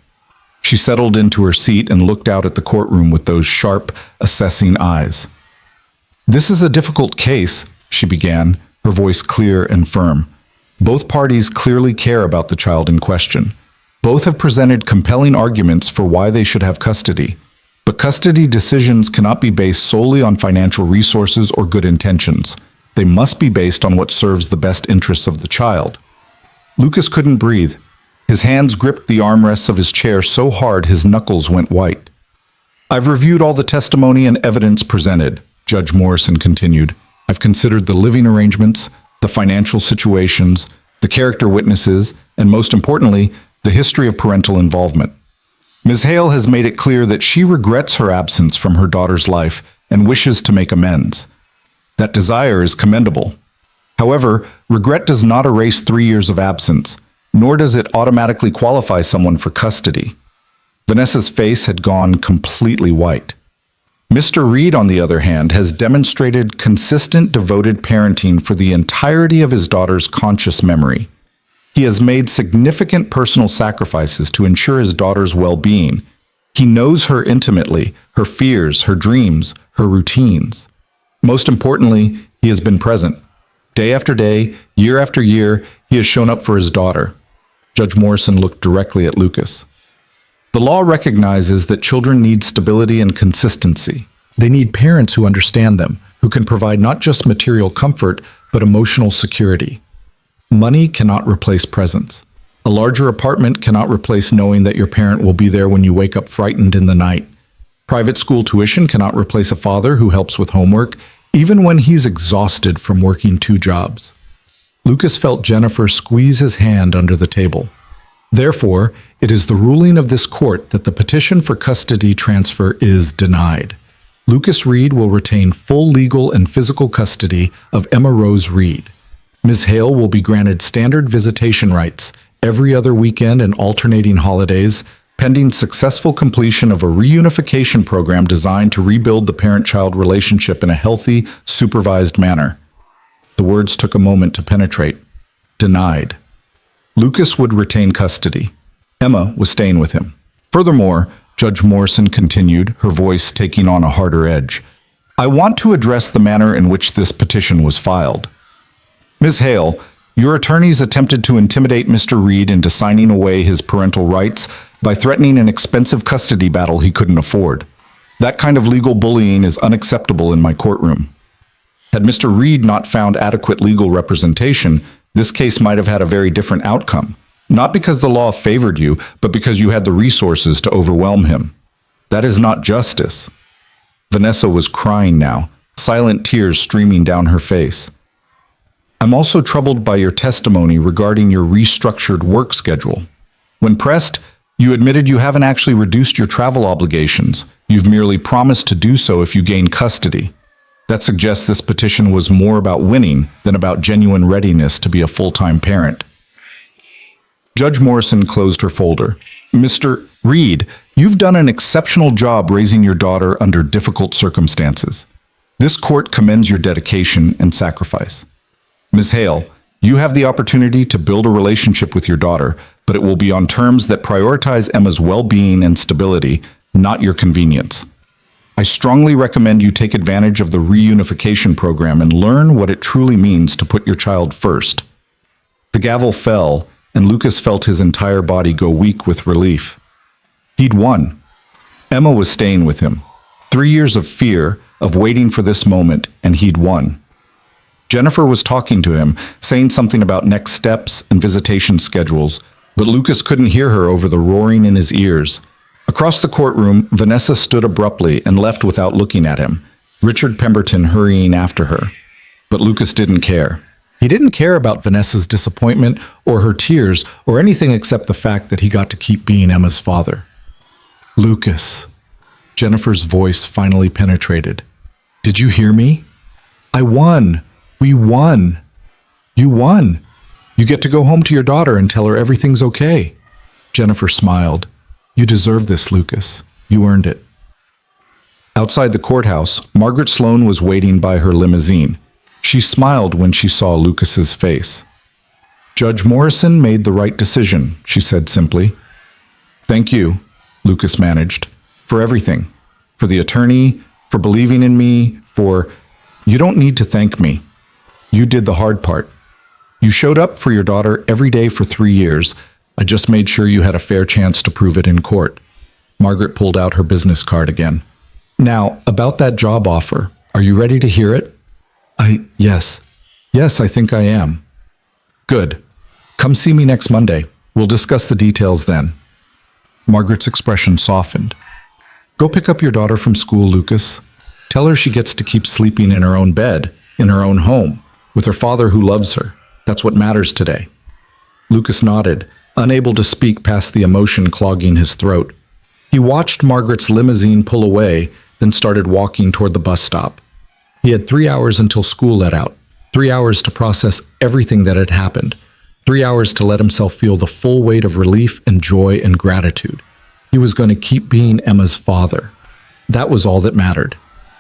She settled into her seat and looked out at the courtroom with those sharp, assessing eyes. "This is a difficult case," she began, her voice clear and firm. "Both parties clearly care about the child in question. Both have presented compelling arguments for why they should have custody. But custody decisions cannot be based solely on financial resources or good intentions. They must be based on what serves the best interests of the child." Lucas couldn't breathe. His hands gripped the armrests of his chair so hard his knuckles went white. "I've reviewed all the testimony and evidence presented," Judge Morrison continued. "I've considered the living arrangements, the financial situations, the character witnesses, and most importantly, the history of parental involvement. Ms. Hale has made it clear that she regrets her absence from her daughter's life and wishes to make amends. That desire is commendable. However, regret does not erase 3 years of absence, nor does it automatically qualify someone for custody." Vanessa's face had gone completely white. Mr. Reed, on the other hand, has demonstrated consistent, devoted parenting for the entirety of his daughter's conscious memory. He has made significant personal sacrifices to ensure his daughter's well-being. He knows her intimately, her fears, her dreams, her routines. Most importantly, he has been present. Day after day, year after year, he has shown up for his daughter. Judge Morrison looked directly at Lucas. "The law recognizes that children need stability and consistency. They need parents who understand them, who can provide not just material comfort, but emotional security. Money cannot replace presence. A larger apartment cannot replace knowing that your parent will be there when you wake up frightened in the night. Private school tuition cannot replace a father who helps with homework, even when he's exhausted from working 2 jobs." Lucas felt Jennifer squeeze his hand under the table. "Therefore, it is the ruling of this court that the petition for custody transfer is denied. Lucas Reed will retain full legal and physical custody of Emma Rose Reed. Ms. Hale will be granted standard visitation rights every other weekend and alternating holidays, pending successful completion of a reunification program designed to rebuild the parent-child relationship in a healthy, supervised manner." The words took a moment to penetrate. Denied. Lucas would retain custody. Emma was staying with him. Furthermore, Judge Morrison continued, her voice taking on a harder edge, "I want to address the manner in which this petition was filed. Ms. Hale, your attorneys attempted to intimidate Mr. Reed into signing away his parental rights by threatening an expensive custody battle he couldn't afford. That kind of legal bullying is unacceptable in my courtroom. Had Mr. Reed not found adequate legal representation, this case might have had a very different outcome, not because the law favored you, but because you had the resources to overwhelm him. That is not justice. Vanessa was crying now, silent tears streaming down her face. I'm also troubled by your testimony regarding your restructured work schedule. When pressed, you admitted you haven't actually reduced your travel obligations. You've merely promised to do so if you gain custody. That suggests this petition was more about winning than about genuine readiness to be a full-time parent. Judge Morrison closed her folder. Mr. Reed, you've done an exceptional job raising your daughter under difficult circumstances. This court commends your dedication and sacrifice. Ms. Hale, you have the opportunity to build a relationship with your daughter, but it will be on terms that prioritize Emma's well-being and stability, not your convenience. I strongly recommend you take advantage of the reunification program and learn what it truly means to put your child first. The gavel fell, and Lucas felt his entire body go weak with relief. He'd won. Emma was staying with him. 3 years of fear, of waiting for this moment, and he'd won. Jennifer was talking to him, saying something about next steps and visitation schedules, but Lucas couldn't hear her over the roaring in his ears. Across the courtroom, Vanessa stood abruptly and left without looking at him, Richard Pemberton hurrying after her. But Lucas didn't care. He didn't care about Vanessa's disappointment or her tears or anything except the fact that he got to keep being Emma's father. Lucas. Jennifer's voice finally penetrated. Did you hear me? I won. We won. You won. You get to go home to your daughter and tell her everything's okay. Jennifer smiled. You deserve this, Lucas. You earned it. Outside the courthouse, Margaret Sloan was waiting by her limousine. She smiled when she saw Lucas's face. Judge Morrison made the right decision, she said simply. Thank you, Lucas managed, for everything. For the attorney, for believing in me, for... You don't need to thank me. You did the hard part. You showed up for your daughter every day for 3 years. I just made sure you had a fair chance to prove it in court. Margaret pulled out her business card again. Now, about that job offer, are you ready to hear it? Yes. Yes, I think I am. Good. Come see me next Monday. We'll discuss the details then. Margaret's expression softened. Go pick up your daughter from school, Lucas. Tell her she gets to keep sleeping in her own bed, in her own home, with her father who loves her. That's what matters today. Lucas nodded, unable to speak past the emotion clogging his throat. He watched Margaret's limousine pull away, then started walking toward the bus stop. He had 3 hours until school let out, 3 hours to process everything that had happened, 3 hours to let himself feel the full weight of relief and joy and gratitude. He was going to keep being Emma's father. That was all that mattered.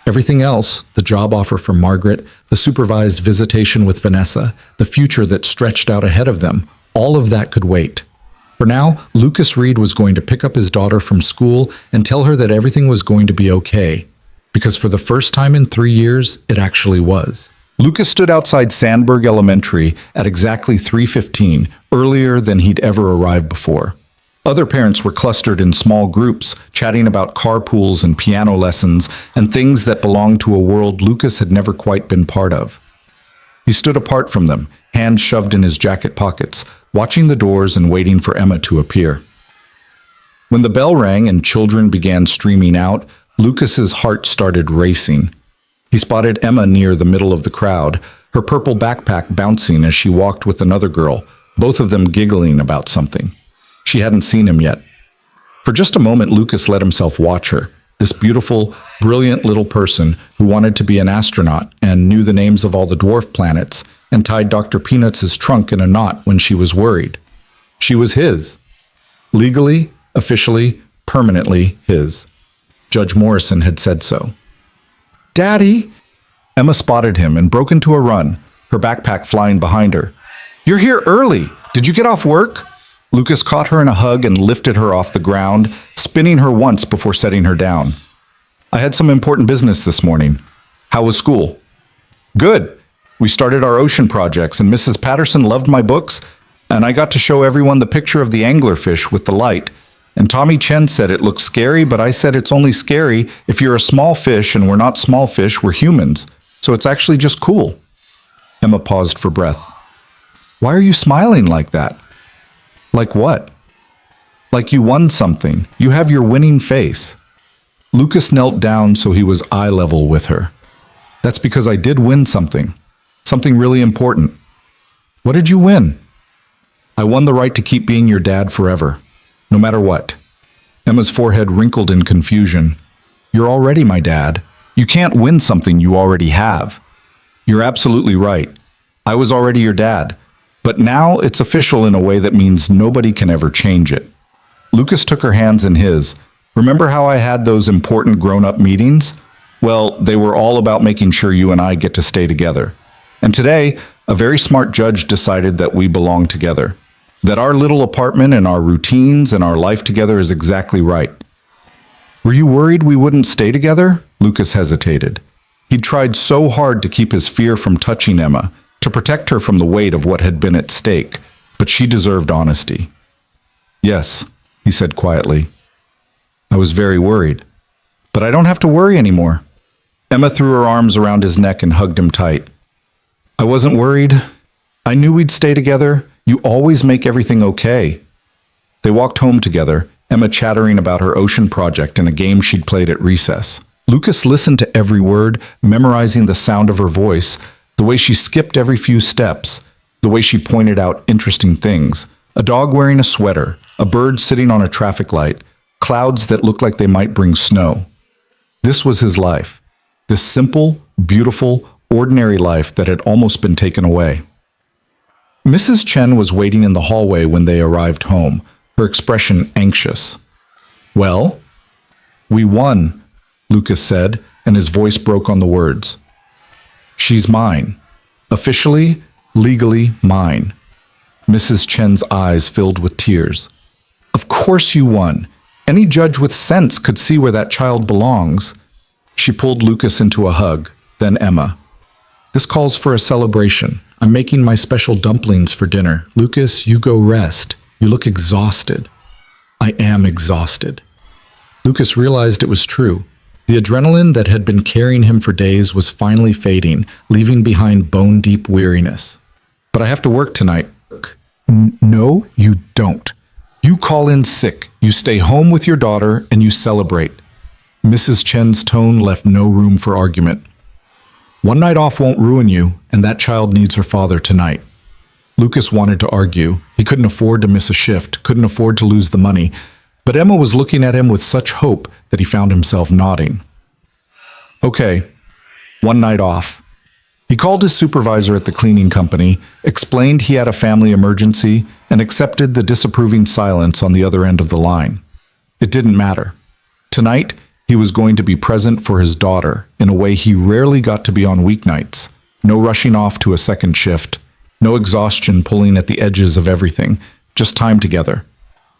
Everything else, the job offer from Margaret, the supervised visitation with Vanessa, the future that stretched out ahead of them, all of that could wait. For now, Lucas Reed was going to pick up his daughter from school and tell her that everything was going to be okay. Because for the first time in 3 years, it actually was. Lucas stood outside Sandburg Elementary at exactly 3:15, earlier than he'd ever arrived before. Other parents were clustered in small groups, chatting about carpools and piano lessons and things that belonged to a world Lucas had never quite been part of. He stood apart from them, hands shoved in his jacket pockets, watching the doors and waiting for Emma to appear. When the bell rang and children began streaming out, Lucas's heart started racing. He spotted Emma near the middle of the crowd, her purple backpack bouncing as she walked with another girl, both of them giggling about something. She hadn't seen him yet. For just a moment, Lucas let himself watch her, this beautiful, brilliant little person who wanted to be an astronaut and knew the names of all the dwarf planets and tied Dr. Peanuts' trunk in a knot when she was worried. She was his. Legally, officially, permanently his. Judge Morrison had said so. Daddy! Emma spotted him and broke into a run, her backpack flying behind her. You're here early! Did you get off work? Lucas caught her in a hug and lifted her off the ground, spinning her once before setting her down. I had some important business this morning. How was school? Good. We started our ocean projects and Mrs. Patterson loved my books, and I got to show everyone the picture of the anglerfish with the light. And Tommy Chen said it looks scary, but I said it's only scary if you're a small fish and we're not small fish, we're humans. So it's actually just cool. Emma paused for breath. Why are you smiling like that? Like what? Like you won something. You have your winning face. Lucas knelt down so he was eye level with her. That's because I did win something. Something really important. What did you win? I won the right to keep being your dad forever, no matter what. Emma's forehead wrinkled in confusion. You're already my dad. You can't win something you already have. You're absolutely right. I was already your dad. But now it's official in a way that means nobody can ever change it. Lucas took her hands in his. Remember how I had those important grown-up meetings? Well, they were all about making sure you and I get to stay together. And today, a very smart judge decided that we belong together. That our little apartment and our routines and our life together is exactly right. Were you worried we wouldn't stay together? Lucas hesitated. He'd tried so hard to keep his fear from touching Emma, to protect her from the weight of what had been at stake, but she deserved honesty. Yes, he said quietly. I was very worried. But I don't have to worry anymore. Emma threw her arms around his neck and hugged him tight. I wasn't worried. I knew we'd stay together. You always make everything okay. They walked home together, Emma chattering about her ocean project and a game she'd played at recess. Lucas listened to every word, memorizing the sound of her voice, the way she skipped every few steps, the way she pointed out interesting things. A dog wearing a sweater, a bird sitting on a traffic light, clouds that looked like they might bring snow. This was his life. This simple, beautiful, ordinary life that had almost been taken away. Mrs. Chen was waiting in the hallway when they arrived home, her expression anxious. Well? We won, Lucas said, and his voice broke on the words. She's mine. Officially, legally mine. Mrs. Chen's eyes filled with tears. Of course you won. Any judge with sense could see where that child belongs. She pulled Lucas into a hug, then Emma. This calls for a celebration. I'm making my special dumplings for dinner. Lucas, you go rest. You look exhausted. I am exhausted. Lucas realized it was true. The adrenaline that had been carrying him for days was finally fading, leaving behind bone-deep weariness. But I have to work tonight. No, you don't. You call in sick, you stay home with your daughter, and you celebrate. Mrs. Chen's tone left no room for argument. One night off won't ruin you, and that child needs her father tonight. Lucas wanted to argue. He couldn't afford to miss a shift, couldn't afford to lose the money, but Emma was looking at him with such hope that he found himself nodding. Okay, one night off. He called his supervisor at the cleaning company, explained he had a family emergency, and accepted the disapproving silence on the other end of the line. It didn't matter. Tonight, he was going to be present for his daughter in a way he rarely got to be on weeknights. No rushing off to a second shift. No exhaustion pulling at the edges of everything. Just time together.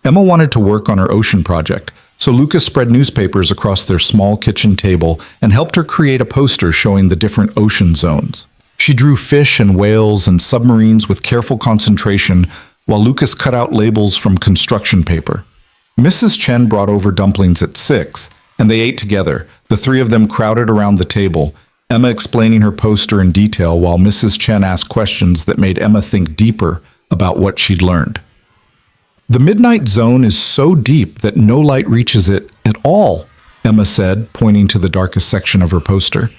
Emma wanted to work on her ocean project, so Lucas spread newspapers across their small kitchen table and helped her create a poster showing the different ocean zones. She drew fish and whales and submarines with careful concentration while Lucas cut out labels from construction paper. Mrs. Chen brought over dumplings at 6, and they ate together, the three of them crowded around the table, Emma explaining her poster in detail while Mrs. Chen asked questions that made Emma think deeper about what she'd learned. The midnight zone is so deep that no light reaches it at all, Emma said, pointing to the darkest section of her poster.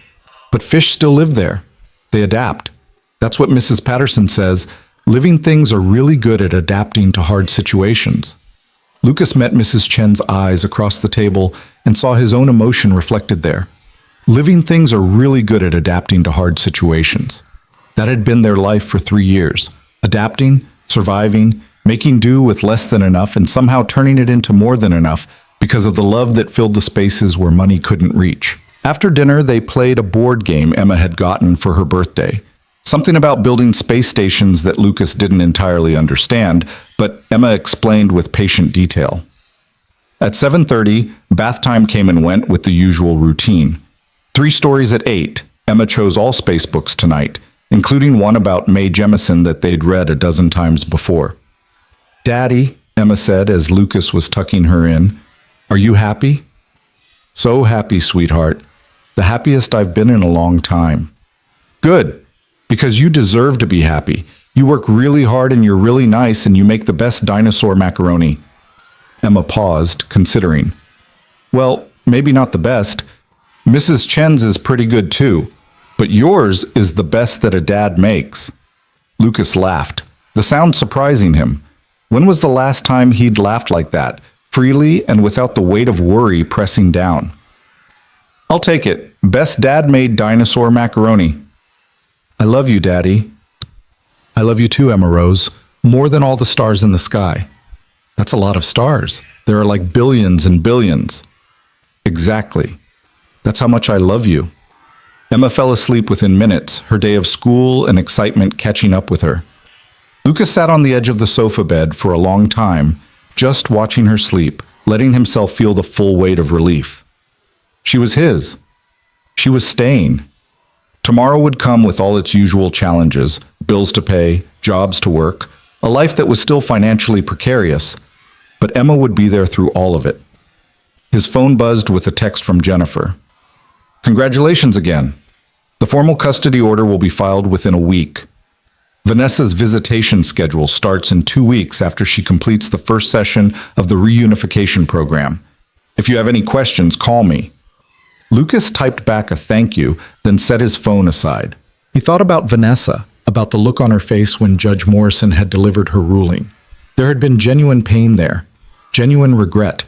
But fish still live there. They adapt. That's what Mrs. Patterson says. Living things are really good at adapting to hard situations. Lucas met Mrs. Chen's eyes across the table and saw his own emotion reflected there. Living things are really good at adapting to hard situations. That had been their life for 3 years. Adapting, surviving, making do with less than enough and somehow turning it into more than enough because of the love that filled the spaces where money couldn't reach. After dinner, they played a board game Emma had gotten for her birthday. Something about building space stations that Lucas didn't entirely understand, but Emma explained with patient detail. At 7:30, bath time came and went with the usual routine. 3 stories at 8, Emma chose all space books tonight, including one about Mae Jemison that they'd read a dozen times before. Daddy, Emma said as Lucas was tucking her in, are you happy? So happy, sweetheart. The happiest I've been in a long time. Good, because you deserve to be happy. You work really hard and you're really nice and you make the best dinosaur macaroni. Emma paused, considering. Well, maybe not the best. Mrs. Chen's is pretty good too, but yours is the best that a dad makes." Lucas laughed, the sound surprising him. When was the last time he'd laughed like that, freely and without the weight of worry pressing down? "I'll take it. Best dad-made dinosaur macaroni." "I love you, Daddy." "I love you too, Emma Rose, more than all the stars in the sky." "That's a lot of stars. There are like billions and billions." "Exactly. That's how much I love you." Emma fell asleep within minutes, her day of school and excitement catching up with her. Lucas sat on the edge of the sofa bed for a long time, just watching her sleep, letting himself feel the full weight of relief. She was his. She was staying. Tomorrow would come with all its usual challenges, bills to pay, jobs to work, a life that was still financially precarious, but Emma would be there through all of it. His phone buzzed with a text from Jennifer. "Congratulations again. The formal custody order will be filed within a week. Vanessa's visitation schedule starts in 2 weeks after she completes the first session of the reunification program. If you have any questions, call me." Lucas typed back a thank you, then set his phone aside. He thought about Vanessa, about the look on her face when Judge Morrison had delivered her ruling. There had been genuine pain there, genuine regret.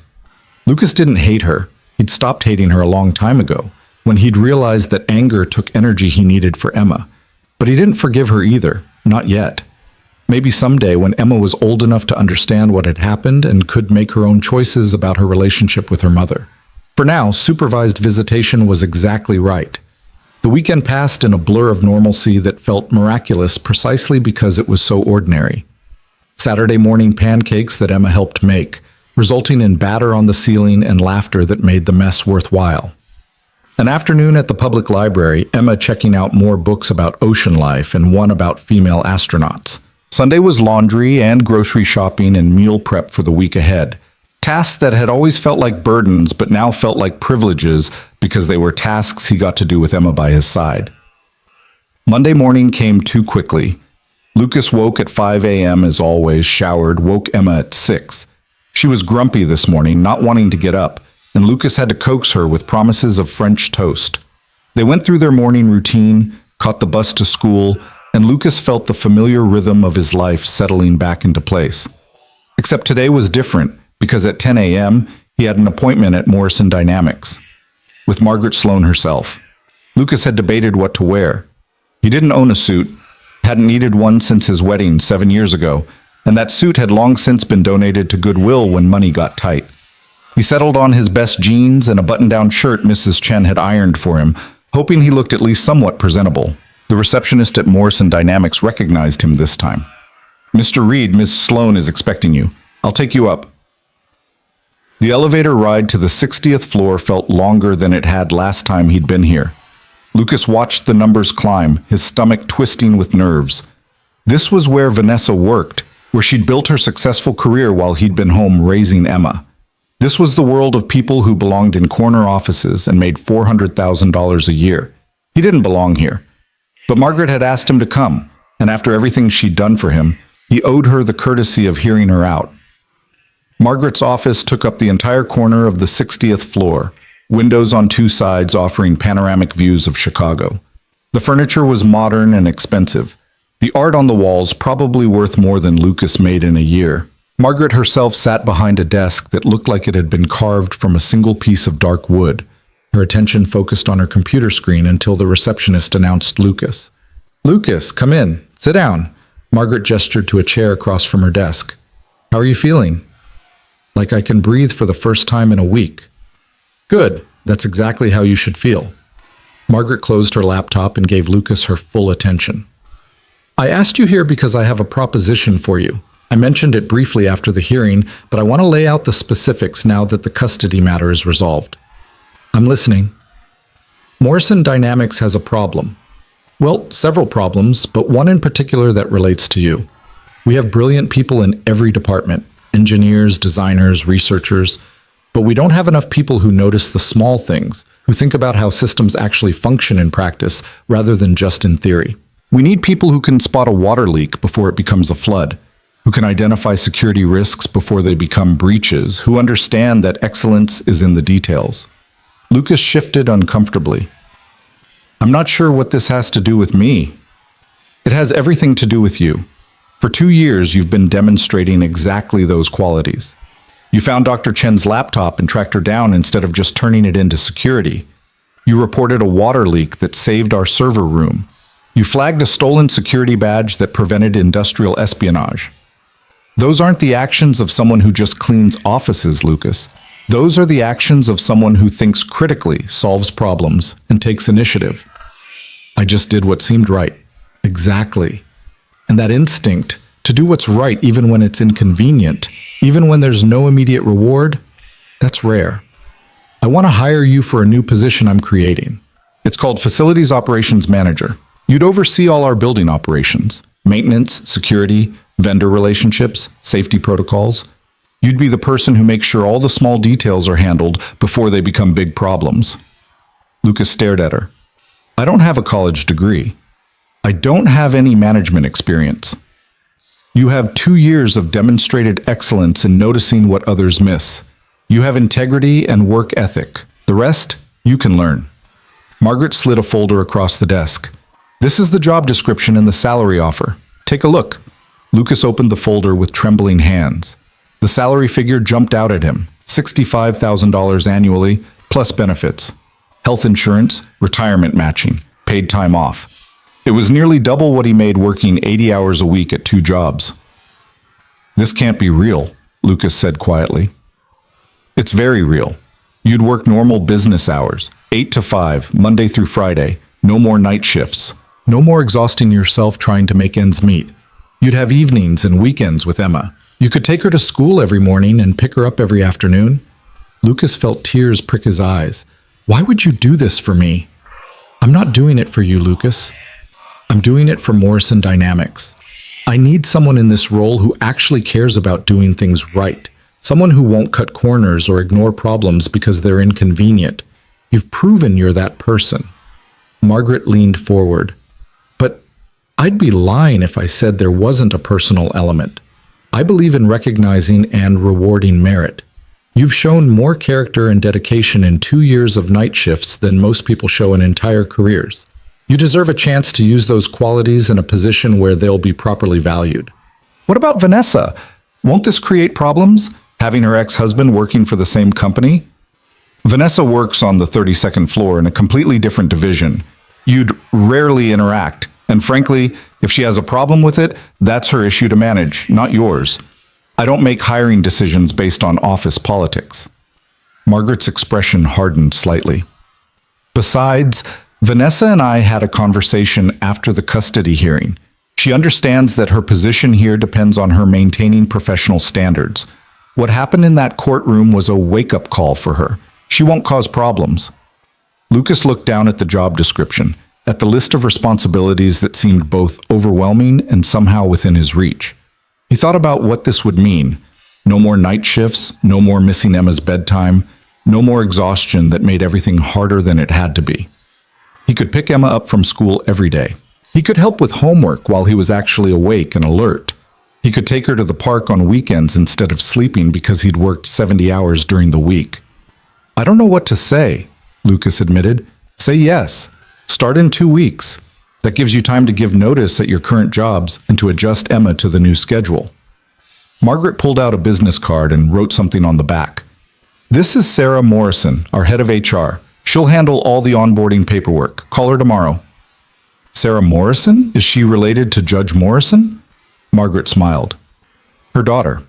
Lucas didn't hate her. He'd stopped hating her a long time ago, when he'd realized that anger took energy he needed for Emma. But he didn't forgive her either, not yet. Maybe someday when Emma was old enough to understand what had happened and could make her own choices about her relationship with her mother. For now, supervised visitation was exactly right. The weekend passed in a blur of normalcy that felt miraculous precisely because it was so ordinary. Saturday morning pancakes that Emma helped make, resulting in batter on the ceiling and laughter that made the mess worthwhile. An afternoon at the public library, Emma checking out more books about ocean life and one about female astronauts. Sunday was laundry and grocery shopping and meal prep for the week ahead. Tasks that had always felt like burdens but now felt like privileges because they were tasks he got to do with Emma by his side. Monday morning came too quickly. Lucas woke at 5 a.m. as always, showered, woke Emma at 6. She was grumpy this morning, not wanting to get up, and Lucas had to coax her with promises of French toast. They went through their morning routine, caught the bus to school, and Lucas felt the familiar rhythm of his life settling back into place. Except today was different, because at 10 a.m., he had an appointment at Morrison Dynamics with Margaret Sloan herself. Lucas had debated what to wear. He didn't own a suit, hadn't needed one since his wedding 7 years ago, and that suit had long since been donated to Goodwill when money got tight. He settled on his best jeans and a button-down shirt Mrs. Chen had ironed for him, hoping he looked at least somewhat presentable. The receptionist at Morrison Dynamics recognized him this time. "Mr. Reed, Miss Sloan is expecting you. I'll take you up." The elevator ride to the 60th floor felt longer than it had last time he'd been here. Lucas watched the numbers climb, his stomach twisting with nerves. This was where Vanessa worked, where she'd built her successful career while he'd been home raising Emma. This was the world of people who belonged in corner offices and made $400,000 a year. He didn't belong here. But Margaret had asked him to come, and after everything she'd done for him, he owed her the courtesy of hearing her out. Margaret's office took up the entire corner of the 60th floor, windows on two sides offering panoramic views of Chicago. The furniture was modern and expensive. The art on the walls probably worth more than Lucas made in a year. Margaret herself sat behind a desk that looked like it had been carved from a single piece of dark wood. Her attention focused on her computer screen until the receptionist announced Lucas. "Lucas, come in. Sit down." Margaret gestured to a chair across from her desk. "How are you feeling?" "Like I can breathe for the first time in a week." "Good. That's exactly how you should feel." Margaret closed her laptop and gave Lucas her full attention. "I asked you here because I have a proposition for you. I mentioned it briefly after the hearing, but I want to lay out the specifics now that the custody matter is resolved." "I'm listening." "Morrison Dynamics has a problem. Well, several problems, but one in particular that relates to you. We have brilliant people in every department, engineers, designers, researchers, but we don't have enough people who notice the small things, who think about how systems actually function in practice rather than just in theory. We need people who can spot a water leak before it becomes a flood, who can identify security risks before they become breaches, who understand that excellence is in the details. Lucas shifted uncomfortably. I'm not sure what this has to do with me. It has everything to do with you. For 2 years, you've been demonstrating exactly those qualities. You found Dr. Chen's laptop and tracked her down instead of just turning it into security. You reported a water leak that saved our server room. You flagged a stolen security badge that prevented industrial espionage. Those aren't the actions of someone who just cleans offices, Lucas. Those are the actions of someone who thinks critically, solves problems, and takes initiative. I just did what seemed right. Exactly. And that instinct to do what's right even when it's inconvenient, even when there's no immediate reward, that's rare. I want to hire you for a new position I'm creating. It's called Facilities Operations Manager. You'd oversee all our building operations, maintenance, security, vendor relationships, safety protocols. You'd be the person who makes sure all the small details are handled before they become big problems. Lucas stared at her. I don't have a college degree. I don't have any management experience. You have 2 years of demonstrated excellence in noticing what others miss. You have integrity and work ethic. The rest, you can learn. Margaret slid a folder across the desk. This is the job description and the salary offer. Take a look. Lucas opened the folder with trembling hands. The salary figure jumped out at him. $65,000 annually, plus benefits. Health insurance, retirement matching, paid time off. It was nearly double what he made working 80 hours a week at 2 jobs. This can't be real, Lucas said quietly. It's very real. You'd work normal business hours, 8 to 5, Monday through Friday, no more night shifts, no more exhausting yourself trying to make ends meet. You'd have evenings and weekends with Emma. You could take her to school every morning and pick her up every afternoon. Lucas felt tears prick his eyes. Why would you do this for me? I'm not doing it for you, Lucas. I'm doing it for Morrison Dynamics. I need someone in this role who actually cares about doing things right. Someone who won't cut corners or ignore problems because they're inconvenient. You've proven you're that person. Margaret leaned forward. But I'd be lying if I said there wasn't a personal element. I believe in recognizing and rewarding merit. You've shown more character and dedication in 2 years of night shifts than most people show in entire careers. You deserve a chance to use those qualities in a position where they'll be properly valued. What about Vanessa? Won't this create problems, having her ex-husband working for the same company? Vanessa works on the 32nd floor in a completely different division. You'd rarely interact, and frankly, if she has a problem with it, that's her issue to manage, not yours. I don't make hiring decisions based on office politics. Margaret's expression hardened slightly. Besides, Vanessa and I had a conversation after the custody hearing. She understands that her position here depends on her maintaining professional standards. What happened in that courtroom was a wake-up call for her. She won't cause problems. Lucas looked down at the job description, at the list of responsibilities that seemed both overwhelming and somehow within his reach. He thought about what this would mean. No more night shifts, no more missing Emma's bedtime, no more exhaustion that made everything harder than it had to be. He could pick Emma up from school every day. He could help with homework while he was actually awake and alert. He could take her to the park on weekends instead of sleeping because he'd worked 70 hours during the week. I don't know what to say, Lucas admitted. Say yes. Start in 2 weeks. That gives you time to give notice at your current jobs and to adjust Emma to the new schedule. Margaret pulled out a business card and wrote something on the back. This is Sarah Morrison, our head of HR. She'll handle all the onboarding paperwork. Call her tomorrow. Sarah Morrison? Is she related to Judge Morrison? Margaret smiled. Her daughter.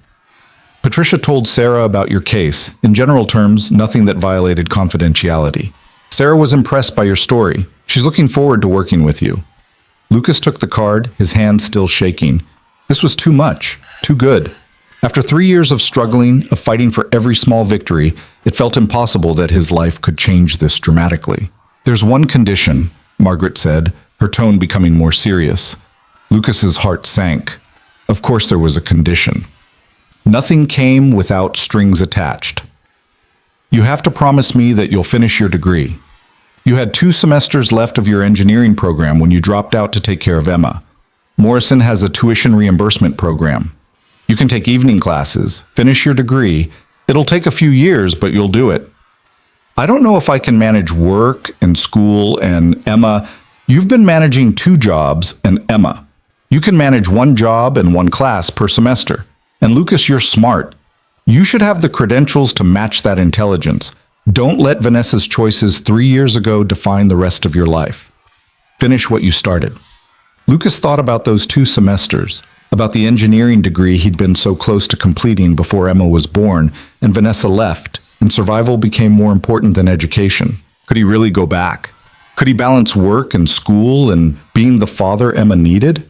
Patricia told Sarah about your case. In general terms, nothing that violated confidentiality. Sarah was impressed by your story. She's looking forward to working with you. Lucas took the card, his hand still shaking. This was too much, too good. After 3 years of struggling, of fighting for every small victory, it felt impossible that his life could change this dramatically. There's one condition, Margaret said, her tone becoming more serious. Lucas's heart sank. Of course there was a condition. Nothing came without strings attached. You have to promise me that you'll finish your degree. You had 2 semesters left of your engineering program when you dropped out to take care of Emma. Morrison has a tuition reimbursement program. You can take evening classes, finish your degree. It'll take a few years, but you'll do it. I don't know if I can manage work and school and Emma. You've been managing 2 jobs and Emma. You can manage 1 job and 1 class per semester. And Lucas, you're smart. You should have the credentials to match that intelligence. Don't let Vanessa's choices 3 years ago define the rest of your life. Finish what you started. Lucas thought about those 2 semesters, about the engineering degree he'd been so close to completing before Emma was born and Vanessa left, and survival became more important than education. Could he really go back? Could he balance work and school and being the father Emma needed?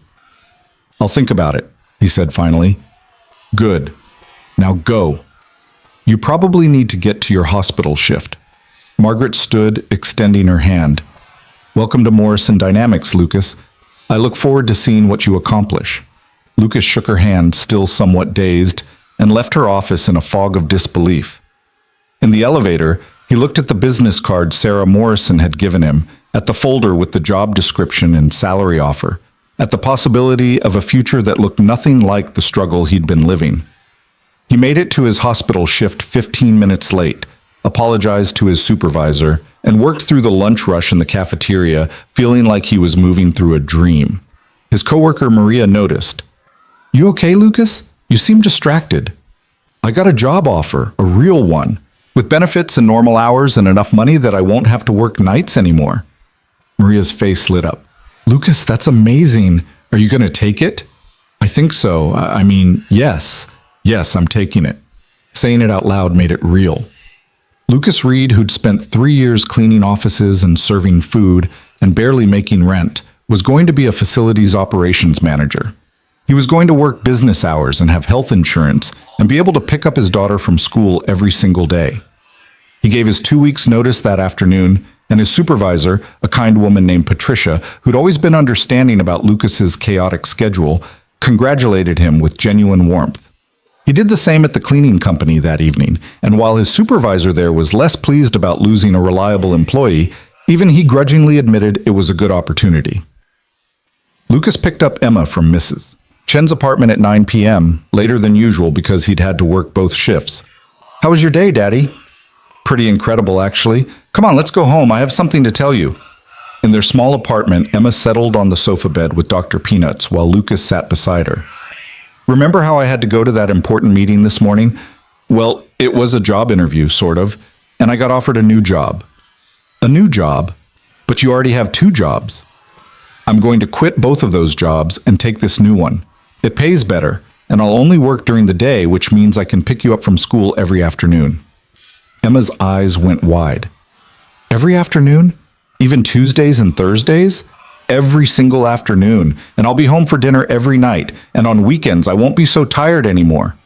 I'll think about it, he said finally. Good. Now go. You probably need to get to your hospital shift. Margaret stood, extending her hand. Welcome to Morrison Dynamics, Lucas. I look forward to seeing what you accomplish. Lucas shook her hand, still somewhat dazed, and left her office in a fog of disbelief. In the elevator, he looked at the business card Sarah Morrison had given him, at the folder with the job description and salary offer, at the possibility of a future that looked nothing like the struggle he'd been living. He made it to his hospital shift 15 minutes late, apologized to his supervisor, and worked through the lunch rush in the cafeteria, feeling like he was moving through a dream. His coworker Maria noticed. You okay, Lucas? You seem distracted. I got a job offer, a real one, with benefits and normal hours and enough money that I won't have to work nights anymore. Maria's face lit up. Lucas, that's amazing. Are you going to take it? I think so. I mean, yes. Yes, I'm taking it. Saying it out loud made it real. Lucas Reed, who'd spent 3 years cleaning offices and serving food and barely making rent, was going to be a facilities operations manager. He was going to work business hours and have health insurance and be able to pick up his daughter from school every single day. He gave his 2 weeks' notice that afternoon, and his supervisor, a kind woman named Patricia, who'd always been understanding about Lucas's chaotic schedule, congratulated him with genuine warmth. He did the same at the cleaning company that evening, and while his supervisor there was less pleased about losing a reliable employee, even he grudgingly admitted it was a good opportunity. Lucas picked up Emma from Mrs. Chen's apartment at 9 p.m., later than usual because he'd had to work both shifts. How was your day, Daddy? Pretty incredible, actually. Come on, let's go home. I have something to tell you. In their small apartment, Emma settled on the sofa bed with Dr. Peanuts while Lucas sat beside her. Remember how I had to go to that important meeting this morning? Well, it was a job interview, sort of, and I got offered a new job. A new job? But you already have 2 jobs. I'm going to quit both of those jobs and take this new one. It pays better, and I'll only work during the day, which means I can pick you up from school every afternoon. Emma's eyes went wide. Every afternoon? Even Tuesdays and Thursdays? Every single afternoon, and I'll be home for dinner every night, and on weekends I won't be so tired anymore.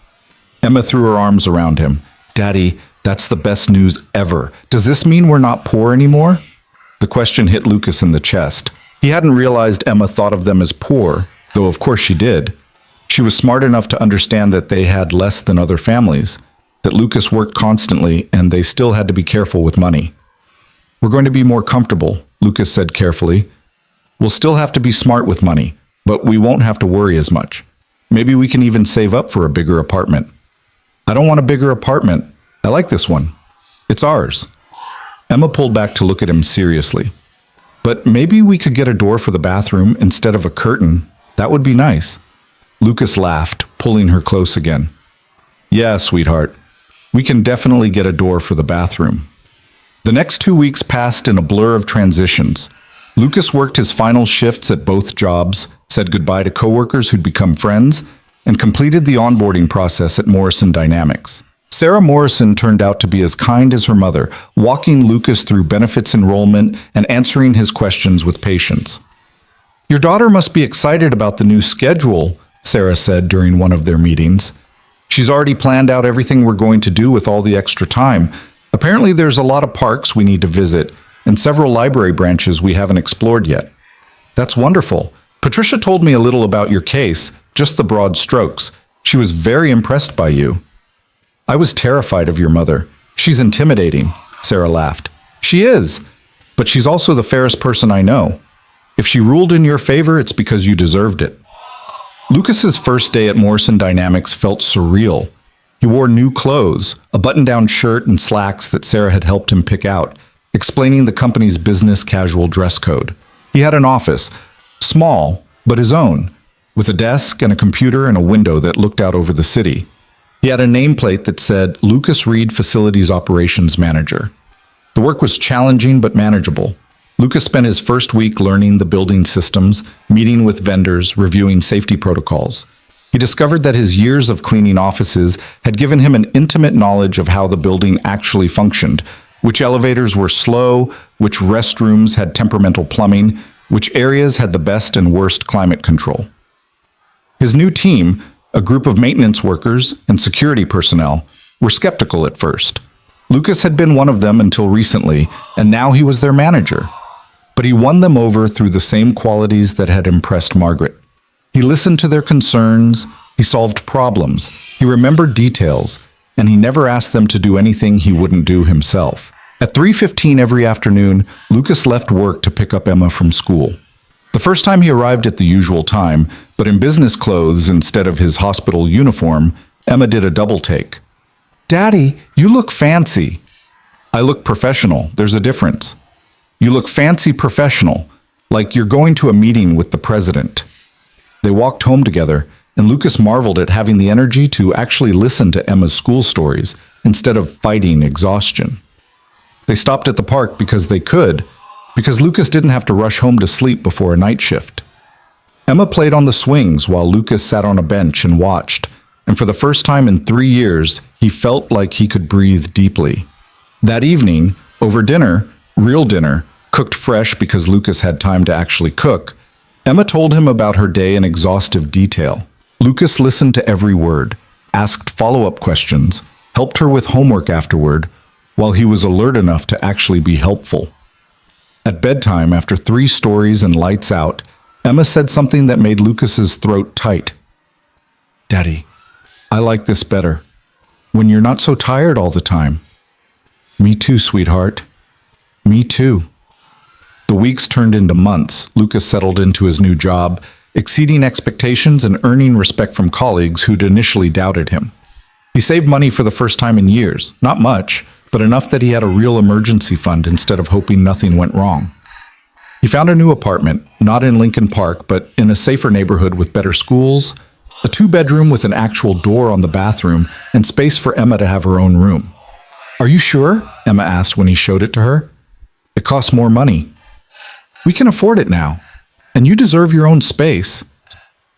Emma threw her arms around him. Daddy, that's the best news ever. Does this mean we're not poor anymore? The question hit Lucas in the chest. He hadn't realized Emma thought of them as poor, though of course she did. She was smart enough to understand that they had less than other families, that Lucas worked constantly and they still had to be careful with money. We're going to be more comfortable, Lucas said carefully. We'll still have to be smart with money, but we won't have to worry as much. Maybe we can even save up for a bigger apartment. I don't want a bigger apartment. I like this one. It's ours. Emma pulled back to look at him seriously. But maybe we could get a door for the bathroom instead of a curtain. That would be nice. Lucas laughed, pulling her close again. Yeah, sweetheart. We can definitely get a door for the bathroom. The next 2 weeks passed in a blur of transitions. Lucas worked his final shifts at both jobs, said goodbye to coworkers who'd become friends, and completed the onboarding process at Morrison Dynamics. Sarah Morrison turned out to be as kind as her mother, walking Lucas through benefits enrollment and answering his questions with patience. Your daughter must be excited about the new schedule, Sarah said during one of their meetings. She's already planned out everything we're going to do with all the extra time. Apparently there's a lot of parks we need to visit, and several library branches we haven't explored yet. That's wonderful. Patricia told me a little about your case, just the broad strokes. She was very impressed by you. I was terrified of your mother. She's intimidating, Sarah laughed. She is, but she's also the fairest person I know. If she ruled in your favor, it's because you deserved it. Lucas's first day at Morrison Dynamics felt surreal. He wore new clothes, a button-down shirt and slacks that Sarah had helped him pick out, explaining the company's business casual dress code. He had an office, small, but his own, with a desk and a computer and a window that looked out over the city. He had a nameplate that said Lucas Reed Facilities Operations Manager. The work was challenging but manageable. Lucas spent his first week learning the building systems, meeting with vendors, reviewing safety protocols. He discovered that his years of cleaning offices had given him an intimate knowledge of how the building actually functioned, which elevators were slow, which restrooms had temperamental plumbing, which areas had the best and worst climate control. His new team, a group of maintenance workers and security personnel, were skeptical at first. Lucas had been one of them until recently, and now he was their manager. But he won them over through the same qualities that had impressed Margaret. He listened to their concerns, he solved problems, he remembered details, and he never asked them to do anything he wouldn't do himself. At 3:15 every afternoon, Lucas left work to pick up Emma from school. The first time he arrived at the usual time, but in business clothes instead of his hospital uniform, Emma did a double take. "Daddy, you look fancy." "I look professional. There's a difference." "You look fancy professional, like you're going to a meeting with the president." They walked home together, and Lucas marveled at having the energy to actually listen to Emma's school stories instead of fighting exhaustion. They stopped at the park because they could, because Lucas didn't have to rush home to sleep before a night shift. Emma played on the swings while Lucas sat on a bench and watched, and for the first time in 3 years, he felt like he could breathe deeply. That evening, over dinner, real dinner, cooked fresh because Lucas had time to actually cook, Emma told him about her day in exhaustive detail. Lucas listened to every word, asked follow-up questions, helped her with homework afterward, while he was alert enough to actually be helpful. At bedtime, after 3 stories and lights out, Emma said something that made Lucas's throat tight. "Daddy, I like this better. When you're not so tired all the time." "Me too, sweetheart. Me too." The weeks turned into months. Lucas settled into his new job, exceeding expectations and earning respect from colleagues who'd initially doubted him. He saved money for the first time in years. Not much, but enough that he had a real emergency fund instead of hoping nothing went wrong. He found a new apartment, not in Lincoln Park, but in a safer neighborhood with better schools, a 2-bedroom with an actual door on the bathroom, and space for Emma to have her own room. "Are you sure?" Emma asked when he showed it to her. "It costs more money." "We can afford it now, and you deserve your own space."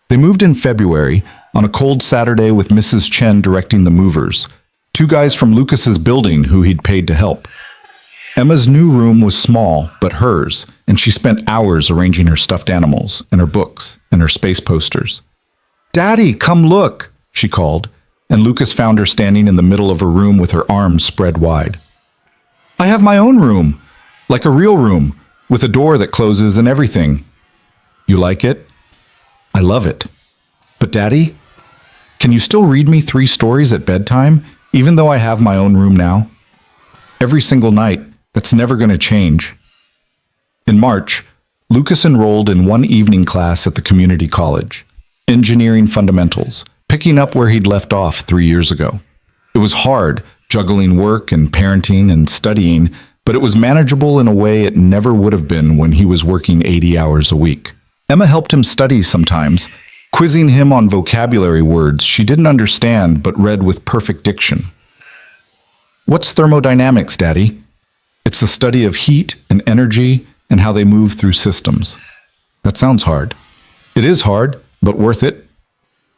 They moved in February, on a cold Saturday with Mrs. Chen directing the movers, 2 guys from Lucas's building who he'd paid to help. Emma's new room was small, but hers, and she spent hours arranging her stuffed animals, and her books, and her space posters. "Daddy, come look," she called, and Lucas found her standing in the middle of a room with her arms spread wide. "I have my own room, like a real room, with a door that closes and everything." "You like it?" "I love it." "But Daddy, can you still read me 3 stories at bedtime, even though I have my own room now?" "Every single night. That's never going to change." In March, Lucas enrolled in one evening class at the community college, Engineering Fundamentals, picking up where he'd left off 3 years ago. It was hard, juggling work and parenting and studying, but it was manageable in a way it never would have been when he was working 80 hours a week. Emma helped him study sometimes, quizzing him on vocabulary words she didn't understand but read with perfect diction. "What's thermodynamics, Daddy?" "It's the study of heat and energy and how they move through systems." "That sounds hard." "It is hard, but worth it."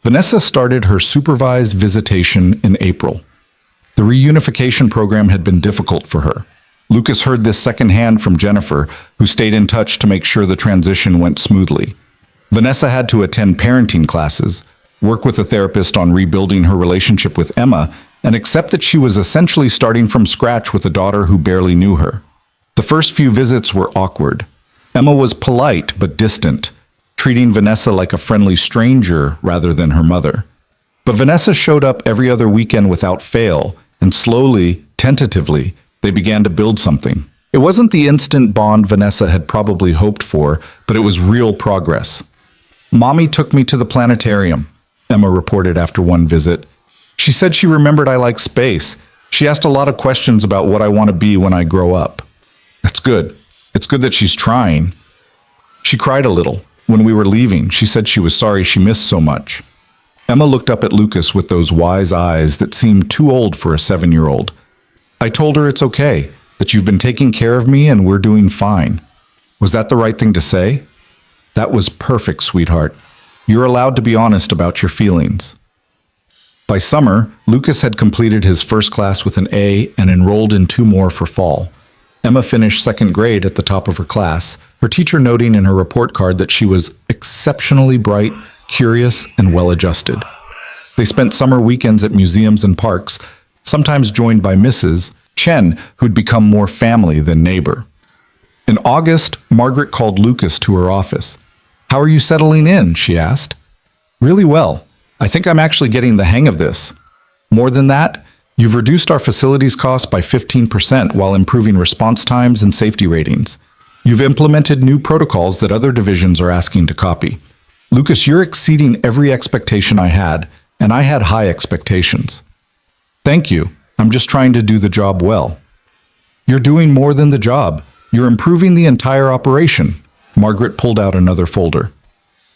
Vanessa started her supervised visitation in April. The reunification program had been difficult for her. Lucas heard this secondhand from Jennifer, who stayed in touch to make sure the transition went smoothly. Vanessa had to attend parenting classes, work with a therapist on rebuilding her relationship with Emma, and accept that she was essentially starting from scratch with a daughter who barely knew her. The first few visits were awkward. Emma was polite but distant, treating Vanessa like a friendly stranger rather than her mother. But Vanessa showed up every other weekend without fail, and slowly, tentatively, they began to build something. It wasn't the instant bond Vanessa had probably hoped for, but it was real progress. "Mommy took me to the planetarium," Emma reported after one visit. She said she remembered I like space. She asked a lot of questions about what I want to be when I grow up. That's good. It's good that she's trying. She cried a little. When we were leaving, she said she was sorry she missed so much. Emma looked up at Lucas with those wise eyes that seemed too old for a 7-year-old. I told her it's okay, that you've been taking care of me and we're doing fine. Was that the right thing to say? That was perfect, sweetheart. You're allowed to be honest about your feelings. By summer, Lucas had completed his first class with an A and enrolled in 2 more for fall. Emma finished 2nd grade at the top of her class, her teacher noting in her report card that she was exceptionally bright, curious, and well-adjusted. They spent summer weekends at museums and parks, sometimes joined by Mrs. Chen, who'd become more family than neighbor. In August, Margaret called Lucas to her office. "How are you settling in?" she asked. "Really well. I think I'm actually getting the hang of this. More than that, you've reduced our facilities costs by 15% while improving response times and safety ratings. You've implemented new protocols that other divisions are asking to copy. Lucas, you're exceeding every expectation I had, and I had high expectations." "Thank you. I'm just trying to do the job well." "You're doing more than the job. You're improving the entire operation." Margaret pulled out another folder.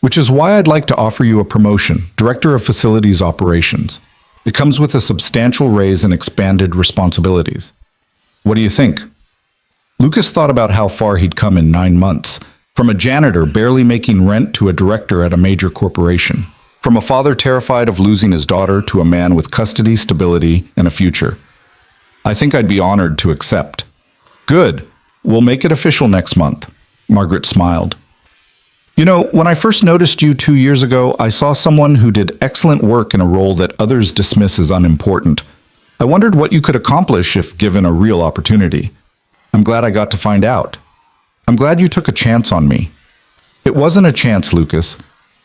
"Which is why I'd like to offer you a promotion, Director of Facilities Operations. It comes with a substantial raise and expanded responsibilities. What do you think?" Lucas thought about how far he'd come in 9 months, from a janitor barely making rent to a director at a major corporation, from a father terrified of losing his daughter to a man with custody, stability, and a future. "I think I'd be honored to accept." "Good. We'll make it official next month." Margaret smiled. "You know, when I first noticed you 2 years ago, I saw someone who did excellent work in a role that others dismiss as unimportant. I wondered what you could accomplish if given a real opportunity. I'm glad I got to find out. I'm glad you took a chance on me." "It wasn't a chance, Lucas.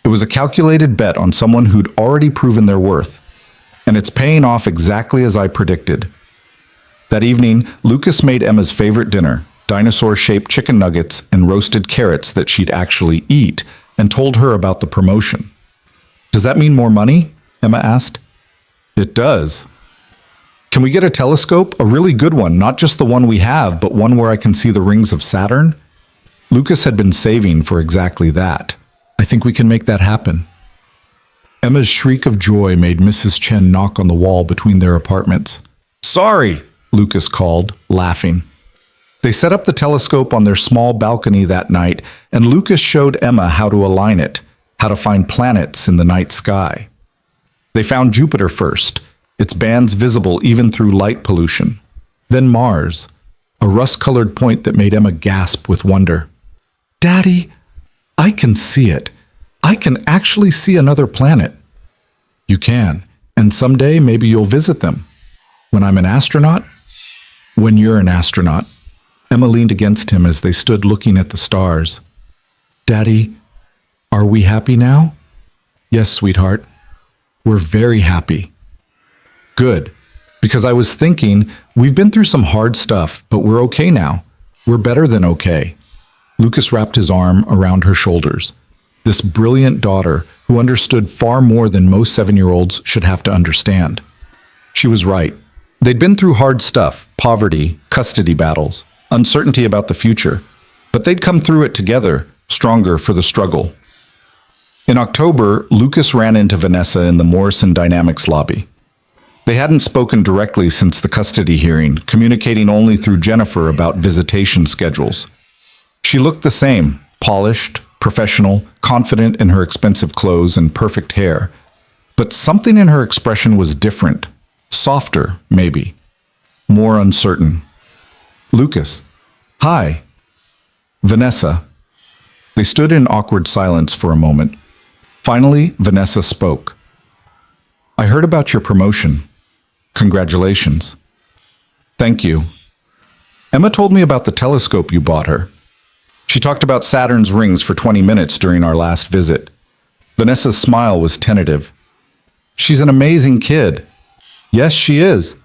It was a calculated bet on someone who'd already proven their worth. And it's paying off exactly as I predicted." That evening, Lucas made Emma's favorite dinner, dinosaur-shaped chicken nuggets and roasted carrots that she'd actually eat, and told her about the promotion. "Does that mean more money?" Emma asked. "It does. Can we get a telescope? A really good one, not just the one we have, but one where I can see the rings of Saturn?" Lucas had been saving for exactly that. "I think we can make that happen." Emma's shriek of joy made Mrs. Chen knock on the wall between their apartments. "Sorry!" Lucas called, laughing. They set up the telescope on their small balcony that night, and Lucas showed Emma how to align it, how to find planets in the night sky. They found Jupiter first, its bands visible even through light pollution. Then Mars, a rust-colored point that made Emma gasp with wonder. "Daddy, I can see it. I can actually see another planet." "You can, and someday maybe you'll visit them." "When I'm an astronaut?" "When you're an astronaut." Emma leaned against him as they stood looking at the stars. "Daddy, are we happy now?" "Yes, sweetheart. We're very happy." "Good, because I was thinking, we've been through some hard stuff, but we're okay now. We're better than okay." Lucas wrapped his arm around her shoulders. This brilliant daughter, who understood far more than most 7-year-olds should have to understand. She was right. They'd been through hard stuff, poverty, custody battles, uncertainty about the future, but they'd come through it together, stronger for the struggle. In October, Lucas ran into Vanessa in the Morrison Dynamics lobby. They hadn't spoken directly since the custody hearing, communicating only through Jennifer about visitation schedules. She looked the same, polished, professional, confident in her expensive clothes and perfect hair. But something in her expression was different, softer, maybe, more uncertain. "Lucas." "Hi." "Vanessa." They stood in awkward silence for a moment. Finally, Vanessa spoke. "I heard about your promotion. Congratulations." "Thank you." "Emma told me about the telescope you bought her. She talked about Saturn's rings for 20 minutes during our last visit." Vanessa's smile was tentative. "She's an amazing kid." "Yes, she is."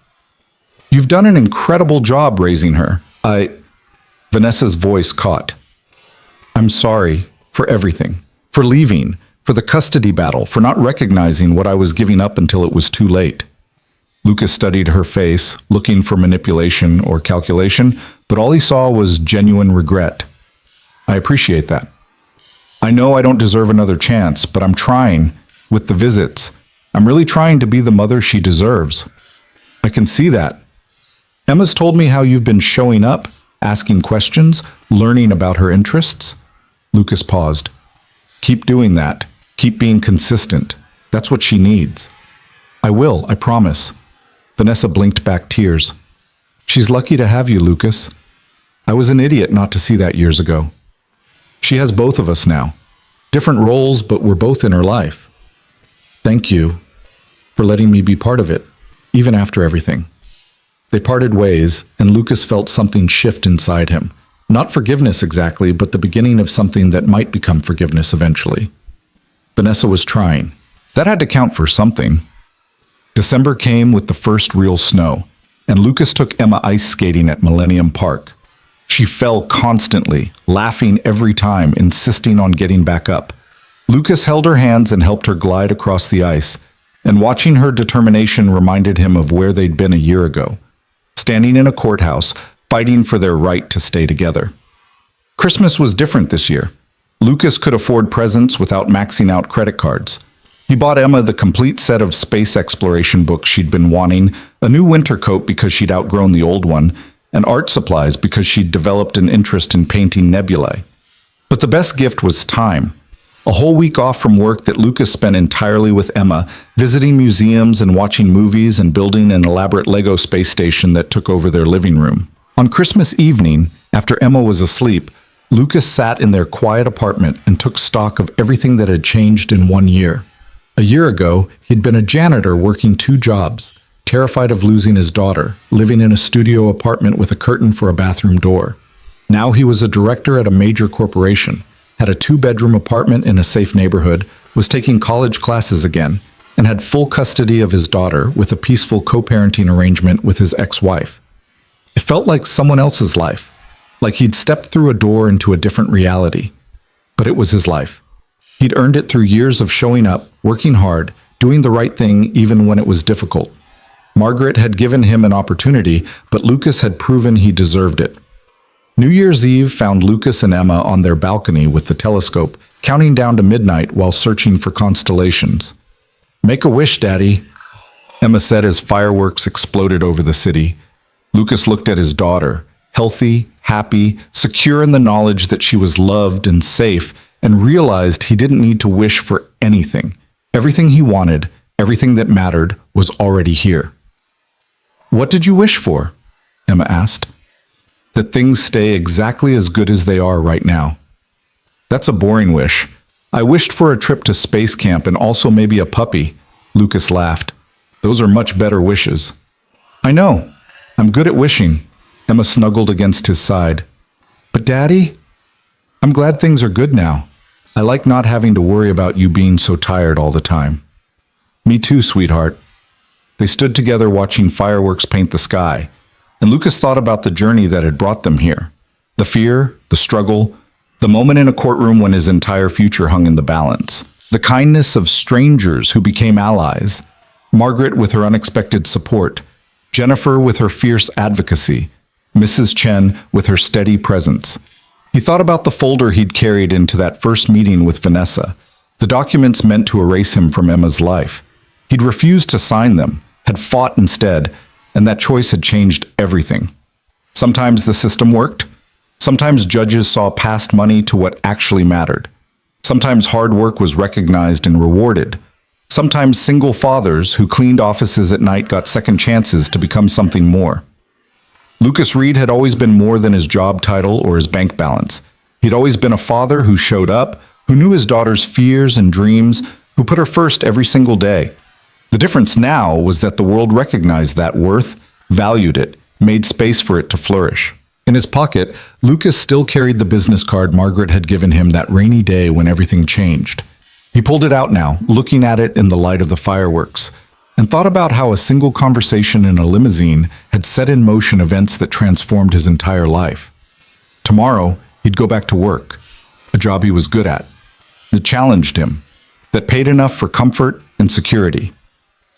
"You've done an incredible job raising her." Vanessa's voice caught. "I'm sorry for everything, for leaving, for the custody battle, for not recognizing what I was giving up until it was too late." Lucas studied her face, looking for manipulation or calculation, but all he saw was genuine regret. I appreciate that. I know I don't deserve another chance, but I'm trying, with the visits. I'm really trying to be the mother she deserves. I can see that. Emma's told me how you've been showing up, asking questions, learning about her interests. Lucas paused. Keep doing that. Keep being consistent. That's what she needs. I will, I promise. Vanessa blinked back tears. She's lucky to have you, Lucas. I was an idiot not to see that years ago. She has both of us now. Different roles, but we're both in her life. Thank you for letting me be part of it, even after everything. They parted ways, and Lucas felt something shift inside him. Not forgiveness exactly, but the beginning of something that might become forgiveness eventually. Vanessa was trying. That had to count for something. December came with the first real snow, and Lucas took Emma ice skating at Millennium Park. She fell constantly, laughing every time, insisting on getting back up. Lucas held her hands and helped her glide across the ice, and watching her determination reminded him of where they'd been a year ago, standing in a courthouse, fighting for their right to stay together. Christmas was different this year. Lucas could afford presents without maxing out credit cards. He bought Emma the complete set of space exploration books she'd been wanting, a new winter coat because she'd outgrown the old one, and art supplies because she'd developed an interest in painting nebulae. But the best gift was time. A whole week off from work that Lucas spent entirely with Emma, visiting museums and watching movies and building an elaborate Lego space station that took over their living room. On Christmas evening, after Emma was asleep, Lucas sat in their quiet apartment and took stock of everything that had changed in 1 year. A year ago, he'd been a janitor working 2 jobs, terrified of losing his daughter, living in a studio apartment with a curtain for a bathroom door. Now he was a director at a major corporation, had a 2-bedroom apartment in a safe neighborhood, was taking college classes again, and had full custody of his daughter with a peaceful co-parenting arrangement with his ex-wife. It felt like someone else's life, like he'd stepped through a door into a different reality. But it was his life. He'd earned it through years of showing up, working hard, doing the right thing even when it was difficult. Margaret had given him an opportunity, but Lucas had proven he deserved it. New Year's Eve found Lucas and Emma on their balcony with the telescope, counting down to midnight while searching for constellations. "Make a wish, Daddy," Emma said as fireworks exploded over the city. Lucas looked at his daughter, healthy, happy, secure in the knowledge that she was loved and safe, and realized he didn't need to wish for anything. Everything he wanted, everything that mattered, was already here. "What did you wish for?" Emma asked. "That things stay exactly as good as they are right now." "That's a boring wish. I wished for a trip to space camp and also maybe a puppy," Lucas laughed. "Those are much better wishes." "I know. I'm good at wishing." Emma snuggled against his side. "But Daddy, I'm glad things are good now. I like not having to worry about you being so tired all the time." "Me too, sweetheart." They stood together watching fireworks paint the sky, and Lucas thought about the journey that had brought them here. The fear, the struggle, the moment in a courtroom when his entire future hung in the balance. The kindness of strangers who became allies. Margaret with her unexpected support. Jennifer with her fierce advocacy. Mrs. Chen with her steady presence. He thought about the folder he'd carried into that first meeting with Vanessa, the documents meant to erase him from Emma's life. He'd refused to sign them, had fought instead, and that choice had changed everything. Sometimes the system worked. Sometimes judges saw past money to what actually mattered. Sometimes hard work was recognized and rewarded. Sometimes single fathers who cleaned offices at night got second chances to become something more. Lucas Reed had always been more than his job title or his bank balance. He'd always been a father who showed up, who knew his daughter's fears and dreams, who put her first every single day. The difference now was that the world recognized that worth, valued it, made space for it to flourish. In his pocket, Lucas still carried the business card Margaret had given him that rainy day when everything changed. He pulled it out now, looking at it in the light of the fireworks, and thought about how a single conversation in a limousine had set in motion events that transformed his entire life. Tomorrow, he'd go back to work, a job he was good at, that challenged him, that paid enough for comfort and security.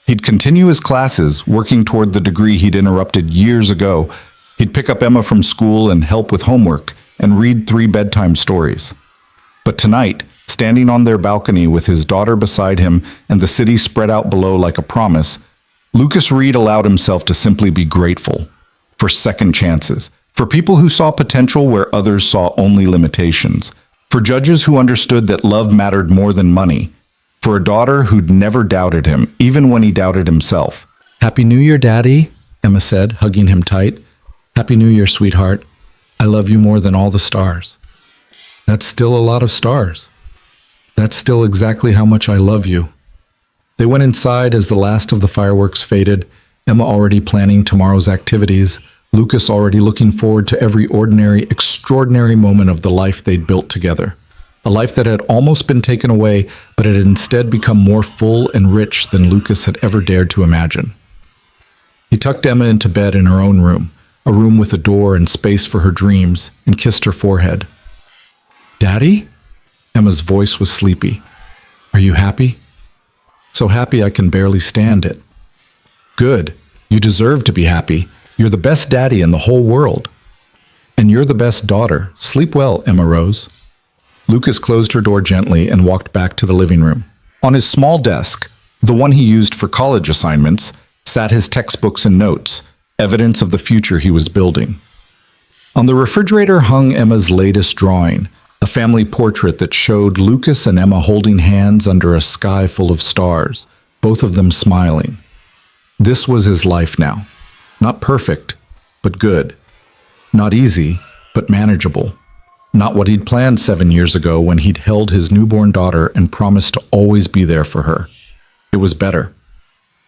He'd continue his classes, working toward the degree he'd interrupted years ago. He'd pick up Emma from school and help with homework, and read 3 bedtime stories. But tonight, standing on their balcony with his daughter beside him and the city spread out below like a promise, Lucas Reed allowed himself to simply be grateful for second chances, for people who saw potential where others saw only limitations, for judges who understood that love mattered more than money, for a daughter who'd never doubted him, even when he doubted himself. "Happy New Year, Daddy," Emma said, hugging him tight. "Happy New Year, sweetheart. I love you more than all the stars." "That's still a lot of stars. That's still exactly how much I love you." They went inside as the last of the fireworks faded, Emma already planning tomorrow's activities, Lucas already looking forward to every ordinary, extraordinary moment of the life they'd built together. A life that had almost been taken away, but had instead become more full and rich than Lucas had ever dared to imagine. He tucked Emma into bed in her own room, a room with a door and space for her dreams, and kissed her forehead. "Daddy?" Emma's voice was sleepy. "Are you happy?" "So happy I can barely stand it." "Good. You deserve to be happy. You're the best daddy in the whole world. And you're the best daughter. Sleep well," Emma rose. Lucas closed her door gently and walked back to the living room. On his small desk, the one he used for college assignments, sat his textbooks and notes, evidence of the future he was building. On the refrigerator hung Emma's latest drawing, a family portrait that showed Lucas and Emma holding hands under a sky full of stars, both of them smiling. This was his life now. Not perfect, but good. Not easy, but manageable. Not what he'd planned 7 years ago when he'd held his newborn daughter and promised to always be there for her. It was better.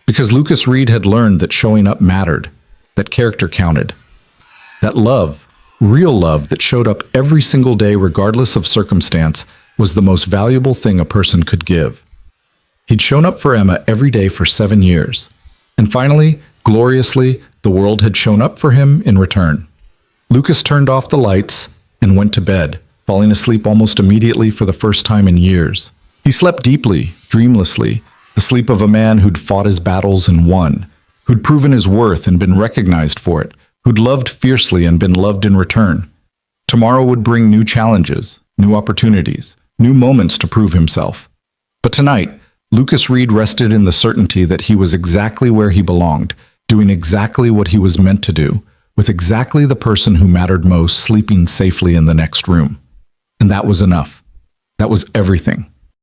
Because Lucas Reed had learned that showing up mattered, that character counted. That love, real love that showed up every single day regardless of circumstance, was the most valuable thing a person could give. He'd shown up for Emma every day for 7 years. And finally, gloriously, the world had shown up for him in return. Lucas turned off the lights and went to bed, falling asleep almost immediately for the first time in years. He slept deeply, dreamlessly, the sleep of a man who'd fought his battles and won, who'd proven his worth and been recognized for it, who'd loved fiercely and been loved in return. Tomorrow would bring new challenges, new opportunities, new moments to prove himself. But tonight, Lucas Reed rested in the certainty that he was exactly where he belonged, doing exactly what he was meant to do, with exactly the person who mattered most sleeping safely in the next room. And that was enough. That was everything.